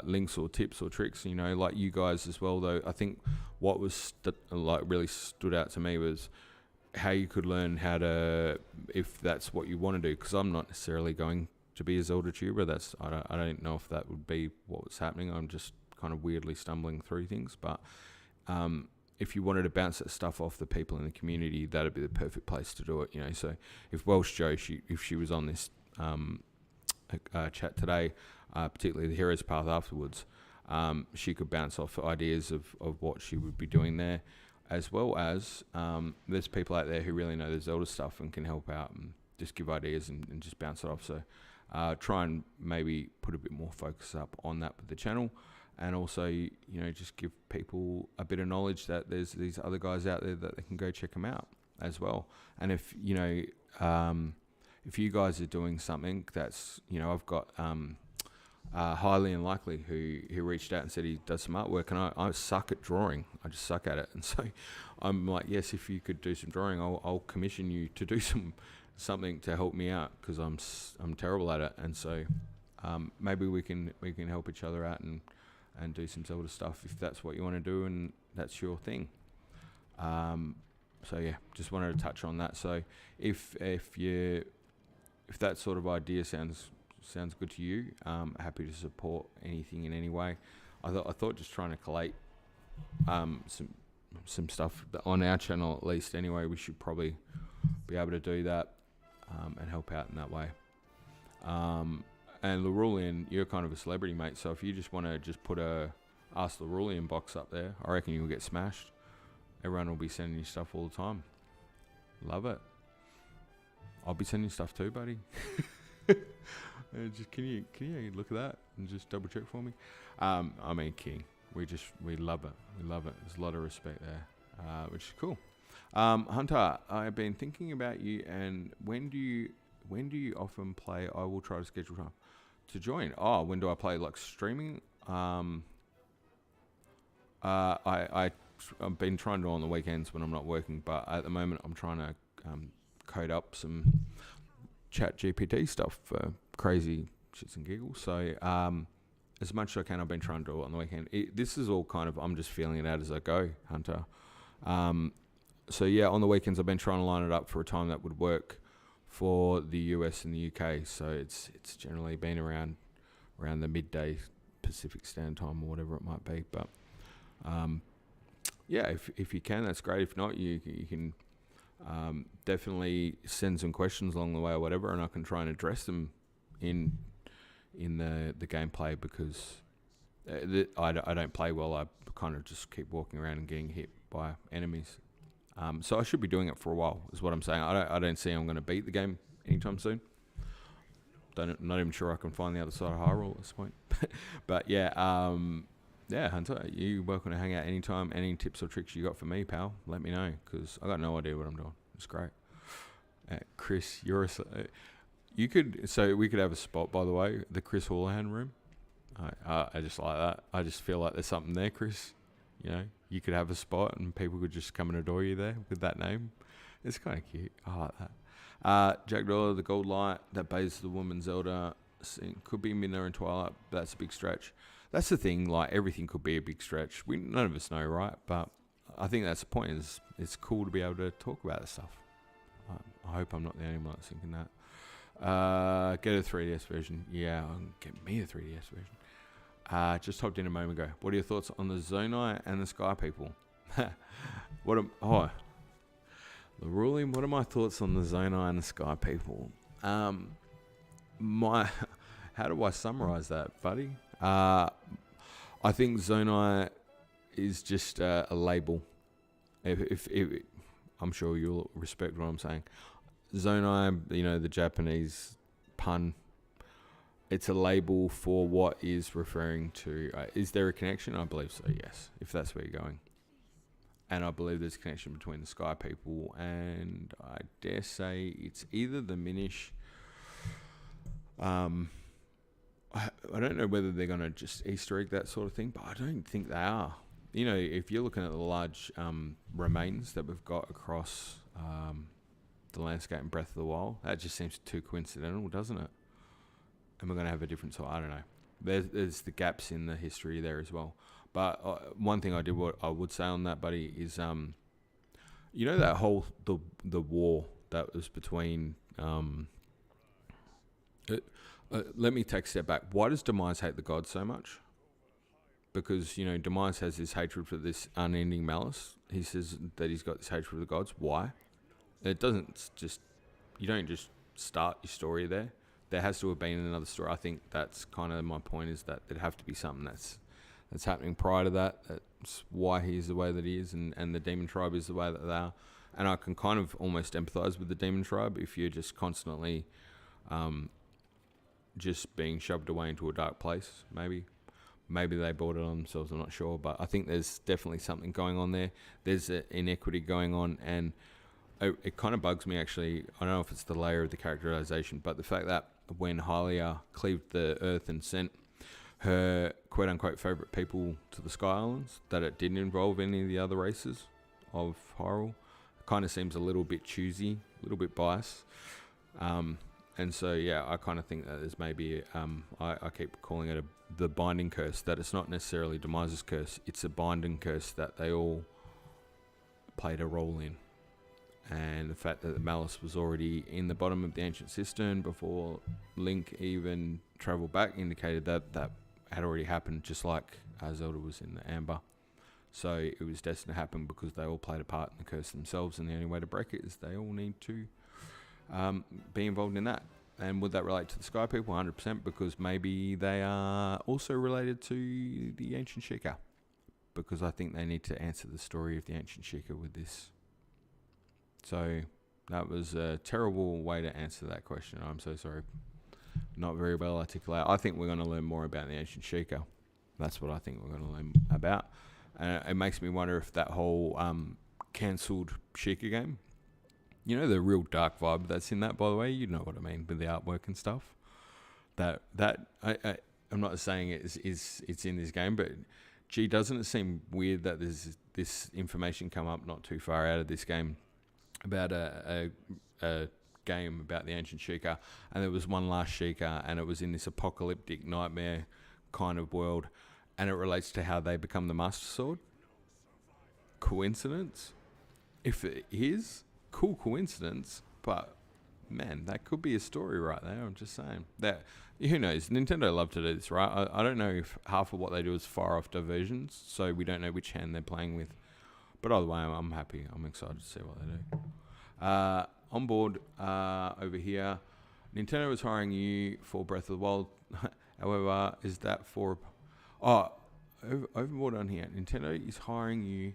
S3: links or tips or tricks, like you guys as well. Though I think what was really stood out to me was how you could learn how to, if that's what you want to do, because I'm not necessarily going to be a Zelda tuber. I don't know if that would be what was happening. I'm just kind of weirdly stumbling through things, but if you wanted to bounce that stuff off the people in the community, that'd be the perfect place to do it. You know, so if Welsh Joe, if she was on this chat today, particularly the Hero's Path afterwards, she could bounce off ideas of what she would be doing there, as well as there's people out there who really know the Zelda stuff and can help out and just give ideas and just bounce it off. So try and maybe put a bit more focus up on that with the channel. And also, you know, just give people a bit of knowledge that there's these other guys out there that they can go check them out as well. And if, you know, if you guys are doing something that's, you know, I've got Highly Unlikely who reached out and said he does some artwork, and I suck at drawing. I just suck at it. And so I'm like, yes, if you could do some drawing, I'll commission you to do something to help me out, because I'm terrible at it. And so maybe we can help each other out and do some Zelda stuff if that's what you want to do and that's your thing. So yeah, just wanted to touch on that. So if that sort of idea sounds good to you, happy to support anything in any way. I thought just trying to collate some stuff on our channel at least. Anyway, we should probably be able to do that and help out in that way. And Larulian, you're kind of a celebrity, mate, so if you just want to just put a Ask Larulian box up there, I reckon you'll get smashed. Everyone will be sending you stuff all the time. Love it. I'll be sending you stuff too, buddy. Just can you look at that and just double check for me? I mean, kidding. We love it. We love it. There's a lot of respect there, which is cool. Hunter, I've been thinking about you, and when do you often play? I will try to schedule time to join. Oh, when do I play? Like streaming? I've been trying to do it on the weekends when I'm not working, but at the moment I'm trying to code up some chat GPT stuff for crazy shits and giggles. So as much as I can, I've been trying to do it on the weekend. This is all kind of, I'm just feeling it out as I go, Hunter. So yeah, on the weekends I've been trying to line it up for a time that would work for the US and the UK. So it's generally been around the midday Pacific Standard Time or whatever it might be. But yeah, if you can, that's great. If not, you can definitely send some questions along the way or whatever, and I can try and address them in the gameplay, because I don't play well. I kind of just keep walking around and getting hit by enemies. So I should be doing it for a while, is what I'm saying. I don't see I'm going to beat the game anytime soon. Not even sure I can find the other side of Hyrule at this point. But yeah, yeah, Hunter, you're welcome to hang out anytime. Any tips or tricks you got for me, pal, let me know, because I got no idea what I'm doing. It's great. Chris, we could have a spot, by the way, the Chris Houlihan room. I just like that. I just feel like there's something there, Chris. You know, you could have a spot and people could just come and adore you there with that name. It's kind of cute. I like that. Jack Dollar, the gold light that bathes the woman Zelda, could be Midna and Twilight. That's a big stretch. That's the thing. Like, everything could be a big stretch. None of us know, right? But I think that's the point. It's cool to be able to talk about this stuff. I hope I'm not the only one that's thinking that. Get a 3DS version. Yeah, get me a 3DS version. Just hopped in a moment ago. What are your thoughts on the Zonai and the Sky People? The ruling. What are my thoughts on the Zonai and the Sky People? How do I summarize that, buddy? I think Zonai is just a label. If I'm sure you'll respect what I'm saying. Zonai, you know, the Japanese pun. It's a label for what is referring to. Is there a connection? I believe so, yes, if that's where you're going. And I believe there's a connection between the Sky People and, I dare say, it's either the Minish. I don't know whether they're going to just Easter egg that sort of thing, but I don't think they are. You know, if you're looking at the large remains that we've got across the landscape in Breath of the Wild, that just seems too coincidental, doesn't it? And we're going to have a different sort. I don't know. There's the gaps in the history there as well. But one thing I would say on that, buddy, is you know that whole the war that was between. Let me take a step back. Why does Demise hate the gods so much? because, you know, Demise has this hatred for this unending malice. He says that he's got this hatred for the gods. Why? It doesn't just, you don't just start your story there. There has to have been another story. I think that's kind of my point, is that there'd have to be something that's happening prior to that. That's why he's the way that he is, and the demon tribe is the way that they are. And I can kind of almost empathize with the demon tribe if you're just constantly just being shoved away into a dark place. Maybe they brought it on themselves, I'm not sure. But I think there's definitely something going on there. There's an inequity going on, and it kind of bugs me, actually. I don't know if it's the layer of the characterization, but the fact that when Hylia cleaved the earth and sent her quote-unquote favourite people to the Sky Islands, that it didn't involve any of the other races of Hyrule, kind of seems a little bit choosy, a little bit biased. And so, yeah, I kind of think that there's maybe, I keep calling it the binding curse, that it's not necessarily Demise's curse, it's a binding curse that they all played a role in. And the fact that the malice was already in the bottom of the ancient cistern before Link even travelled back indicated that that had already happened, just like Zelda was in the Amber. So it was destined to happen because they all played a part in the curse themselves, and the only way to break it is they all need to be involved in that. And would that relate to the Sky People? 100%, because maybe they are also related to the ancient Sheikah, because I think they need to answer the story of the ancient Sheikah with this. So that was a terrible way to answer that question. I'm so sorry. Not very well articulated. I think we're going to learn more about the ancient Sheikah. That's what I think we're going to learn about. And it makes me wonder if that whole cancelled Sheikah game, you know, the real dark vibe that's in that, by the way, you know what I mean, with the artwork and stuff. I'm not saying it's in this game, but gee, doesn't it seem weird that there's this information come up not too far out of this game about a game about the ancient Sheikah, and there was one last Sheikah, and it was in this apocalyptic nightmare kind of world, and it relates to how they become the Master Sword. Coincidence? If it is, cool coincidence, but man, that could be a story right there. I'm just saying. That, who knows? Nintendo love to do this, right? I don't know if half of what they do is far off diversions, so we don't know which hand they're playing with. But either way, I'm happy. I'm excited to see what they do. On board over here, Nintendo is hiring you for Breath of the Wild. However, is that for... overboard on here. Nintendo is hiring you...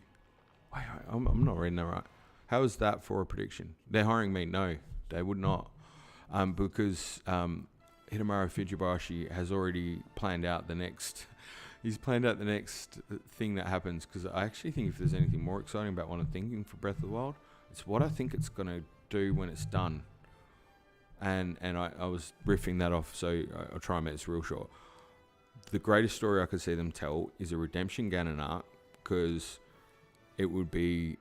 S3: Wait, I'm not reading that right. How is that for a prediction? They're hiring me. No, they would not. Because Hidemaru Fujibayashi has already planned out the next... He's planned out the next thing that happens, because I actually think if there's anything more exciting about what I'm thinking for Breath of the Wild, it's what I think it's going to do when it's done. And I was riffing that off, so I'll try and make this real short. The greatest story I could see them tell is a Redemption Ganon arc, because it would be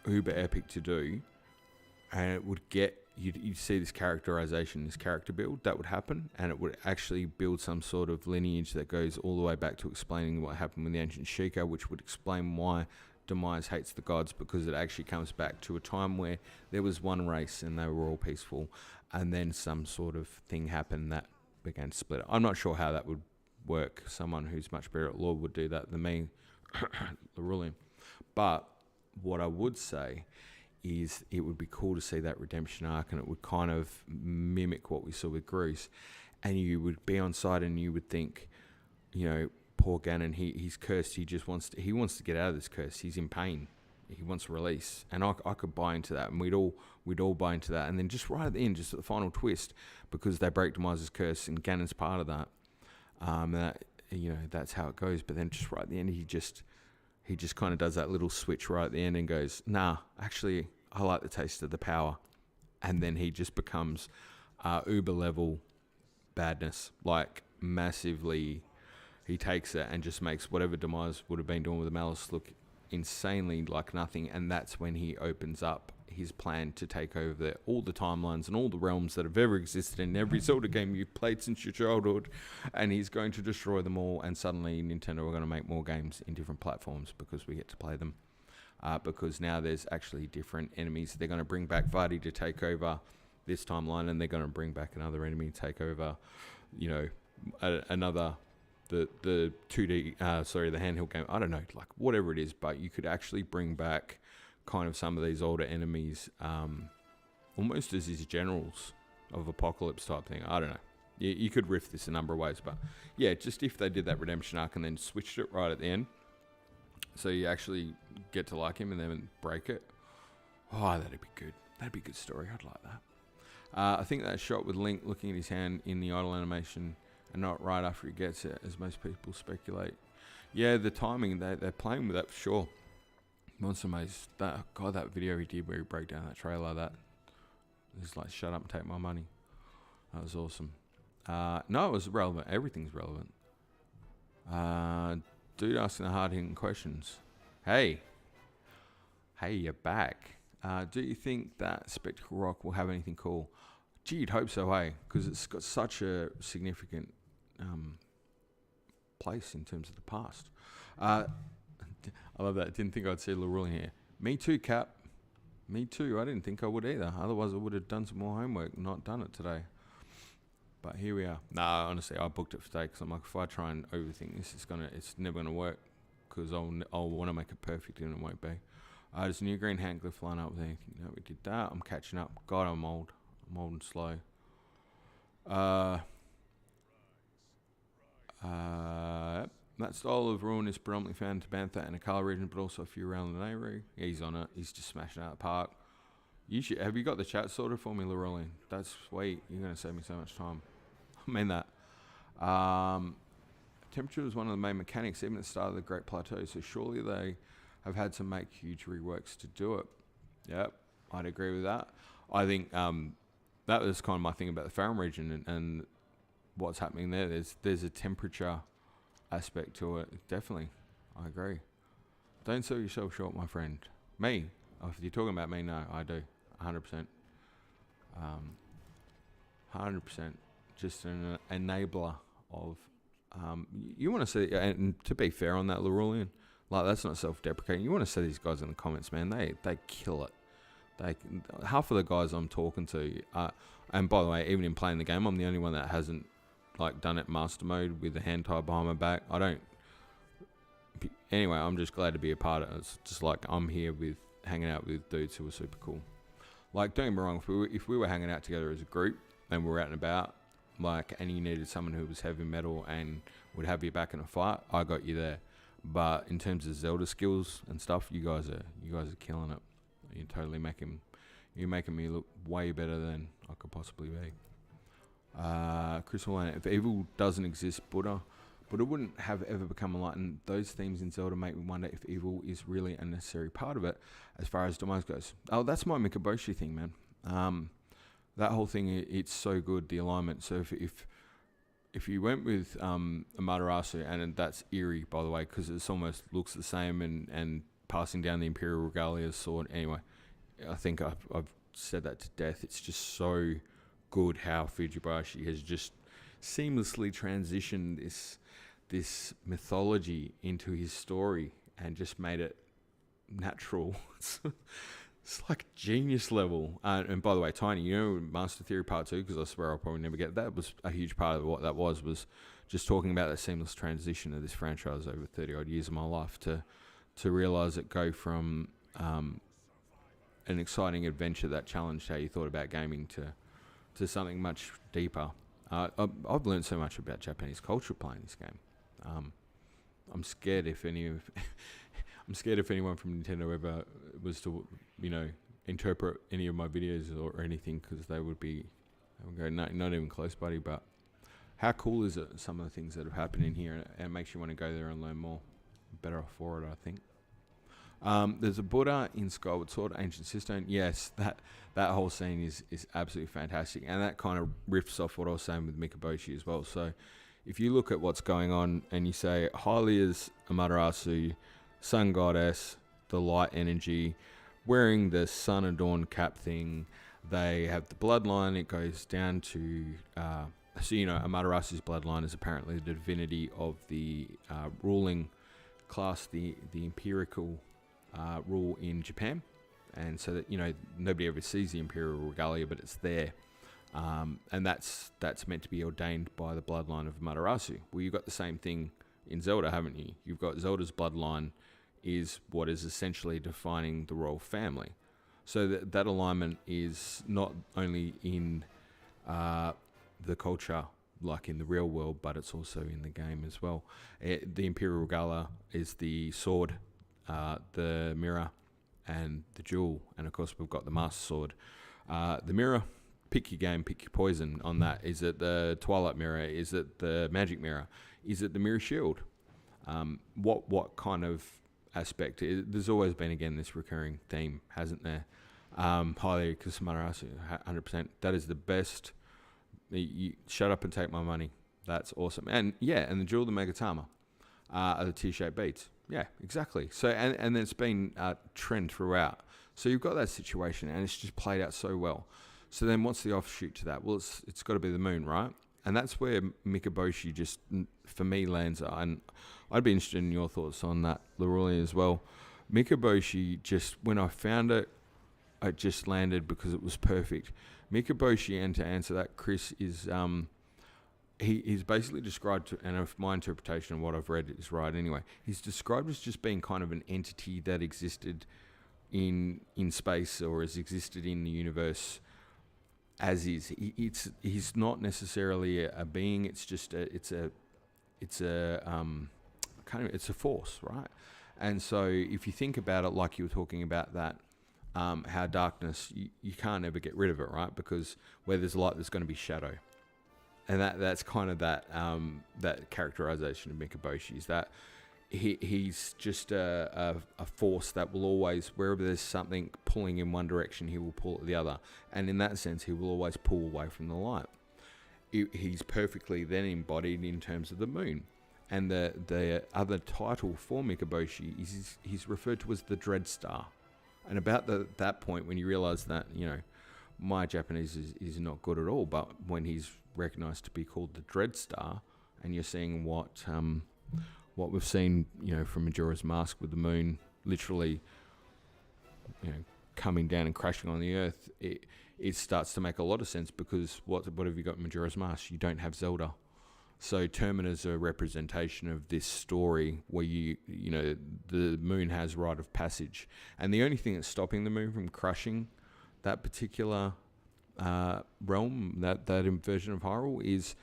S3: uber epic to do, and it would get... You'd see this characterization, this character build that would happen, and it would actually build some sort of lineage that goes all the way back to explaining what happened with the ancient Sheikah, which would explain why Demise hates the gods, because it actually comes back to a time where there was one race and they were all peaceful, and then some sort of thing happened that began to split. I'm not sure how that would work. Someone who's much better at lore would do that than me, Larulian. But what I would say is it would be cool to see that redemption arc, and it would kind of mimic what we saw with Groose, and you would be on side and you would think, you know, poor Ganon, he's cursed, he wants to get out of this curse, he's in pain, he wants release, and I could buy into that, and we'd all buy into that, and then just right at the end, just at the final twist, because they break Demise's curse and Ganon's part of that, that, you know, that's how it goes. But then just right at the end, he just kind of does that little switch right at the end and goes, nah, actually, I like the taste of the power. And then he just becomes uber level badness, like massively. He takes it and just makes whatever Demise would have been doing with the Malice look insanely like nothing. And that's when he opens up his plan to take over all the timelines and all the realms that have ever existed in every Zelda game you've played since your childhood, and he's going to destroy them all. And suddenly Nintendo are going to make more games in different platforms because we get to play them, because now there's actually different enemies. They're going to bring back Vardy to take over this timeline, and they're going to bring back another enemy to take over, you know, another the 2D, the handheld game. I don't know, like whatever it is, but you could actually bring back kind of some of these older enemies, almost as his generals of apocalypse type thing. I don't know. You could riff this a number of ways, but yeah, just if they did that redemption arc and then switched it right at the end, so you actually get to like him and then break it. Oh, that'd be good. That'd be a good story. I'd like that. I think that shot with Link looking at his hand in the idle animation and not right after he gets it, as most people speculate. Yeah, the timing, they're playing with that for sure. Monster Maze, that video he did where he broke down that trailer, that is like, shut up and take my money. That was awesome. No, it was relevant. Everything's relevant. Dude asking the hard-hitting questions. Hey, you're back. Do you think that Spectacle Rock will have anything cool? Gee, you'd hope so, hey? Because it's got such a significant place in terms of the past. I love that. Didn't think I'd see Larulian here. Me too, Cap. Me too. I didn't think I would either. Otherwise, I would have done some more homework. Not done it today. But here we are. Nah, honestly, I booked it for today because I'm like, if I try and overthink this, it's never gonna work. Because I'll want to make it perfect and it won't be. There's a new green hand glyph line up with anything. No, we did that. I'm catching up. God, I'm old. I'm old and slow. That style of ruin is predominantly found in Tabantha and Akala region, but also a few around the Nehru. Yeah, he's on it. He's just smashing out the park. Have you got the chat sorted for me, Laurelien? That's sweet. You're going to save me so much time. I mean that. Temperature was one of the main mechanics, even at the start of the Great Plateau, so surely they have had to make huge reworks to do it. Yep, I'd agree with that. I think that was kind of my thing about the Farum region and what's happening there. There's a temperature aspect to it. Definitely, I agree. Don't sell yourself short, my friend. Me? Oh, if you're talking about me, no, I do. 100%. 100%. Just an enabler of... you want to see... And to be fair on that, Larulian, like, that's not self-deprecating. You want to see these guys in the comments, man. They kill it. Half of the guys I'm talking to... and by the way, even in playing the game, I'm the only one that hasn't done it master mode with the hand tied behind my back. I don't... Anyway, I'm just glad to be a part of it. It's just like I'm here hanging out with dudes who are super cool. Like, don't get me wrong, if we were hanging out together as a group and we were out and about, and you needed someone who was heavy metal and would have your back in a fight, I got you there. But in terms of Zelda skills and stuff, you guys are killing it. You're totally making me look way better than I could possibly be. Crystal Lane, if evil doesn't exist, Buddha wouldn't have ever become enlightened. Those themes in Zelda make me wonder if evil is really a necessary part of it as far as demise goes. Oh, that's my Mikaboshi thing, man. That whole thing, it's so good, the alignment. So if you went with Amaterasu, and that's eerie, by the way, because it almost looks the same and passing down the Imperial Regalia's sword. Anyway, I think I've said that to death. It's just so good how Fujibayashi has just seamlessly transitioned this mythology into his story and just made it natural. It's like genius level. And by the way, Tiny, you know Master Theory Part 2, because I swear I'll probably never get that, was a huge part of what that was just talking about that seamless transition of this franchise over 30 odd years of my life to realize it go from an exciting adventure that challenged how you thought about gaming to something much deeper. I've learned so much about Japanese culture playing this game. I'm scared if anyone from Nintendo ever was to, interpret any of my videos or anything, because they would go, no, not even close, buddy. But how cool is it? Some of the things that have happened in here, and it makes you want to go there and learn more. Better off for it, I think. There's a Buddha in Skyward Sword, Ancient Sistine. Yes, that whole scene is absolutely fantastic, and that kind of riffs off what I was saying with Mikaboshi as well. So if you look at what's going on and you say Hylia's Amaterasu, Sun Goddess, the light energy, wearing the sun-adorned cap thing, they have the bloodline. It goes down to... Amaterasu's bloodline is apparently the divinity of the ruling class, the empirical rule in Japan. And so that, nobody ever sees the Imperial Regalia, but it's there. And that's meant to be ordained by the bloodline of Matarasu. Well, you've got the same thing in Zelda, haven't you? You've got Zelda's bloodline is what is essentially defining the royal family. So that alignment is not only in the culture, like in the real world, but it's also in the game as well. The Imperial Regala is the sword, the mirror, and the jewel. And of course, we've got the Master Sword. The mirror, pick your game, pick your poison on that. Is it the Twilight Mirror? Is it the Magic Mirror? Is it the Mirror Shield? What kind of aspect? There's always been, again, this recurring theme, hasn't there? Highly Matarasu, 100%. That is the best. You shut up and take my money. That's awesome. And yeah, and the jewel, the Megatama, are the T-shaped beads. Yeah, exactly. So and it's been a trend throughout. So you've got that situation, and it's just played out so well. So then what's the offshoot to that? Well, it's got to be the moon, right? And that's where Mikaboshi just, for me, lands. And I'd be interested in your thoughts on that, Leroy, as well. Mikaboshi, just when I found it, it just landed because it was perfect. Mikaboshi, and to answer that, Chris, is he's basically described, and if my interpretation of what I've read is right anyway, he's described as just being kind of an entity that existed in space, or has existed in the universe as is. He's not necessarily a being. It's just it's a force, right? And so if you think about it, like you were talking about that, how darkness, you can't ever get rid of it, right? Because where there's light, there's going to be shadow. And that's kind of that characterization of Mikaboshi, is that he's just a force that will always, wherever there's something pulling in one direction, he will pull it the other. And in that sense, he will always pull away from the light. He's perfectly then embodied in terms of the moon. And the other title for Mikaboshi is he's referred to as the Dread Star. And about that point, when you realize that, my Japanese is not good at all, but when he's recognized to be called the Dread Star, and you're seeing what we've seen, from Majora's Mask with the moon literally, coming down and crashing on the earth, it starts to make a lot of sense, because what have you got in Majora's Mask? You don't have Zelda. So Termina's a representation of this story where the moon has rite of passage, and the only thing that's stopping the moon from crushing that particular realm, that version of Hyrule, is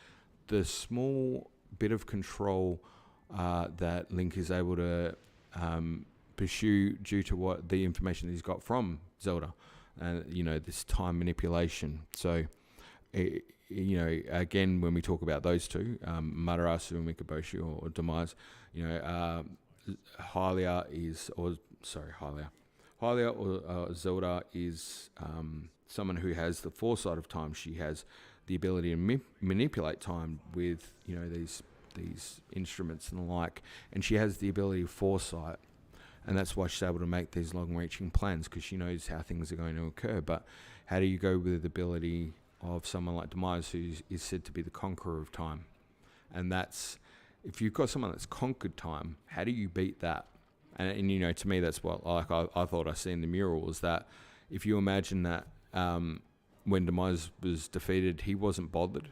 S3: the small bit of control that Link is able to pursue due to what the information he's got from Zelda, and this time manipulation. So again, when we talk about those two, Matarasu and Mikaboshi, or Demise, Hylia or Zelda is someone who has the foresight of time. She has the ability to manipulate time with, these instruments and the like, and she has the ability of foresight, and that's why she's able to make these long-reaching plans, because she knows how things are going to occur. But how do you go with the ability of someone like Demise, who is said to be the conqueror of time? And that's, if you've got someone that's conquered time, how do you beat that? And to me, that's what I thought I see in the mural, is that if you imagine that when Demise was defeated, he wasn't bothered.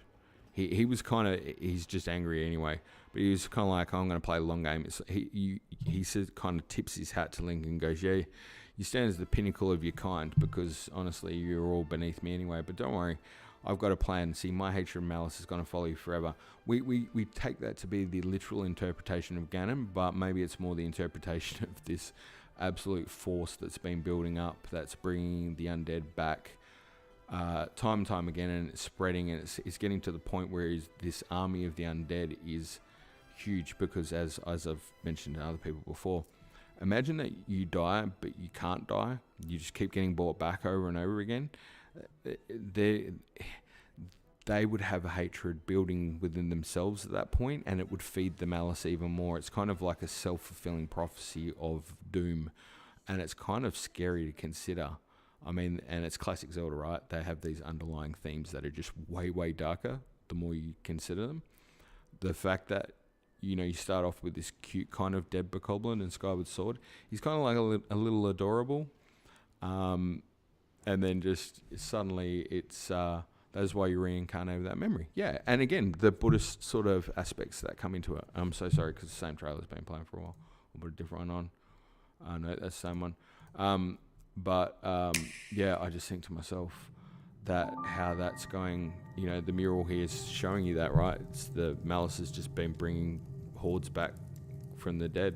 S3: He was he's just angry anyway, but he was kind of like, I'm going to play a long game. He says, kind of tips his hat to Link and goes, yeah, you stand as the pinnacle of your kind, because honestly, you're all beneath me anyway. But don't worry, I've got a plan. See, my hatred of malice is going to follow you forever. We take that to be the literal interpretation of Ganon, but maybe it's more the interpretation of this absolute force that's been building up, that's bringing the undead back time and time again, and it's spreading, and it's getting to the point where this army of the undead is huge. Because as I've mentioned to other people before, imagine that you die, but you can't die. You just keep getting brought back over and over again. They would have a hatred building within themselves at that point, and it would feed the malice even more. It's kind of like a self-fulfilling prophecy of doom, and it's kind of scary to consider. I mean, and it's classic Zelda, right? They have these underlying themes that are just way, way darker the more you consider them. The fact that, you start off with this cute kind of dead bokoblin and Skyward Sword. He's kind of like a little adorable. And then just suddenly it's the That's why you reincarnate with that memory. Yeah, and again, the Buddhist sort of aspects that come into it. I'm so sorry because the same trailer's been playing for a while. I'll put a different one on. No, that's the same one. Yeah, I just think to myself that how that's going, you know, the mural here is showing you that, right? It's the malice has just been bringing hordes back from the dead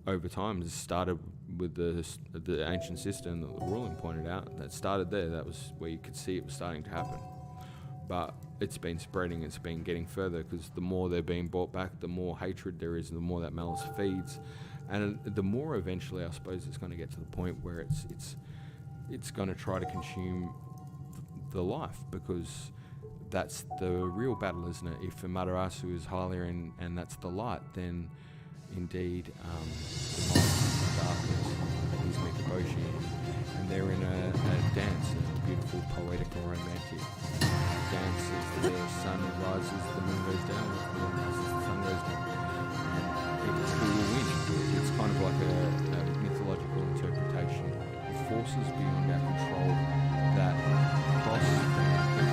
S3: over time. It started with the ancient system that the ruling pointed out. That started there. That was where you could see it was starting to happen. But it's been spreading. It's been getting further because the more they're being brought back, the more hatred there is, and the more that malice feeds, and the more eventually, I suppose, it's going to get to the point where it's going to try to consume the life, because that's the real battle, isn't it? If Amaterasu is Hylian and that's the light, then indeed the light is the darkness. He's Mikaboshi, and they're in a dance, a beautiful, poetic and romantic dance. As the sun rises, the moon goes down. As the moon rises, the sun goes down. And it's who will win. It's kind of like a mythological interpretation of forces beyond our control that cross every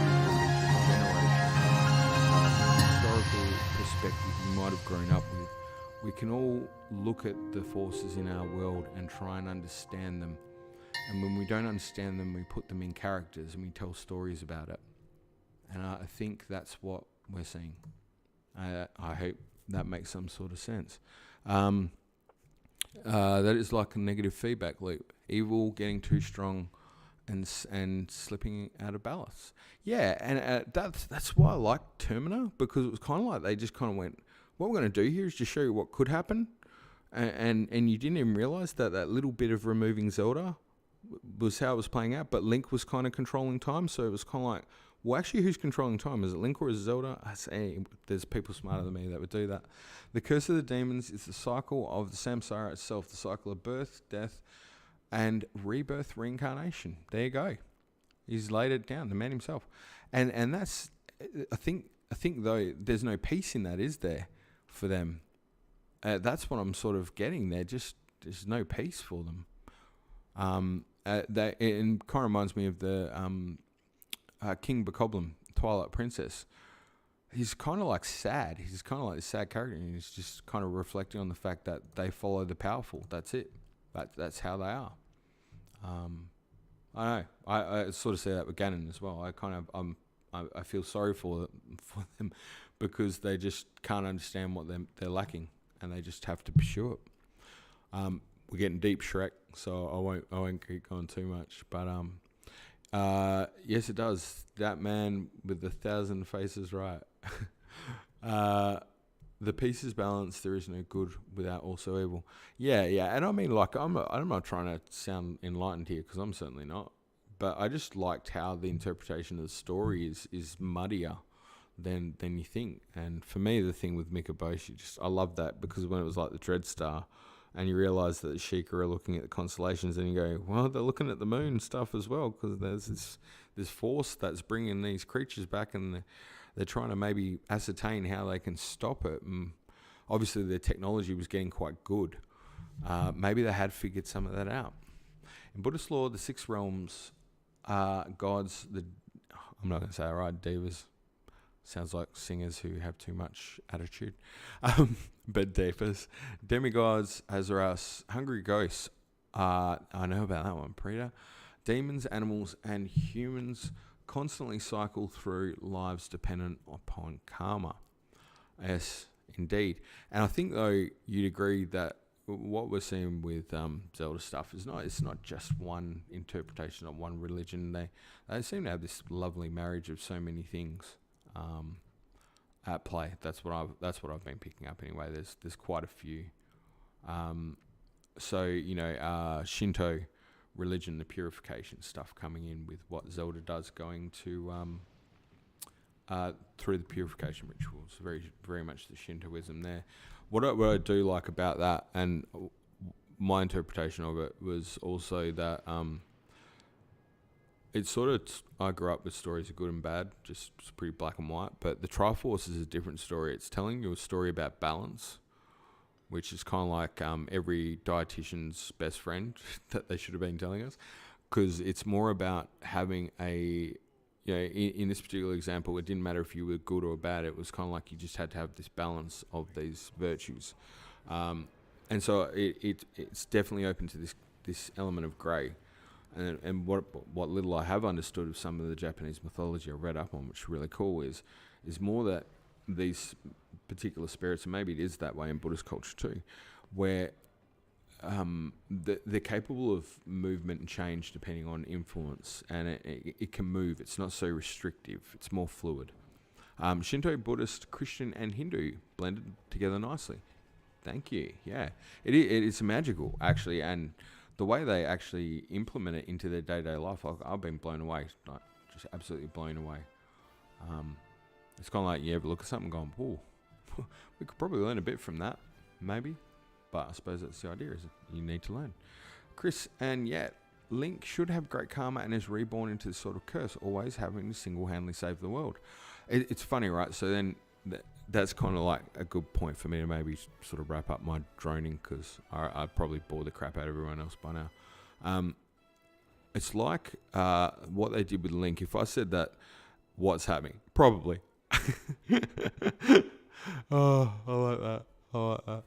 S3: generation. Historical perspective you might have grown up with. We can all look at the forces in our world and try and understand them. And when we don't understand them, we put them in characters and we tell stories about it. And I think that's what we're seeing. I hope that makes some sort of sense. That is like a negative feedback loop. Evil getting too strong and slipping out of balance. Yeah, and that's why I liked Terminator, because it was kind of like they just kind of went, what we're going to do here is just show you what could happen. And you didn't even realize that little bit of removing Zelda was how it was playing out, but Link was kind of controlling time, so it was kind of like, well, actually, who's controlling time? Is it Link or is it Zelda? I say there's people smarter than me that would do that. The Curse of the Demons is the cycle of the samsara itself, the cycle of birth, death, and rebirth, reincarnation. There you go. He's laid it down, the man himself. And that's, I think though, there's no peace in that, is there, for them? That's what I'm sort of getting there. Just there's no peace for them. That it kind of reminds me of the King Bokoblin, Twilight Princess. He's kind of like sad. He's kind of like a sad character, and he's just kind of reflecting on the fact that they follow the powerful. That's it. That's how they are. I know. I sort of say that with Ganon as well. I feel sorry for them because they just can't understand what they're lacking, and they just have to pursue it. We're getting deep, Shrek, so I won't keep going too much. But yes, it does. That man with the 1,000 faces, right? The peace is balanced. There is no good without also evil. Yeah. And I mean, like, I'm not trying to sound enlightened here, because I'm certainly not. But I just liked how the interpretation of the story is muddier than you think. And for me, the thing with Mikaboshi, I love that, because when it was like the Dread Star, and you realise that the Sheikah are looking at the constellations, and you go, well, they're looking at the moon stuff as well, because there's this force that's bringing these creatures back, and they're trying to maybe ascertain how they can stop it. And obviously, their technology was getting quite good. Maybe they had figured some of that out. In Buddhist law, the 6 realms are gods. I'm not going to say it right, devas. Sounds like singers who have too much attitude. But devas, demigods, Azaras, hungry ghosts. I know about that one, Prita. Demons, animals, and humans constantly cycle through lives dependent upon karma. Yes, indeed. And I think, though, you'd agree that what we're seeing with Zelda stuff it's not just one interpretation of one religion. They seem to have this lovely marriage of so many things at play. That's what I've been picking up anyway. There's quite a few. So Shinto religion, the purification stuff coming in with what Zelda does, going to through the purification rituals. Very, very much the Shintoism there. What I do like about that, and my interpretation of it, was also that it's sort of, I grew up with stories of good and bad, just it's pretty black and white, but the Triforce is a different story. It's telling you a story about balance, which is kind of like every dietitian's best friend that they should have been telling us, because it's more about having a you know, in this particular example, it didn't matter if you were good or bad. It was kind of like you just had to have this balance of these virtues. And so it's definitely open to this element of grey. And what little I have understood of some of the Japanese mythology I read up on, which is really cool, is more that these particular spirits, and maybe it is that way in Buddhist culture too, where they're capable of movement and change depending on influence, and it can move. It's not so restrictive. It's more fluid. Shinto, Buddhist, Christian, and Hindu blended together nicely. Thank you. Yeah, it's magical actually, and the way they actually implement it into their day-to-day life, I've been blown away, like, just absolutely blown away. It's kind of like you ever look at something and go, "Oh, we could probably learn a bit from that, maybe." But I suppose that's the idea, is you need to learn. Chris, and yet, Link should have great karma and is reborn into this sort of curse, always having to single-handedly save the world. It's funny, right? So then that's kind of like a good point for me to maybe sort of wrap up my droning, because I probably bore the crap out of everyone else by now. It's like what they did with Link. If I said that, what's happening? Probably. Oh, I like that.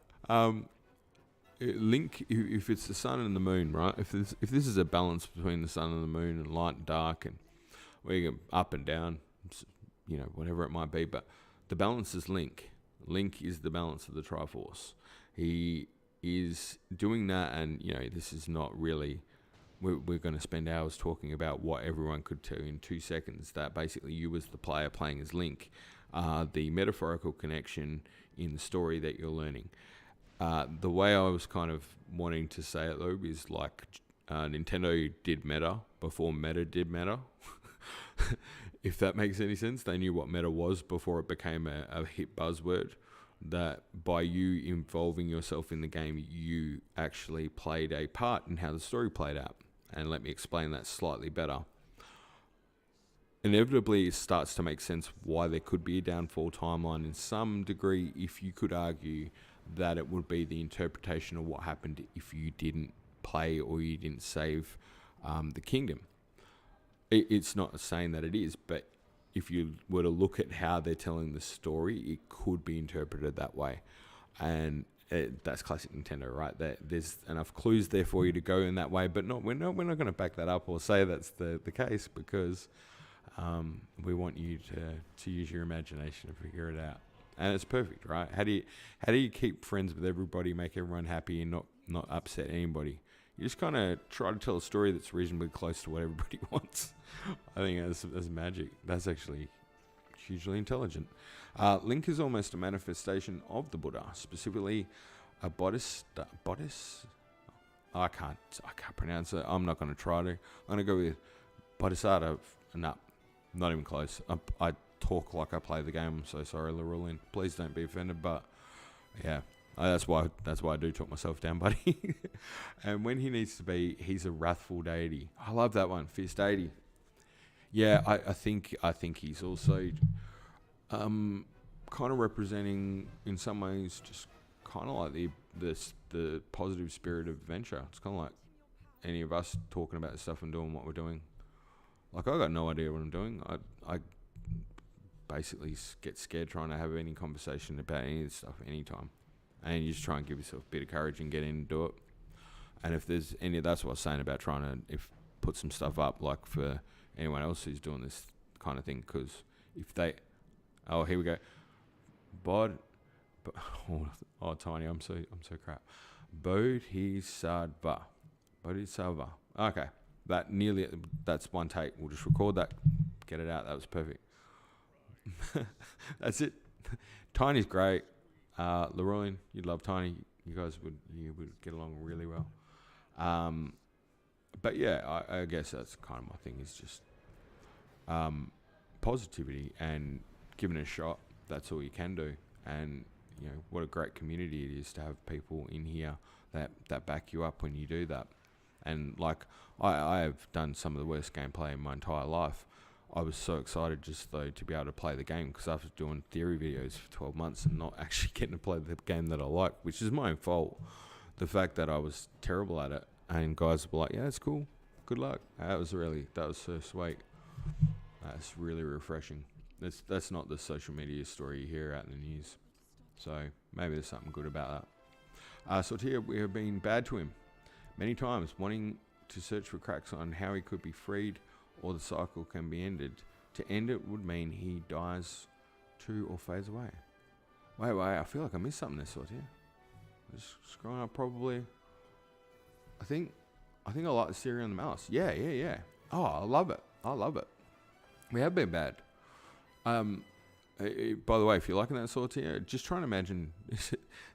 S3: Link, if it's the sun and the moon, right? If this is a balance between the sun and the moon, and light and dark, and we go up and down, you know, whatever it might be, but the balance is Link. Link is the balance of the Triforce. He is doing that, and you know, this is not really. We're going to spend hours talking about what everyone could tell in 2 seconds. That basically you as the player playing as Link, the metaphorical connection in the story that you're learning. The way I was kind of wanting to say it though is like Nintendo did meta before meta did meta. If that makes any sense. They knew what meta was before it became a hit buzzword. That by you involving yourself in the game, you actually played a part in how the story played out. And let me explain that slightly better. Inevitably, it starts to make sense why there could be a downfall timeline in some degree, if you could argue that it would be the interpretation of what happened if you didn't play or you didn't save the kingdom. It's not saying that it is, but if you were to look at how they're telling the story, it could be interpreted that way. And that's classic Nintendo, right? There's enough clues there for you to go in that way, but we're not going to back that up or say that's the case, because we want you to use your imagination to figure it out. And it's perfect, right? How do you keep friends with everybody, make everyone happy, and not upset anybody? You just kind of try to tell a story that's reasonably close to what everybody wants. I think that's magic. That's actually hugely intelligent. Link is almost a manifestation of the Buddha, specifically a bodice. I can't pronounce it. I'm not going to try to. I'm going to go with bodhisattva. No, not even close. I talk like I play the game. I'm so sorry, Larulin. Please don't be offended, but yeah. That's why I do talk myself down, buddy. And when he needs to be, he's a wrathful deity. I love that one, fierce deity. Yeah, I think he's also kind of representing, in some ways, just kind of like the positive spirit of adventure. It's kind of like any of us talking about stuff and doing what we're doing. Like, I got no idea what I'm doing. I basically get scared trying to have any conversation about any of this stuff anytime. And you just try and give yourself a bit of courage and get in and do it. And if there's any, that's what I was saying about trying to put some stuff up, like for anyone else who's doing this kind of thing, because if they, here we go, Tiny, I'm so crap. Bodhisattva. Okay, that's one take. We'll just record that, get it out. That was perfect. That's it. Tiny's great. Leroy, you'd love Tiny. You guys would get along really well. But yeah, I guess that's kind of my thing, is just positivity and giving it a shot. That's all you can do. And you know what a great community it is to have people in here that back you up when you do that. And like I have done some of the worst gameplay in my entire life. I was so excited just though to be able to play the game, because after doing theory videos for 12 months and not actually getting to play the game that I like, which is my own fault. The fact that I was terrible at it, and guys were like, "Yeah, it's cool, good luck." That was so sweet. That's really refreshing. That's not the social media story you hear out in the news. So maybe there's something good about that. Sortia, we have been bad to him many times, wanting to search for cracks on how he could be freed or the cycle can be ended. To end it would mean he dies too or fades away. Wait, I feel like I missed something there, Sortia. Just scrolling up probably. I think I like the Syria and the Malice. Yeah. Oh, I love it. We have been bad. By the way, if you're liking that Sortia, just try and imagine.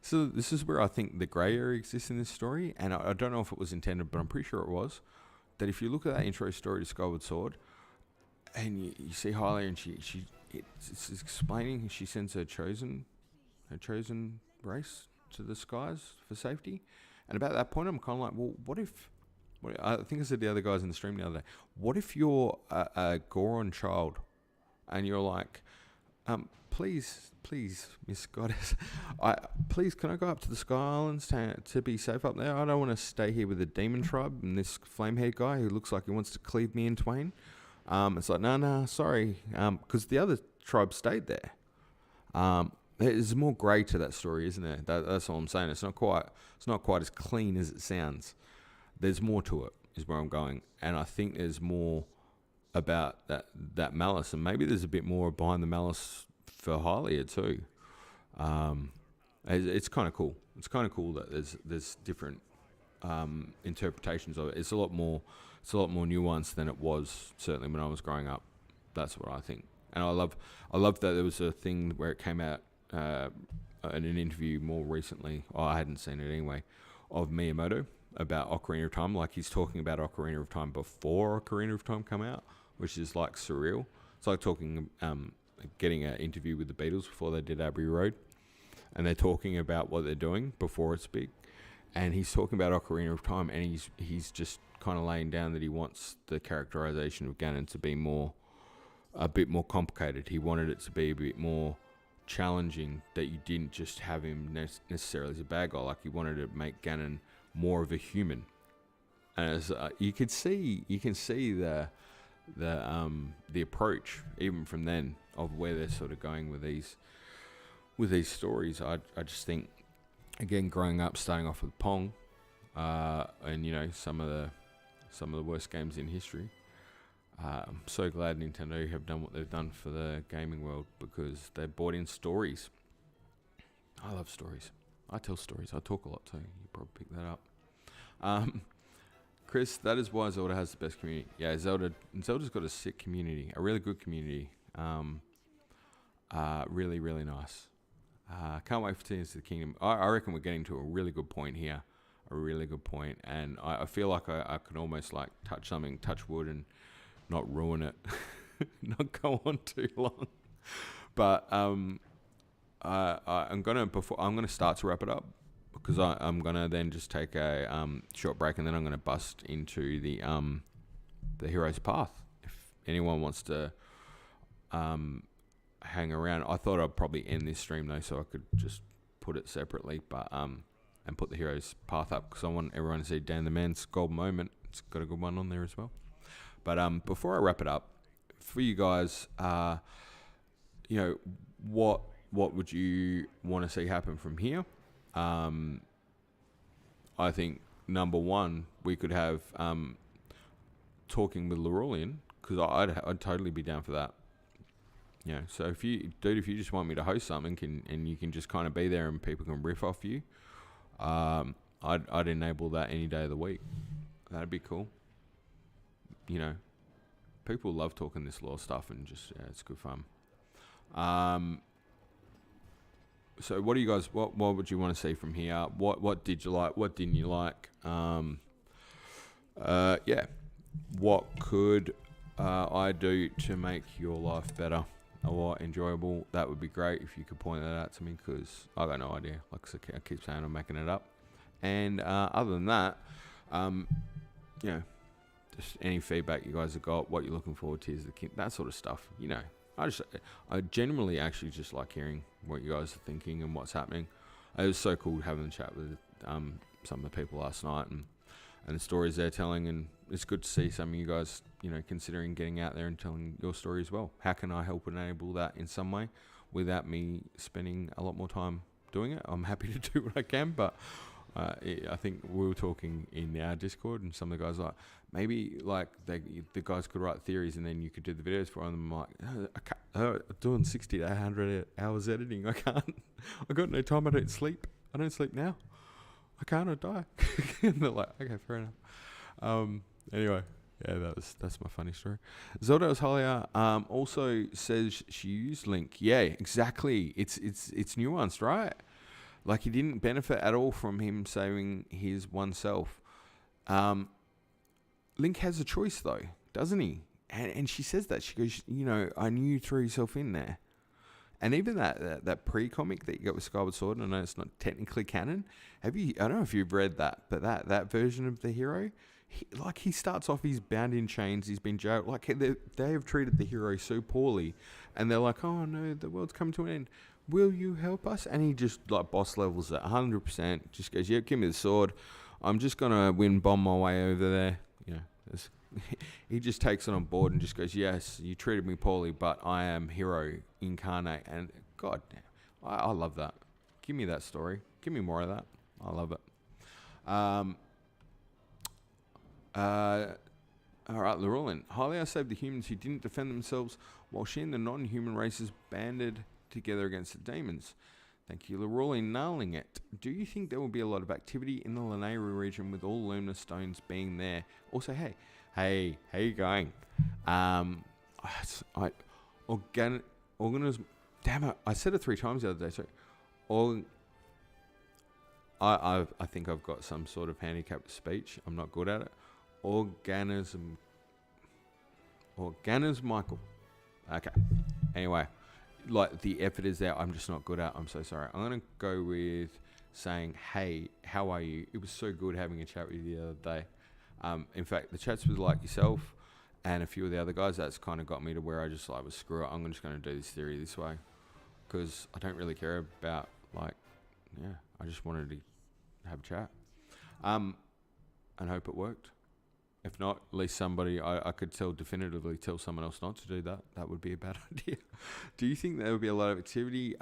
S3: So this is where I think the grey area exists in this story, and I don't know if it was intended, but I'm pretty sure it was. That if you look at that intro story to Skyward Sword, and you see Hylia, and it's explaining she sends her chosen race to the skies for safety, and about that point, I'm kind of like, well, what if? I think I said to the other guys in the stream the other day, what if you're a Goron child, and you're like, please, Miss Goddess, please, can I go up to the Sky Islands to be safe up there? I don't want to stay here with the demon tribe and this flame-haired guy who looks like he wants to cleave me in twain. It's like, no, sorry, because the other tribe stayed there. There's more grey to that story, isn't there? That's all I'm saying. It's not quite as clean as it sounds. There's more to it, is where I'm going, and I think there's more about that malice, and maybe there's a bit more behind the malice for Hylia too. It's kind of cool. It's kind of cool that there's different interpretations of it. It's a lot more nuanced than it was certainly when I was growing up. That's what I think, and I love that there was a thing where it came out in an interview more recently. I hadn't seen it anyway, of Miyamoto about Ocarina of Time. Like, he's talking about Ocarina of Time before Ocarina of Time come out, which is like surreal. It's like talking, getting an interview with the Beatles before they did Abbey Road, and they're talking about what they're doing before it's big. And he's talking about Ocarina of Time, and he's just kind of laying down that he wants the characterization of Ganon to be a bit more complicated. He wanted it to be a bit more challenging, that you didn't just have him necessarily as a bad guy. Like, he wanted to make Ganon more of a human. And as you can see the approach even from then of where they're sort of going with these stories. I just think, again, growing up, starting off with Pong, and some of the worst games in history. I'm so glad Nintendo have done what they've done for the gaming world, because they brought in stories. I love stories. I tell stories. I talk a lot too. You probably picked that up. Chris, that is why Zelda has the best community. Yeah, Zelda's got a sick community, a really good community. Really, really nice. Can't wait for Tears of the Kingdom. I reckon we're getting to a really good point here. A really good point. And I feel like I could almost like touch wood and not ruin it. Not go on too long. But I'm gonna start to wrap it up, because I'm gonna then just take a short break, and then I'm gonna bust into the hero's path. If anyone wants to hang around, I thought I'd probably end this stream though, so I could just put it separately, but and put the hero's path up, because I want everyone to see Dan the Man's gold moment. It's got a good one on there as well. But before I wrap it up, for you guys, what would you want to see happen from here? I think number one, we could have talking with Laurelian, because I'd totally be down for that. So if you just want me to host something, and you can just kind of be there and people can riff off you, I'd enable that any day of the week. That'd be cool. People love talking this lore stuff, and just it's good fun. So what do you guys? What would you want to see from here? What did you like? What didn't you like? What could I do to make your life better or enjoyable? That would be great if you could point that out to me, because I got no idea. Like I keep saying, I'm making it up. And other than that, just any feedback you guys have got, what you're looking forward to, is the that sort of stuff. I generally actually just like hearing what you guys are thinking and what's happening. It was so cool having a chat with some of the people last night, and the stories they're telling, and it's good to see some of you guys, considering getting out there and telling your story as well. How can I help enable that in some way without me spending a lot more time doing it? I'm happy to do what I can, but I think we were talking in our Discord, and some of the guys like, maybe like the guys could write theories and then you could do the videos for them. I'm like, I can't, doing 60 to 100 hours editing, I can't. I got no time. I don't sleep. I don't sleep now. I can't. I die. And they're like, okay, fair enough. Anyway, yeah, that's my funny story. Zelda Oshalia also says she used Link. Yeah, exactly. It's nuanced, right? Like, he didn't benefit at all from him saving his oneself. Link has a choice, though, doesn't he? And she says that. She goes, I knew you threw yourself in there. And even that pre-comic that you got with Skyward Sword, I know it's not technically canon. I don't know if you've read that, but that version of the hero, he starts off, he's bound in chains, he's been jailed. Like, they have treated the hero so poorly. And they're like, oh, no, the world's come to an end. Will you help us? And he just, like, boss levels at 100%. Just goes, yeah, give me the sword. I'm just going to win bomb my way over there. He just takes it on board and just goes, yes, you treated me poorly, but I am hero incarnate. And god damn, I love that. Give me that story. Give me more of that. I love it. All right, Laurelin. Hylia saved the humans who didn't defend themselves, while she and the non-human races banded together against the demons. Thank you, Laurelin, nailing it. Do you think there will be a lot of activity in the Lanayru region with all luminous stones being there? Also, hey, how you going? Organism. Damn it! I said it 3 times the other day. So, I think I've got some sort of handicapped speech. I'm not good at it. Michael. Okay. Anyway, like, the effort is there. I'm just not good at. I'm so sorry. I'm gonna go with saying, "Hey, how are you?" It was so good having a chat with you the other day. In fact, the chats with like yourself and a few of the other guys, that's kind of got me to where I just like, was screw it. I'm just going to do this theory this way because I don't really care about, like, I just wanted to have a chat. And hope it worked. If not, at least somebody, I could definitively tell someone else not to do that. That would be a bad idea. Do you think there would be a lot of activity?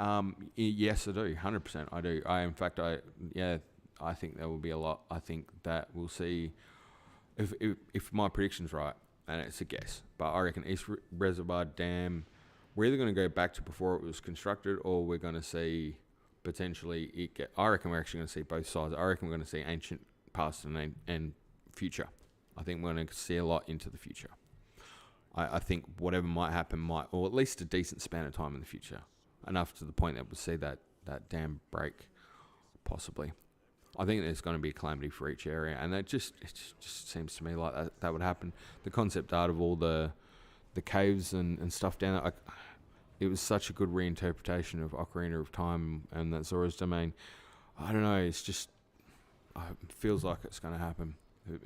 S3: Yes, I do. 100% I do. I think there will be a lot. I think that we'll see, if my prediction's right, and it's a guess, but I reckon East Reservoir Dam, we're either going to go back to before it was constructed, or we're going to see potentially I reckon we're actually going to see both sides. I reckon we're going to see ancient, past, and future. I think we're going to see a lot into the future. I think whatever might happen or at least a decent span of time in the future, enough to the point that we'll see that dam break, possibly. I think there's going to be a calamity for each area, and it just seems to me like that would happen. The concept art of all the caves and stuff down there, it was such a good reinterpretation of Ocarina of Time and that Zora's Domain. I don't know, it's just, it feels like it's going to happen.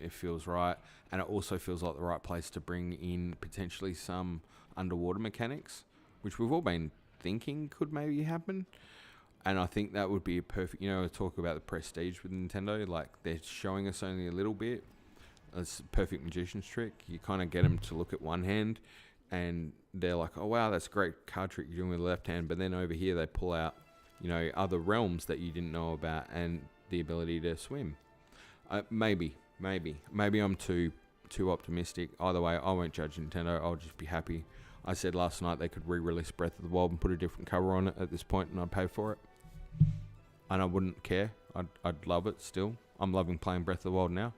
S3: It feels right, and it also feels like the right place to bring in potentially some underwater mechanics, which we've all been thinking could maybe happen. And I think that would be a perfect, talk about the prestige with Nintendo, like they're showing us only a little bit. It's a perfect magician's trick. You kind of get them to look at one hand and they're like, oh wow, that's a great card trick you're doing with the left hand. But then over here they pull out, other realms that you didn't know about and the ability to swim. Maybe I'm too optimistic. Either way, I won't judge Nintendo. I'll just be happy. I said last night they could re-release Breath of the Wild and put a different cover on it at this point, and I'd pay for it. And I wouldn't care. I'd love it still. I'm loving playing Breath of the Wild now.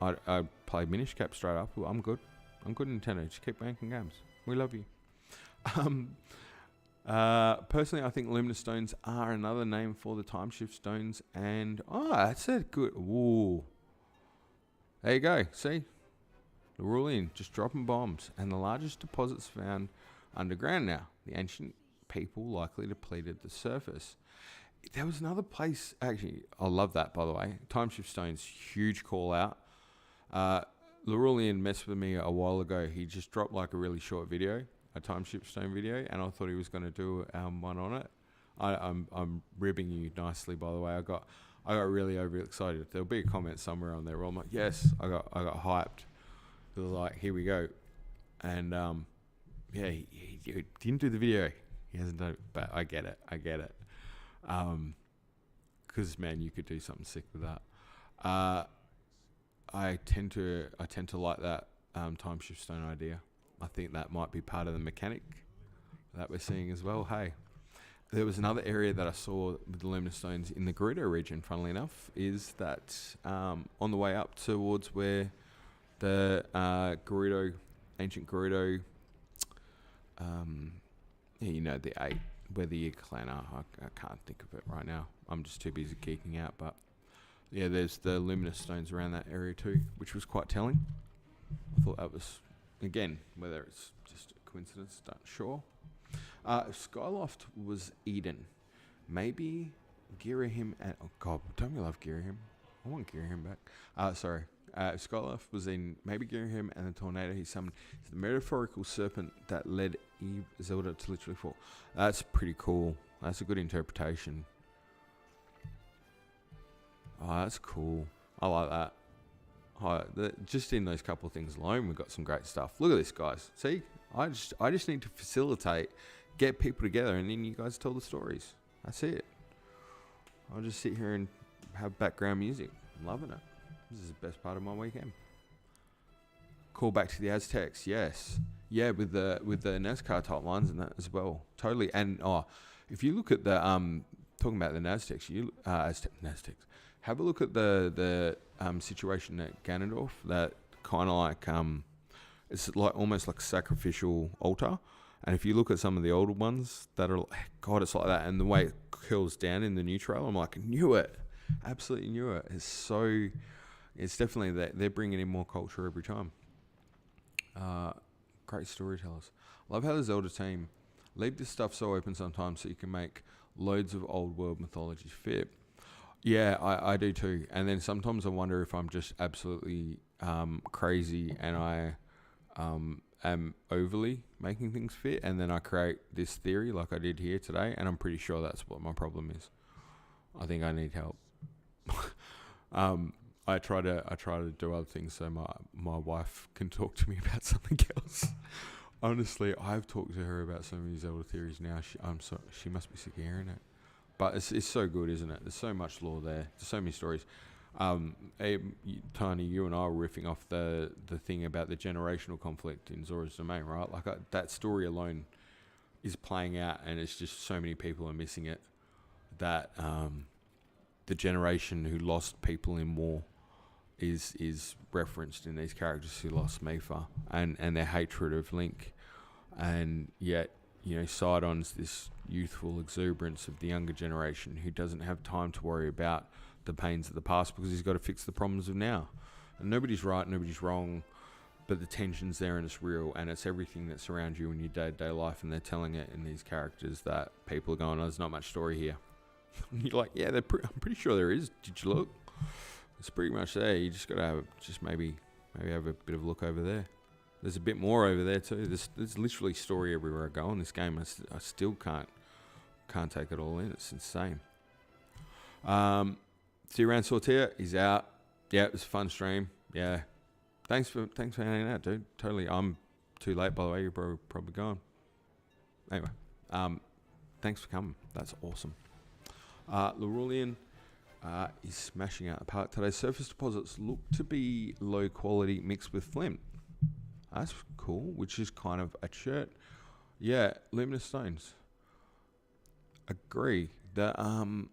S3: I'd play Minish Cap straight up. I'm good. Nintendo. Just keep making games. We love you. Personally, I think Luminous Stones are another name for the Time Shift Stones, and that's a good. Ooh. There you go. See? Laurelian, just dropping bombs. And the largest deposits found underground now. The ancient people likely depleted the surface. There was another place, actually, I love that, by the way. Time Shift Stones, huge call out. Laurelian messed with me a while ago. He just dropped like a really short video, a Time Shift Stone video, and I thought he was going to do one on it. I'm ribbing you nicely, by the way. I got really overexcited. There'll be a comment somewhere on there where I'm like, yes, I got hyped. It was like, here we go. And yeah, he didn't do the video. He hasn't done it, but I get it. Because man, you could do something sick with that. I tend to like that time shift stone idea. I think that might be part of the mechanic that we're seeing as well. Hey, there was another area that I saw with the luminous stones in the Gerudo region, funnily enough, is that on the way up towards where the ancient Gerudo, yeah, you know, the 8, where the Yeager clan are. I can't think of it right now. I'm just too busy geeking out, but yeah, there's the luminous stones around that area too, which was quite telling. I thought that was, again, whether it's just a coincidence, not sure. Skyloft was Eden. Maybe Girahim and... Oh god, don't we love Girahim? I want Girahim back. Sorry. Skyloft was in maybe Girahim and the tornado he summoned. It's the metaphorical serpent that led Zelda to literally fall. That's pretty cool. That's a good interpretation. Oh, that's cool. I like that. Just in those couple of things alone, we've got some great stuff. Look at this, guys. See? I just need to facilitate, get people together, and then you guys tell the stories. That's it. I'll just sit here and have background music. I'm loving it. This is the best part of my weekend. Call back to the Aztecs, yes. Yeah, with the NASCAR type lines and that as well. Totally. And if you look at the talking about the Aztecs, Aztecs. Have a look at the situation at Ganondorf. That kind of like it's like almost like a sacrificial altar. And if you look at some of the older ones that are like, God, it's like that. And the way it curls down in the new trail, I'm like, knew it. Absolutely knew it. It's definitely that they're bringing in more culture every time. Great storytellers. Love how the Zelda team leave this stuff so open sometimes so you can make loads of old world mythology fit. Yeah, I do too. And then sometimes I wonder if I'm just absolutely crazy and I am overly making things fit, and then I create this theory like I did here today, and I'm pretty sure that's what my problem is. I think I need help. I try to do other things so my wife can talk to me about something else. Honestly, I've talked to her about so many Zelda theories now. She must be sick of hearing it. But it's so good, isn't it? There's so much lore there. There's so many stories. Tiny, you and I were riffing off the thing about the generational conflict in Zora's Domain, right? Like that story alone is playing out, and it's just so many people are missing it. That the generation who lost people in war is referenced in these characters who lost Mipha and their hatred of Link, and yet, you know, Sidon's this youthful exuberance of the younger generation who doesn't have time to worry about the pains of the past because he's got to fix the problems of now. And nobody's right, nobody's wrong, but the tension's there and it's real, and it's everything that's around you in your day-to-day life, and they're telling it in these characters that people are going, oh, there's not much story here. And you're like, yeah, I'm pretty sure there is. Did you look? It's pretty much there. You just got to maybe have a bit of a look over there. There's a bit more over there too. There's literally story everywhere I go in this game. I still can't take it all in. It's insane. T-Ran Sortia is out. Yeah, it was a fun stream. Yeah. Thanks for hanging out, dude. Totally. I'm too late, by the way. You're probably gone. Anyway, thanks for coming. That's awesome. Laurelian is smashing out the park. Today's surface deposits look to be low quality mixed with flint. That's cool, which is kind of a shirt. Yeah, luminous stones. Agree. The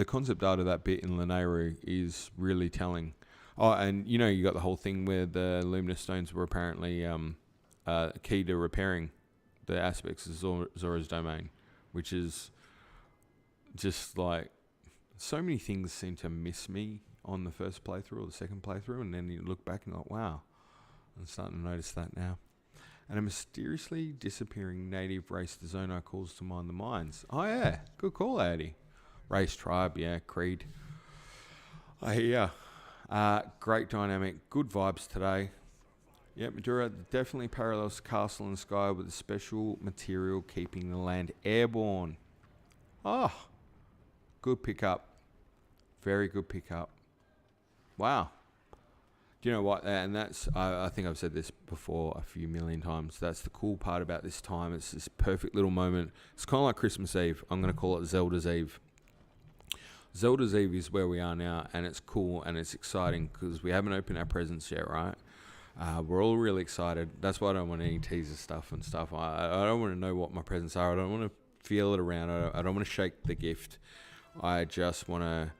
S3: concept art of that bit in Lanayru is really telling. Oh, and you know, you got the whole thing where the luminous stones were apparently key to repairing the aspects of Zora's Domain, which is just like, so many things seem to miss me on the first playthrough or the second playthrough, and then you look back and you're like, wow, I'm starting to notice that now. And a mysteriously disappearing native race the Zonai calls to mind the mines. Oh yeah, good call, Addy. Race, tribe, yeah, creed. I hear ya. Great dynamic, good vibes today. Yep, Madura definitely parallels Castle in the Sky with a special material keeping the land airborne. Oh, good pickup. Very good pickup. Wow. Do you know what? And that's, I think I've said this before a few million times. That's the cool part about this time. It's this perfect little moment. It's kind of like Christmas Eve. I'm going to call it Zelda's Eve. Zelda's Eve is where we are now, and it's cool and it's exciting because we haven't opened our presents yet, right? We're all really excited. That's why I don't want any teaser stuff and stuff. I don't want to know what my presents are. I don't want to feel it around. I don't want to shake the gift. I just want to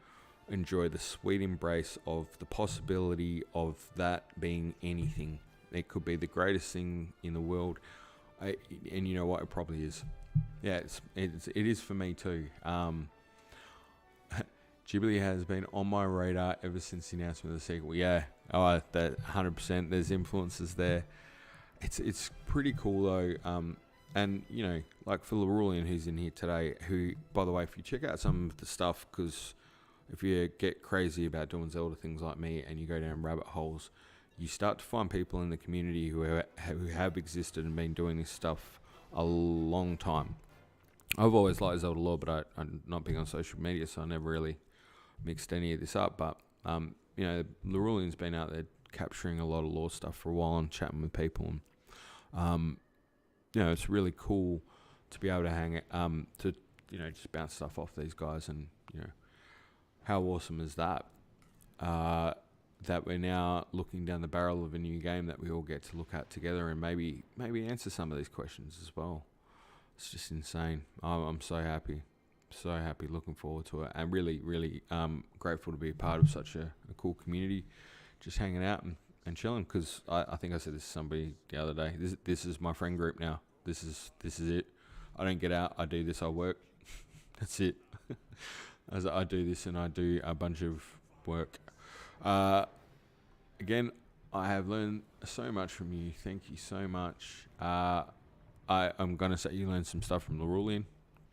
S3: enjoy the sweet embrace of the possibility of that being anything. It could be the greatest thing in the world. And you know what? It probably is. Yeah, it is for me too. Ghibli has been on my radar ever since the announcement of the sequel. Yeah, that 100%. There's influences there. It's pretty cool though. And you know, like for Larulian, who's in here today, who, by the way, if you check out some of the stuff, because if you get crazy about doing Zelda things like me and you go down rabbit holes, you start to find people in the community who have existed and been doing this stuff a long time. I've always liked Zelda lore, but I'm not big on social media, so I never really mixed any of this up. But you know, Larulian's been out there capturing a lot of lore stuff for a while and chatting with people, and you know, it's really cool to be able to hang it, to, you know, just bounce stuff off these guys. And you know, how awesome is that? That we're now looking down the barrel of a new game that we all get to look at together and maybe answer some of these questions as well. It's just insane. I'm so happy, looking forward to it, and really grateful to be a part of such a cool community, just hanging out and chilling, because I think I said this to somebody the other day. This is my friend group now. This is it. I don't get out. I do this. I work. That's it. As I do this and I do a bunch of work. Again, I have learned so much from you. Thank you so much. I'm going to say you learned some stuff from Larulian,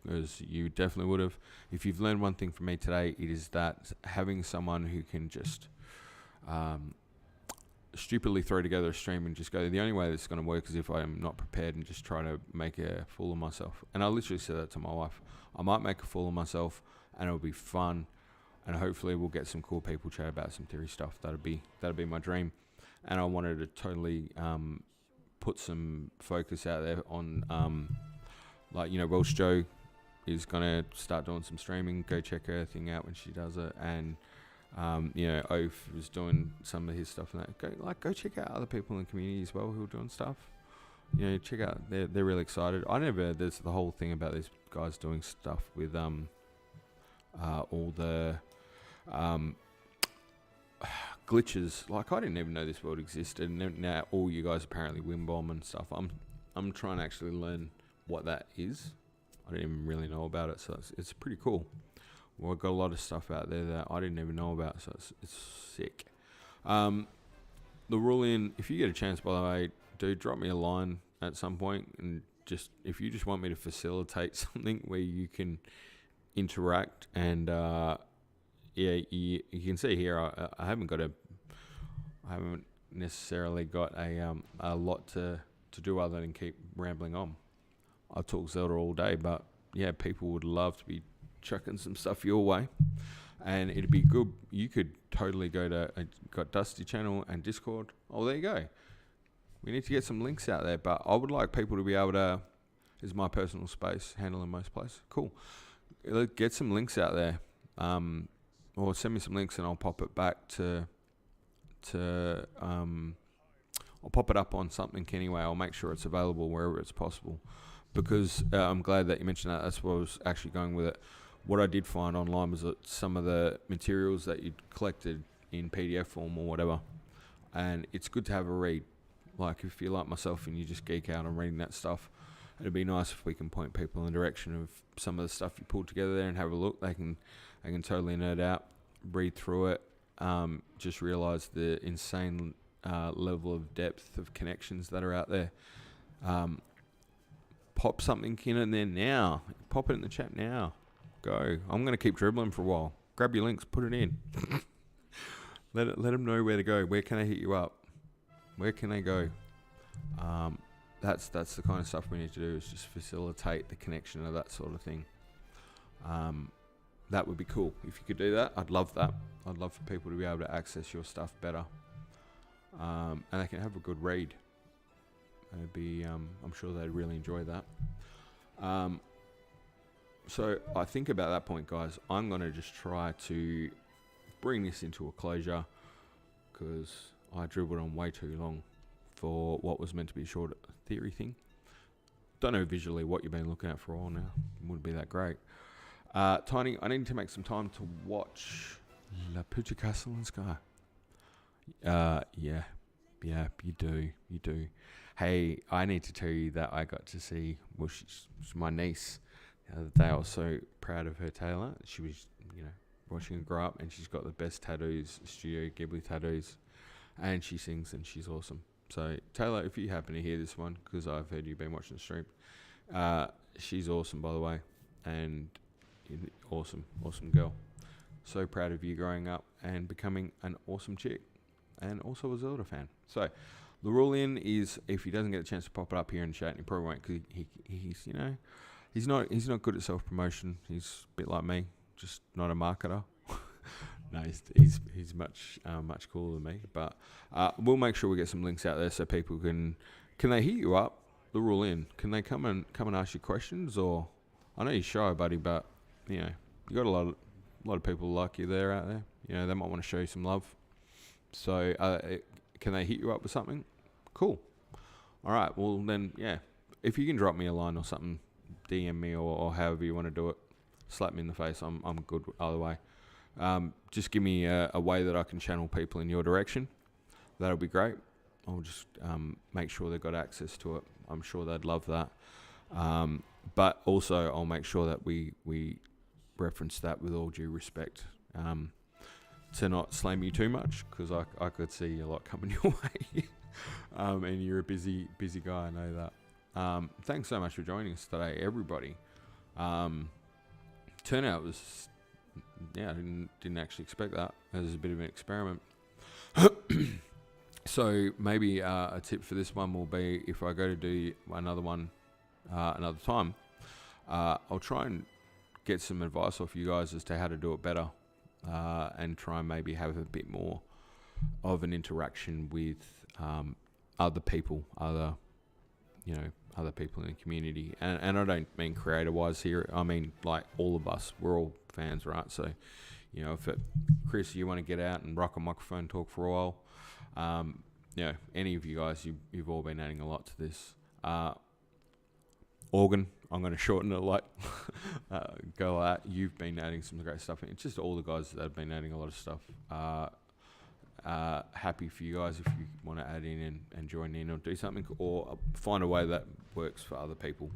S3: because you definitely would have. If you've learned one thing from me today, it is that having someone who can just stupidly throw together a stream and just go, the only way this is going to work is if I am not prepared and just try to make a fool of myself. And I literally said that to my wife. I might make a fool of myself and it'll be fun, and hopefully we'll get some cool people chat about some theory stuff. That'd be my dream. And I wanted to totally put some focus out there on like, you know, Welsh Joe is gonna start doing some streaming. Go check her thing out when she does it. And you know, Oaf was doing some of his stuff and that. Go check out other people in the community as well who are doing stuff. You know, check out. They're really excited. There's the whole thing about these guys doing stuff with all the glitches. Like, I didn't even know this world existed, and now all you guys apparently win bomb and stuff. I'm trying to actually learn what that is. I didn't even really know about it, so it's pretty cool. Well, I've got a lot of stuff out there that I didn't even know about, so it's sick. The Larulian, if you get a chance, by the way, do drop me a line at some point, and just if you just want me to facilitate something where you can interact, and yeah, you can see here I haven't necessarily got a lot to do other than keep rambling on. I talk Zelda all day, but yeah, people would love to be chucking some stuff your way, and it'd be good. You could totally go to got Dusty channel and Discord. Oh, there you go. We need to get some links out there, but I would like people to be able to. Is my personal space handling most places? Cool. Get some links out there, or send me some links and I'll pop it back I'll pop it up on something anyway. I'll make sure it's available wherever it's possible, because I'm glad that you mentioned that. That's what I was actually going with it. What I did find online was that some of the materials that you'd collected in PDF form or whatever, and it's good to have a read. Like, if you're like myself and you just geek out on reading that stuff, it'd be nice if we can point people in the direction of some of the stuff you pulled together there and have a look. They can totally nerd out, read through it, just realise the insane level of depth of connections that are out there. Pop something in there now. Pop it in the chat now. Go. I'm going to keep dribbling for a while. Grab your links, put it in. Let them know where to go. Where can I hit you up? Where can they go? That's the kind of stuff we need to do, is just facilitate the connection of that sort of thing. that would be cool. If you could do that, I'd love that. I'd love for people to be able to access your stuff better. And they can have a good read. It'd be, I'm sure they'd really enjoy that. So I think about that point, guys, I'm going to just try to bring this into a closure, because I dribbled on way too long for what was meant to be a short theory thing. Don't know visually what you've been looking at for a while now. It wouldn't be that great. Tiny, I need to make some time to watch La Puta Castle in Sky. Yeah, you do. Hey, I need to tell you that I got to see, well, she's my niece the other day. I was so proud of her, Taylor. She was, watching her grow up, and she's got the best tattoos, Studio Ghibli tattoos, and she sings, and she's awesome. So, Taylor, if you happen to hear this one, because I've heard you've been watching the stream, she's awesome, by the way, and awesome girl. So proud of you growing up and becoming an awesome chick, and also a Zelda fan. So, Laurelian is, if he doesn't get a chance to pop it up here in chat, and he probably won't, because he's not good at self promotion. He's a bit like me, just not a marketer. No, he's much cooler than me. But we'll make sure we get some links out there so people can they hit you up, Laurelian? Can they come and ask you questions? Or I know you're shy, buddy, but you got a lot of people like you there out there. They might want to show you some love. So can they hit you up with something? Cool. All right. Well then, yeah. If you can drop me a line or something, DM me or however you want to do it, slap me in the face. I'm good either way. Just give me a way that I can channel people in your direction. That'll be great. I'll just make sure they've got access to it. I'm sure they'd love that. But also, I'll make sure that we reference that with all due respect, to not slam you too much, because I could see a lot coming your way. And you're a busy guy, I know that. Thanks so much for joining us today, everybody. Turnout was, I didn't actually expect that. It was a bit of an experiment. So maybe a tip for this one will be, if I go to do another one another time, I'll try and get some advice off you guys as to how to do it better, and try and maybe have a bit more of an interaction with other people, other people in the community. And I don't mean creator-wise here. I mean, like, all of us, we're all fans, right? So, if Chris, you want to get out and rock a microphone, talk for a while, any of you guys, you've all been adding a lot to this. Organ, I'm going to shorten it like, go like that. You've been adding some great stuff. It's just all the guys that have been adding a lot of stuff. Happy for you guys if you want to add in and join in or do something, or find a way that works for other people,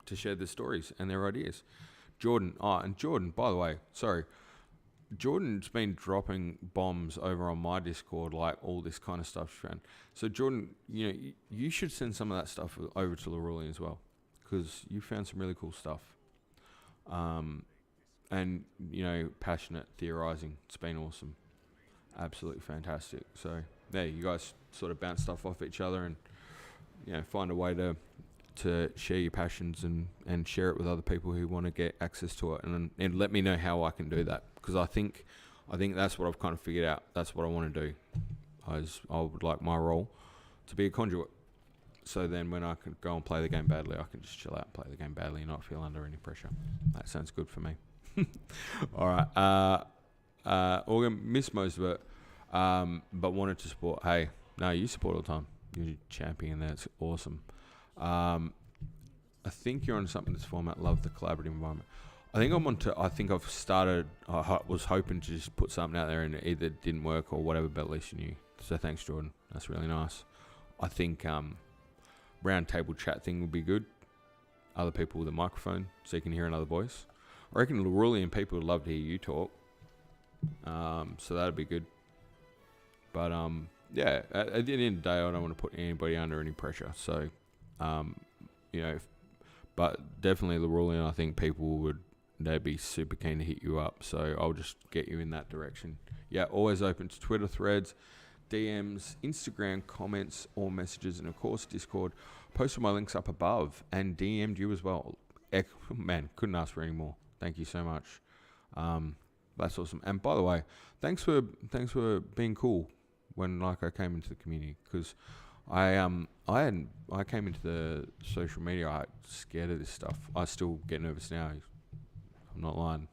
S3: to share their stories and their ideas. Jordan, by the way, sorry, Jordan's been dropping bombs over on my Discord, like all this kind of stuff. So Jordan, you should send some of that stuff over to Laurelian as well, because you found some really cool stuff. And passionate theorizing. It's been awesome. Absolutely fantastic. So there, you guys sort of bounce stuff off each other, and find a way to share your passions and share it with other people who want to get access to it, and let me know how I can do that, because I think that's what I've kind of figured out. That's what I want to do. I would like my role to be a conduit. So then when I can go and play the game badly, I can just chill out and play the game badly and not feel under any pressure. That sounds good for me. All right. Organ, missed most of it, but wanted to support. Hey, no, you support all the time. You're a champion. That's awesome. I think you're on something this format. Love the collaborative environment. I think started. I was hoping to just put something out there, and it either didn't work or whatever, but at least you knew. So thanks, Jordan. That's really nice. I think round table chat thing would be good. Other people with a microphone, so you can hear another voice. I reckon Laurelian people would love to hear you talk. So that'd be good. But yeah, at the end of the day, I don't want to put anybody under any pressure. So, but definitely Laurelian, I think they'd be super keen to hit you up. So I'll just get you in that direction. Yeah, always open to Twitter threads, DMs, Instagram comments or messages, and of course Discord. Posted my links up above and DM'd you as well. Man, couldn't ask for any more. Thank you so much. That's awesome. And by the way, thanks for being cool when like I came into the community, because I came into the social media scared of this stuff. I still get nervous now. I'm not lying.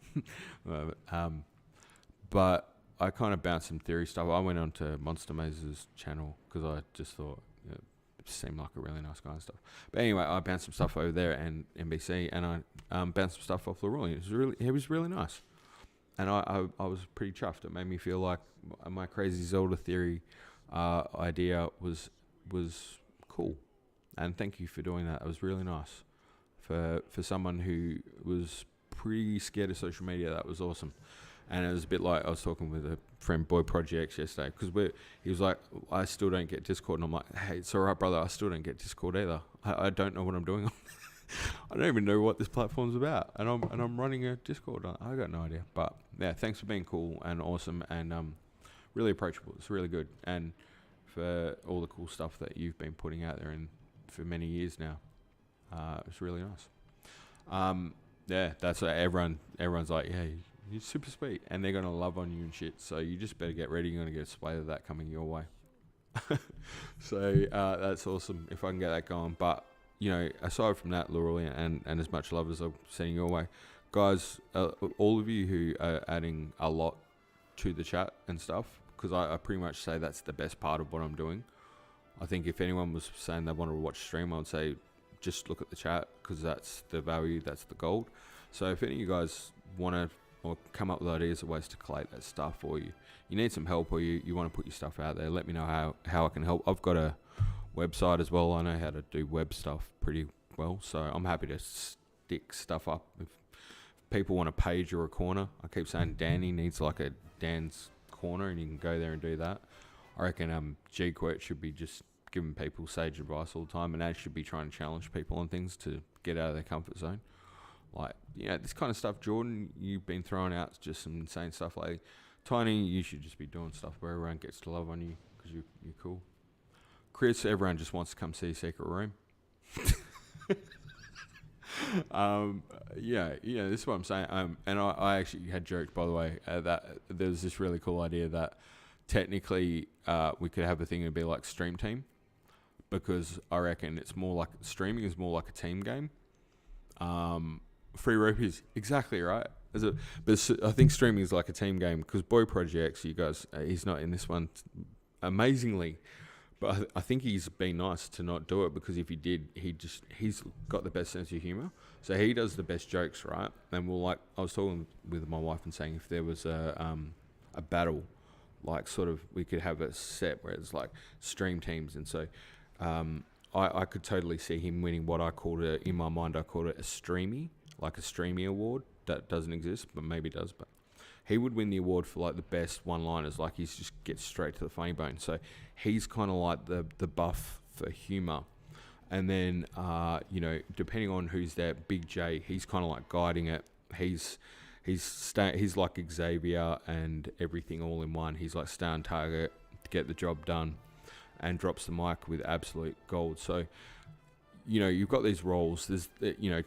S3: But I kind of bounced some theory stuff. I went onto Monster Maze's channel because I just thought it seemed like a really nice guy and stuff. But anyway, I bounced some stuff over there and NBC, and I bounced some stuff off Leroy. He was really nice, and I was pretty chuffed. It made me feel like my crazy Zelda theory idea was cool, and thank you for doing that. It was really nice for someone who was pretty scared of social media. That was awesome. And it was a bit like I was talking with a friend, Boy Projects, yesterday, because he was like, I still don't get Discord. And I'm like, hey, it's all right, brother. I still don't get Discord either. I don't know what I'm doing on I don't even know what this platform's about. And I'm running a Discord. I got no idea. But yeah, thanks for being cool and awesome and really approachable. It's really good. And for all the cool stuff that you've been putting out there and for many years now. It's really nice. Yeah, that's what everyone's like, yeah, you're super sweet, and they're going to love on you and shit, so you just better get ready. You're going to get a display of that coming your way. So that's awesome if I can get that going. But, you know, aside from that, Leroy, and as much love as I'm sending your way, guys, all of you who are adding a lot to the chat and stuff, because I pretty much say that's the best part of what I'm doing. I think if anyone was saying they wanted to watch stream, I would say just look at the chat, because that's the value, that's the gold. So if any of you guys want to or come up with ideas of ways to collate that stuff, or you need some help, or you want to put your stuff out there, let me know how I can help. I've got a website as well. I know how to do web stuff pretty well, so I'm happy to stick stuff up. If people want a page or a corner, I keep saying Danny needs like a Dan's corner, and you can go there and do that. I reckon G-Quert should be just giving people sage advice all the time, and Ad should be trying to challenge people on things to get out of their comfort zone. Like, you know, this kind of stuff, Jordan, you've been throwing out just some insane stuff lately. Tiny, you should just be doing stuff where everyone gets to love on you because you're cool. Chris, everyone just wants to come see Secret Room. Yeah, this is what I'm saying. And I actually had joked, by the way, that there's this really cool idea that technically we could have a thing that'd be like Stream Team, because I reckon it's more like streaming is more like a team game. Free rope is exactly right. But I think streaming is like a team game, because Boy Projects, you guys, he's not in this one amazingly, but I think he's been nice to not do it, because if he did, he's got the best sense of humor, so he does the best jokes, right? And I was talking with my wife and saying if there was a battle, like sort of we could have a set where it's like stream teams, and so I could totally see him winning what I called it, in my mind I called it a streamy award that doesn't exist, but maybe does. But he would win the award for like the best one-liners, like he's just gets straight to the funny bone. So he's kind of like the buff for humor. And then depending on who's there, Big J, he's kind of like guiding it. He's like Xavier and everything all in one. He's like stay on target to get the job done, and drops the mic with absolute gold. So, you've got these roles. There's,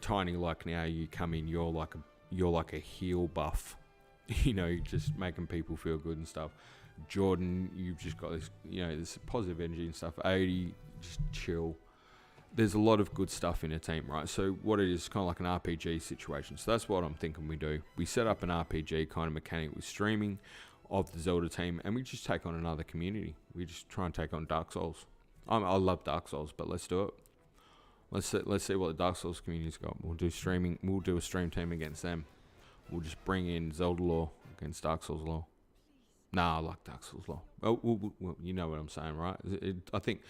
S3: Tiny, like now you come in, you're like a heel buff, just making people feel good and stuff. Jordan, you've just got this, this positive energy and stuff. 80, just chill. There's a lot of good stuff in a team, right? So what it is kind of like an RPG situation. So that's what I'm thinking we do. We set up an RPG kind of mechanic with streaming of the Zelda team, and we just take on another community. We just try and take on Dark Souls. I love Dark Souls, but let's do it. Let's see what the Dark Souls community's got. We'll do streaming. We'll do a stream team against them. We'll just bring in Zelda lore against Dark Souls lore. Nah, I like Dark Souls lore. Well, you know what I'm saying, right? I think,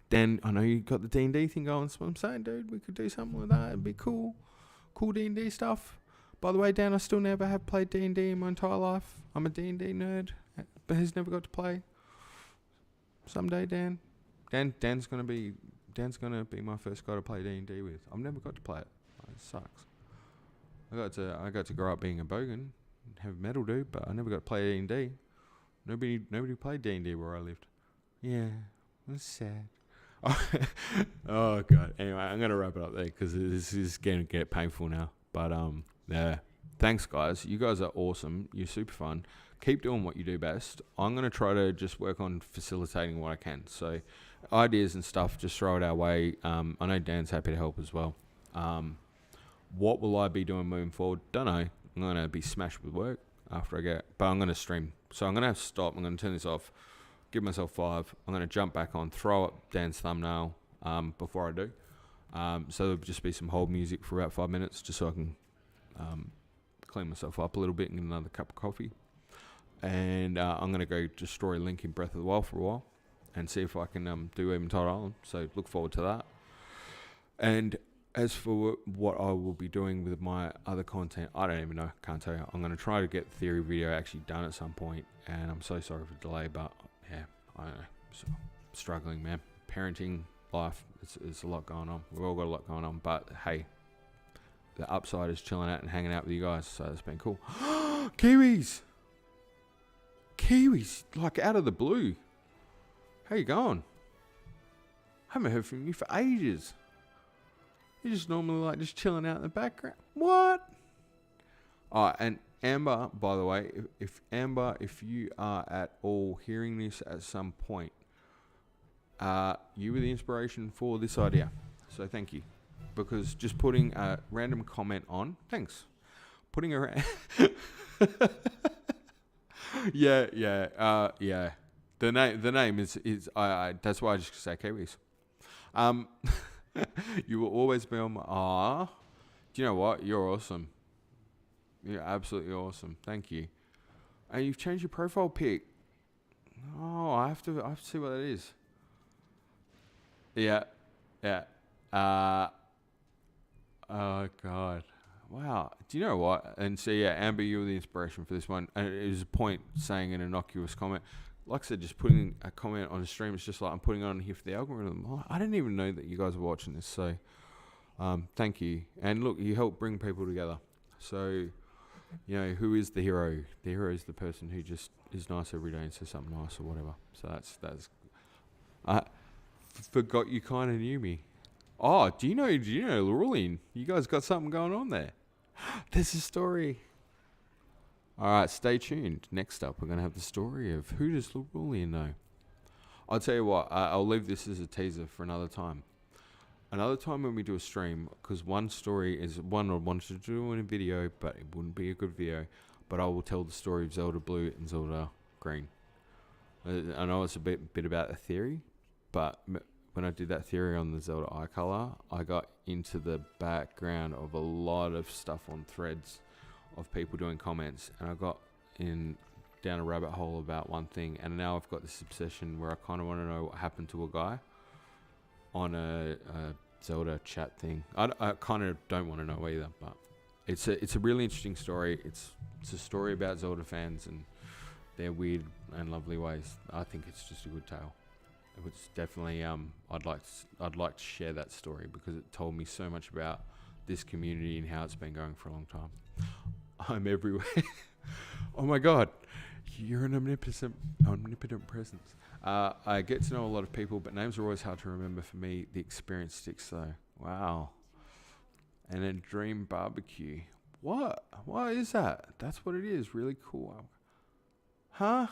S3: Dan, I know you got the D&D thing going, so I'm saying, dude, we could do something like that. It'd be cool. Cool D&D stuff. By the way, Dan, I still never have played D&D in my entire life. I'm a D&D nerd, but has never got to play. Someday, Dan. Dan's gonna be my first guy to play D&D with. I've never got to play it. It sucks. I got to grow up being a bogan, have metal dude, but I never got to play D&D. Nobody played D&D where I lived. Yeah, it was sad. Oh god. Anyway, I'm gonna wrap it up there because this is going to get painful now. But yeah, thanks, guys. You guys are awesome. You're super fun. Keep doing what you do best. I'm going to try to just work on facilitating what I can. So ideas and stuff, just throw it our way. I know Dan's happy to help as well. What will I be doing moving forward? Don't know. I'm going to be smashed with work after I get, but I'm going to stream. So I'm going to have to stop. I'm going to turn this off, give myself 5. I'm going to jump back on, throw up Dan's thumbnail before I do. So there'll just be some hold music for about 5 minutes, just so I can clean myself up a little bit and get another cup of coffee. And I'm going to go destroy Link in Breath of the Wild for a while and see if I can do even Todd Island. So look forward to that. And as for what I will be doing with my other content, I don't even know. Can't tell you. I'm going to try to get the theory video actually done at some point. And I'm so sorry for the delay, but yeah, I don't know. So, struggling, man. Parenting, life, it's a lot going on. We've all got a lot going on. But hey, the upside is chilling out and hanging out with you guys. So it's been cool. Kiwis! Kiwis, like out of the blue. How you going? Haven't heard from you for ages. You're just normally like just chilling out in the background. What? Oh, and Amber, by the way, if you are at all hearing this at some point, you were the inspiration for this idea. So thank you. Because just putting a random comment on, thanks. Putting a yeah. The name is that's why I just say Kiwis. You will always be on my. Do you know what? You're awesome. You're absolutely awesome. Thank you. And you've changed your profile pic. Oh, I have to see what that is. Yeah. Oh God. Wow. Do you know what? And so yeah, Amber, you were the inspiration for this one. And it was a point saying an innocuous comment. Like I said, just putting a comment on a stream, it's just like I'm putting it on here for the algorithm. Oh, I didn't even know that you guys were watching this. So thank you. And look, you help bring people together. So, you know, who is the hero? The hero is the person who just is nice every day and says something nice or whatever. So that's I forgot you kind of knew me. Oh, do you know Laurelian? You guys got something going on there. There's a story. All right, stay tuned. Next up, we're going to have the story of who does Laurelian know? I'll tell you what, I'll leave this as a teaser for another time. Another time when we do a stream, because one story is one I wanted to do in a video, but it wouldn't be a good video. But I will tell the story of Zelda Blue and Zelda Green. I know it's a bit about a theory, but when I did that theory on the Zelda eye color, I got into the background of a lot of stuff on threads of people doing comments, and I got down a rabbit hole about one thing, and now I've got this obsession where I kind of want to know what happened to a guy on a Zelda chat thing. I kind of don't want to know either, but it's a really interesting story. It's a story about Zelda fans and their weird and lovely ways. I think it's just a good tale. It's definitely I'd like to share that story because it told me so much about this community and how it's been going for a long time. I'm everywhere. Oh my God, you're an omnipotent presence. I get to know a lot of people, but names are always hard to remember for me. The experience sticks though. Wow. And a dream barbecue. What is that? That's what it is. Really cool. Huh?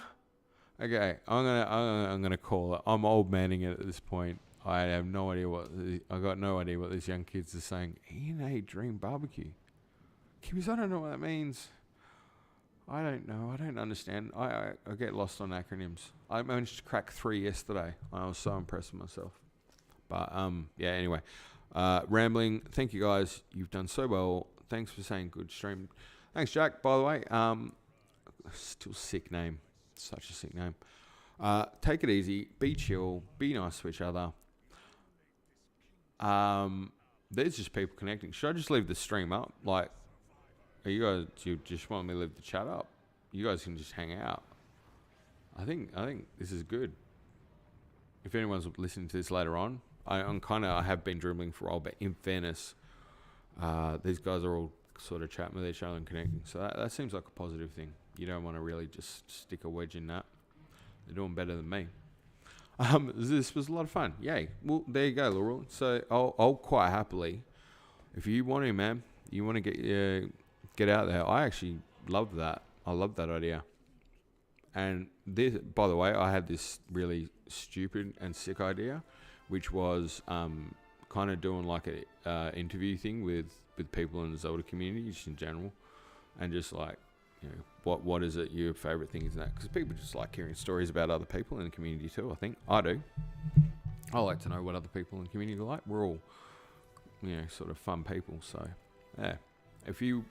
S3: Okay, I'm gonna call it. I'm old manning it at this point. I have no idea I got no idea what these young kids are saying. E&A dream barbecue. Kiwis, I don't know what that means. I don't know. I don't understand. I get lost on acronyms. I managed to crack 3 yesterday. I was so impressed with myself. But yeah. Anyway, rambling. Thank you guys. You've done so well. Thanks for saying good stream. Thanks, Jack. By the way, still sick name. Such a sick name. Take it easy. Be chill. Be nice to each other. There's just people connecting. Should I just leave the stream up? Like, are you guys? Do you just want me to leave the chat up? You guys can just hang out. I think this is good. If anyone's listening to this later on, I have been dribbling for a while, but in fairness, these guys are all sort of chatting with each other and connecting. So that seems like a positive thing. You don't want to really just stick a wedge in that. They're doing better than me. This was a lot of fun. Yay. Well, there you go, Laurel. So I'll quite happily, if you want to, man, you want to get out there. I actually love that. I love that idea. And this, by the way, I had this really stupid and sick idea, which was kind of doing like a interview thing with people in the Zelda community just in general, and just like, you know, what is it your favorite thing is in that? Because people just like hearing stories about other people in the community too. I think I do. I like to know what other people in the community like. We're all, you know, sort of fun people. So yeah, if you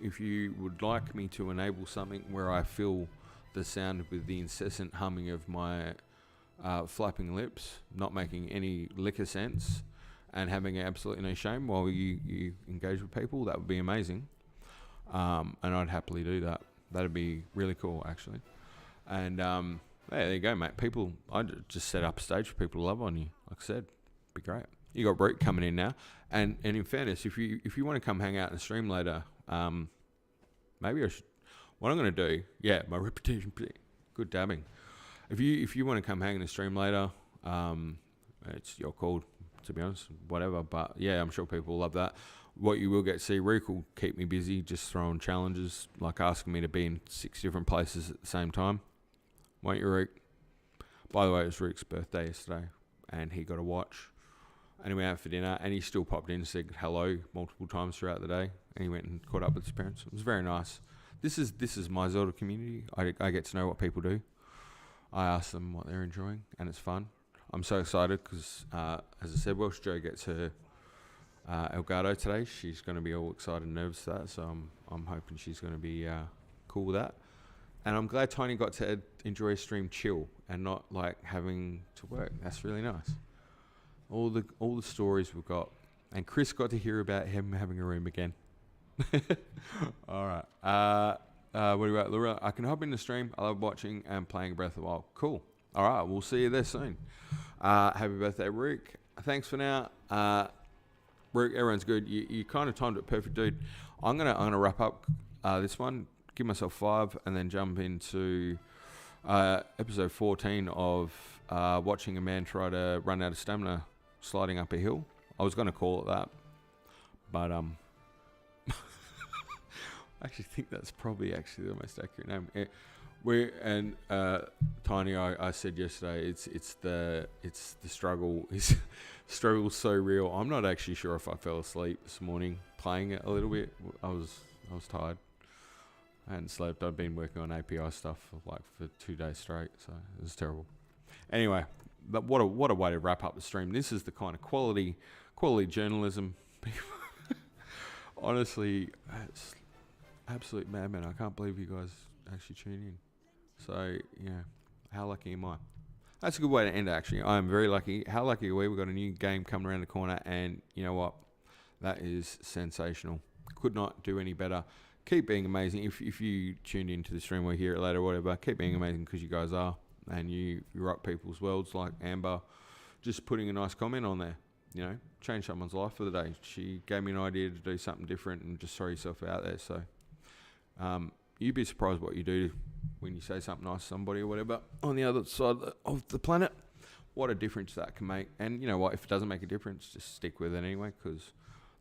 S3: would like me to enable something where I fill the sound with the incessant humming of my flapping lips, not making any liquor sense, and having absolutely no shame while you engage with people, that would be amazing. And I'd happily do that. That'd be really cool, actually. And yeah, there you go, mate. I just set up a stage for people to love on you. Like I said, be great. You got Brute coming in now, and in fairness, if you want to come hang out in the stream later, maybe I should. What I'm going to do, yeah, my reputation, good dabbing. If you want to come hang in the stream later, it's your call, to be honest, whatever. But yeah, I'm sure people will love that. What you will get to see, Rick will keep me busy, just throwing challenges, like asking me to be in 6 different places at the same time. Won't you, Rick? By the way, it was Rick's birthday yesterday, and he got a watch. And he went out for dinner, and he still popped in and said hello multiple times throughout the day. And he went and caught up with his parents. It was very nice. This is my Zelda community. I get to know what people do. I ask them what they're enjoying, and it's fun. I'm so excited because, as I said, Welsh Joe gets her Elgato today. She's going to be all excited and nervous for that, so I'm hoping she's going to be cool with that. And I'm glad Tiny got to enjoy a stream chill and not like having to work. That's really nice. All the stories we've got, and Chris got to hear about him having a room again. All right. What about Laura? I can hop in the stream. I love watching and playing Breath of the Wild. Cool. All right. We'll see you there soon. Happy birthday, Rick. Thanks for now. Rick, everyone's good. You kind of timed it perfect, dude. I'm gonna wrap up this one. Give myself 5 and then jump into episode 14 of watching a man try to run out of stamina sliding up a hill. I was going to call it that, but I actually think that's probably actually the most accurate name. Tiny, I said yesterday, it's the struggle. Struggle's so real. I'm not actually sure if I fell asleep this morning playing it a little bit. I was tired. I hadn't slept. I've been working on API stuff for 2 days straight, so it was terrible. Anyway, but what a way to wrap up the stream. This is the kind of quality journalism. Honestly, it's absolute madman. I can't believe you guys actually tune in. So yeah, how lucky am I? That's a good way to end it, actually. I am very lucky. How lucky are we? We've got a new game coming around the corner, and you know what? That is sensational. Could not do any better. Keep being amazing. If you tuned into the stream or hear it later or whatever, keep being amazing because you guys are. And you rock people's worlds like Amber. Just putting a nice comment on there. You know, change someone's life for the day. She gave me an idea to do something different and just throw yourself out there. So you'd be surprised what you do when you say something nice to somebody or whatever on the other side of the planet. What a difference that can make. And you know what? If it doesn't make a difference, just stick with it anyway because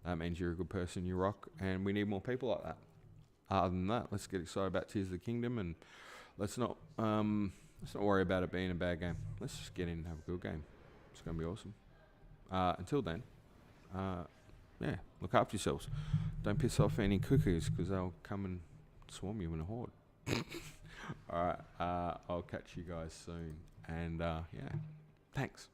S3: that means you're a good person, you rock. And we need more people like that. Other than that, let's get excited about Tears of the Kingdom and let's not worry about it being a bad game. Let's just get in and have a good game. It's going to be awesome. Until then, yeah, look after yourselves. Don't piss off any cuckoos because they'll come and swarm you in a horde. All right, I'll catch you guys soon. And yeah, thanks.